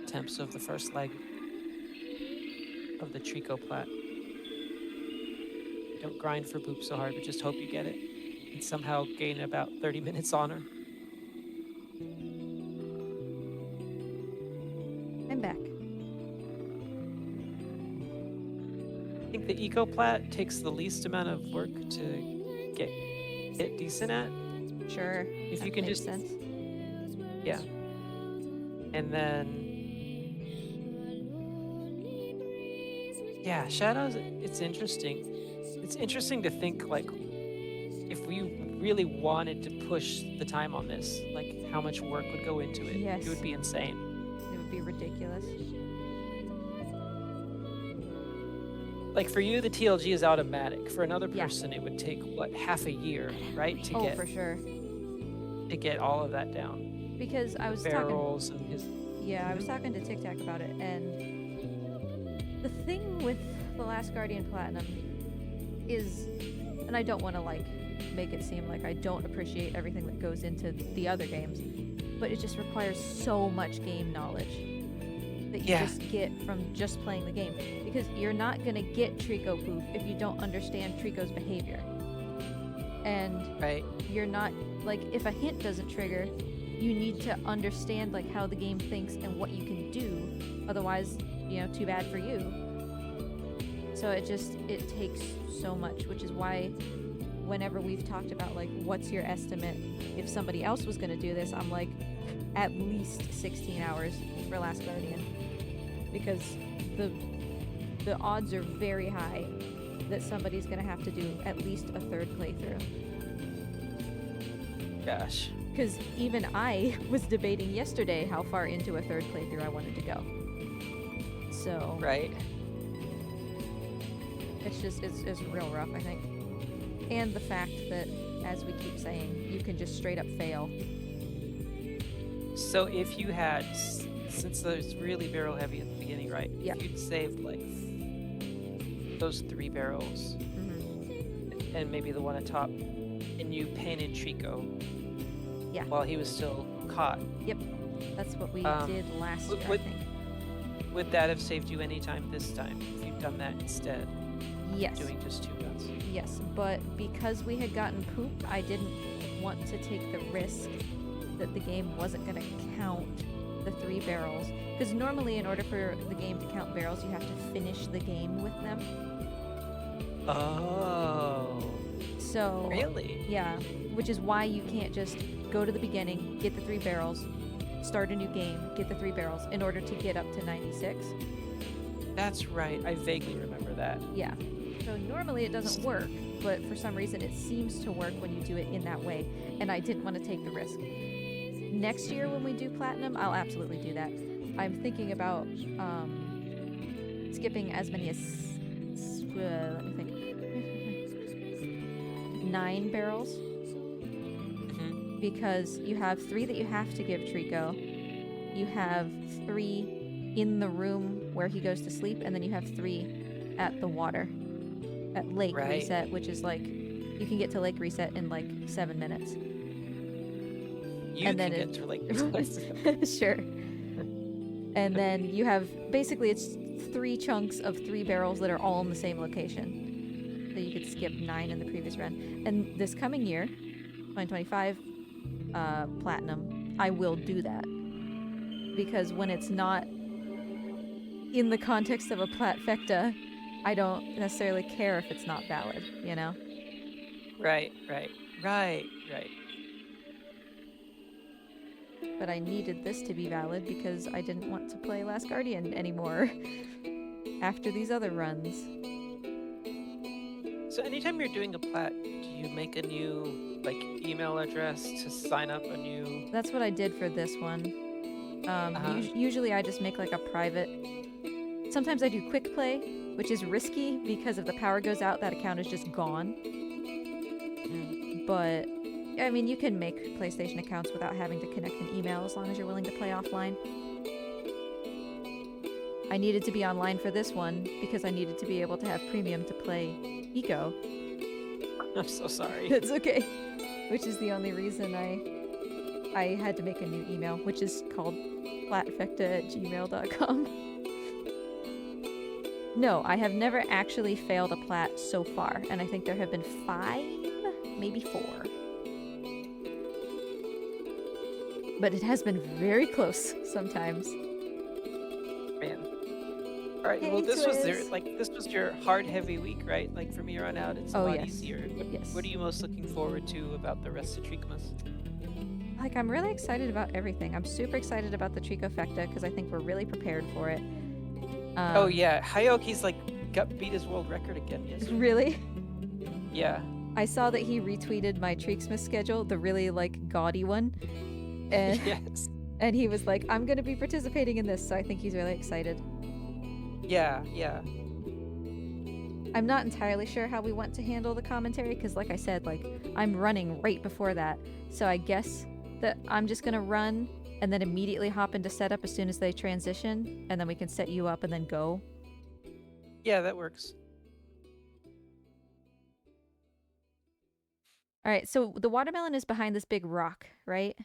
attempts of the first leg of the Trico Plat. Don't grind for poop so hard, but just hope you get it and somehow gain about 30 minutes on her. I'm back. think the Eco Plat takes the least amount of work to get decent at. Sure, If you that can makes just, sense. yeah. And then, yeah, Shadows, it's interesting. It's interesting to think, like, if we really wanted to push the time on this, like, how much work would go into it. Yes, It would be insane. it would be ridiculous. Like, for you, the TLG is automatic. For another Yeah. person, it would take, what, half a year, right? Oh, for sure. To get all of that down. Because I was Barrels and his... I was talking to Tic Tac about it, and the thing with The Last Guardian Platinum is, and I don't want to like make it seem like I don't appreciate everything that goes into the other games, but it just requires so much game knowledge that you Yeah. just get from just playing the game. Because you're not gonna get Trico poop if you don't understand Trico's behavior. And Right. you're not, like, if a hint doesn't trigger, you need to understand like how the game thinks and what you can do. Otherwise, too bad for you. So it takes so much, which is why whenever we've talked about like what's your estimate if somebody else was going to do this, I'm like at least 16 hours for Last Guardian, because the odds are very high that somebody's going to have to do at least a third playthrough. Gosh. Because even I was debating yesterday how far into a third playthrough I wanted to go. So Right. it's real rough, I think. And the fact that, as we keep saying, you can just straight up fail. So if you had, since it's really barrel heavy at the beginning, right? Yeah. If you'd saved like those 3 barrels Mm-hmm. and maybe the one at top, and you painted Trico. Yeah. While he was still caught. Yep. That's what we did last year, I would- think. Would that have saved you any time this time if you'd done that instead? Yes. Doing just 2 guns. Yes, but because we had gotten pooped, I didn't want to take the risk that the game wasn't going to count the 3 barrels. Because normally, in order for the game to count barrels, you have to finish the game with them. Oh. So Really? yeah, which is why you can't just go to the beginning, get the 3 barrels, start a new game, get the 3 barrels in order to get up to 96. That's right. I vaguely remember that. Yeah. So normally it doesn't work, but for some reason it seems to work when you do it in that way, and I didn't want to take the risk. Next year when we do Platinum, I'll absolutely do that. I'm thinking about skipping as many as let me think. 9 barrels, Mm-hmm. because you have 3 that you have to give Trico, you have 3 in the room where he goes to sleep, and then you have 3 at the water, at Lake Right. Reset, which is like, you can get to Lake Reset in like 7 minutes. You And can then get to like Sure. And then you have, basically it's 3 chunks of 3 barrels that are all in the same location. So you could skip 9 in the previous run. And this coming year, 2025, Platinum, I will do that. Because when it's not in the context of a Platfecta, I don't necessarily care if it's not valid, you know? Right. But I needed this to be valid because I didn't want to play Last Guardian anymore after these other runs. So anytime you're doing a plat, do you make a new like email address to sign up a new? That's what I did for this one. Usually I just make like a private. Sometimes I do quick play, which is risky because if the power goes out, that account is just gone. But I mean, you can make PlayStation accounts without having to connect an email as long as you're willing to play offline. I needed to be online for this one because I needed to be able to have premium to play ICO. I'm so sorry. It's okay. Which is the only reason I had to make a new email, which is called platfecta@gmail.com. No, I have never actually failed a plat so far, and I think there have been 5, maybe 4. But it has been very close sometimes. Man. Alright, well, Hey, this was their Twiz. like, this was your hard, heavy week, right? Like, from here on out, it's a Oh, lot yes. easier. What are Yes. you most looking forward to about the rest of Treekmas? Like, I'm really excited about everything. I'm super excited about the Tricofecta because I think we're really prepared for it. Oh, Um, yeah, Hayoki's, like, got beat his world record again yesterday. really? Yeah. I saw that he retweeted my Treeksmith schedule, the really, like, gaudy one. And Yes. and he was like, I'm gonna be participating in this, so I think he's really excited. Yeah, yeah. I'm not entirely sure how we want to handle the commentary because, like I said, like I'm running right before that. So I guess that I'm just gonna run and then immediately hop into setup as soon as they transition, and then we can set you up and then go. Yeah, that works. All right. So the watermelon is behind this big rock, right?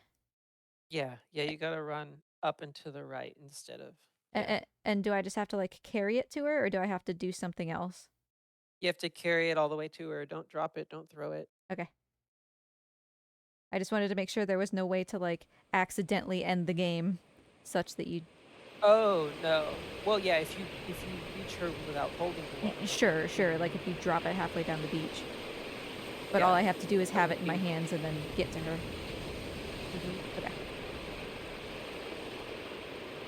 Yeah, yeah, you gotta run up and to the right instead of yeah. And do I just have to like carry it to her, or do I have to do something else? You have to carry it all the way to her, don't drop it, don't throw it. Okay. I just wanted to make sure there was no way to like accidentally end the game, such that you. Oh, no. Well, yeah, if you reach her without holding the watermelon, Sure, then sure. Like if you drop it halfway down the beach. But all yeah, I have to do is that have would it in my be hands and then get to her. mhm. Okay.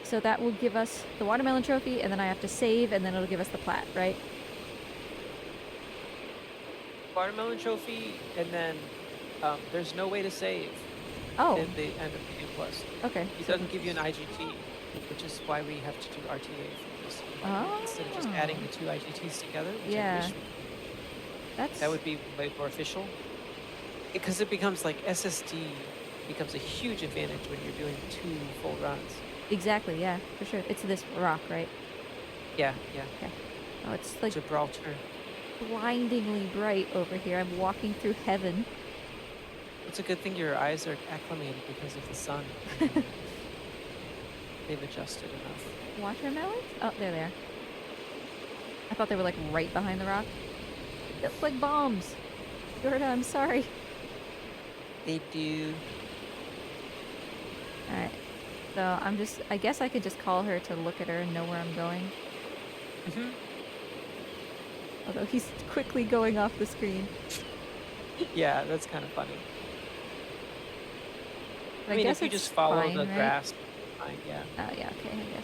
So that will give us the watermelon trophy, and then I have to save, and then it'll give us the plat, right? Watermelon trophy, and then, there's no way to save Oh, at the end of the game plus. okay. It So, doesn't give you an IGT, which is why we have to do RTA for this mechanic instead of just adding oh, the 2 IGTs together, which I yeah. wish we could do. That That's would be way more official. Because it becomes like SSD becomes a huge advantage when you're doing 2 full runs. exactly, yeah, for sure. It's this rock, right? Yeah, yeah. Okay. Oh, it's like Gibraltar. blindingly bright over here. I'm walking through heaven. It's a good thing your eyes are acclimated because of the sun, you know. They've adjusted enough. Watermelons? Oh, there they are. I thought they were like right behind the rock. They look like bombs. Jordan, I'm sorry. They do. Alright. So I guess I could just call her to look at her and know where I'm going. Mhm. Although he's quickly going off the screen. Yeah, that's kinda funny. But I I mean, guess if you it's just follow fine, the right? grass, fine, yeah. Oh, yeah, okay, I guess.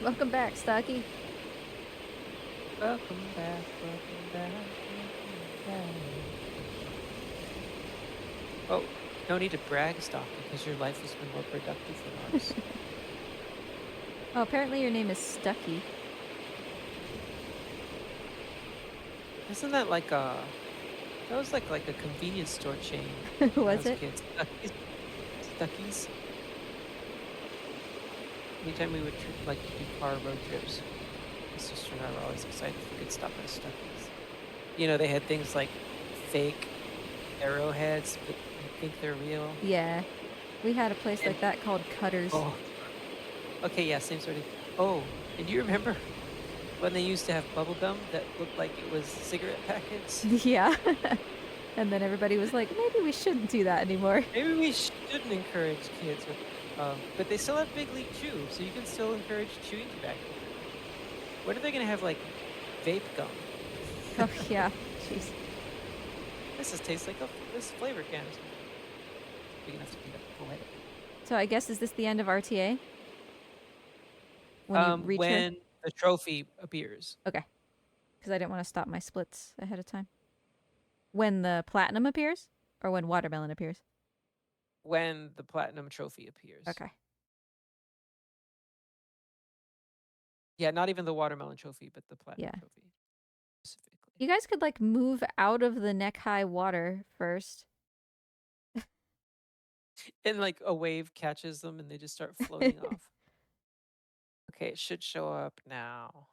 Welcome back, Stocky. Welcome back, welcome back, welcome back. Oh, no need to brag, Stocky, because your life has been more productive than ours. Oh, apparently your name is Stucky. Isn't that like a that was like a convenience store chain when I Was was a it? kid. Stuckey's. Stuckey's. Anytime we would like do car road trips, my sister and I were always excited if we could stop at a Stuckey's. You know, they had things like fake arrowheads, but you think they're real. Yeah. We had a place And like that called Cutters. oh, okay, yeah, same sort of. Oh, and do you remember when they used to have bubble gum that looked like it was cigarette packets? Yeah. And then everybody was like, maybe we shouldn't do that anymore. Maybe we shouldn't encourage kids with, but they still have Big League Chew, so you can still encourage chewing tobacco. When are they gonna have like vape gum? Oh, yeah. Jeez. This just tastes like this flavor canister. Big enough to be poetic. So I guess is this the end of RTA? When you reach her? When the trophy appears, Okay. Because I didn't want to stop my splits ahead of time. When the platinum appears? Or when watermelon appears? when the platinum trophy appears. Okay. Yeah, not even the watermelon trophy, but the platinum Yeah. trophy specifically. You guys could like move out of the neck high water first. And like a wave catches them and they just start floating off. Okay, it should show up now.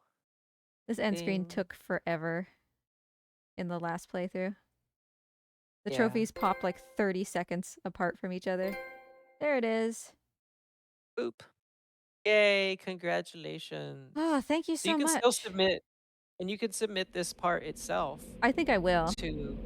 This end screen Ding. took forever in the last playthrough. The Yeah. trophies pop like 30 seconds apart from each other. There it is. Boop. Yay, congratulations. Oh, thank you So you so can still much. submit and you can submit this part itself I think I will. to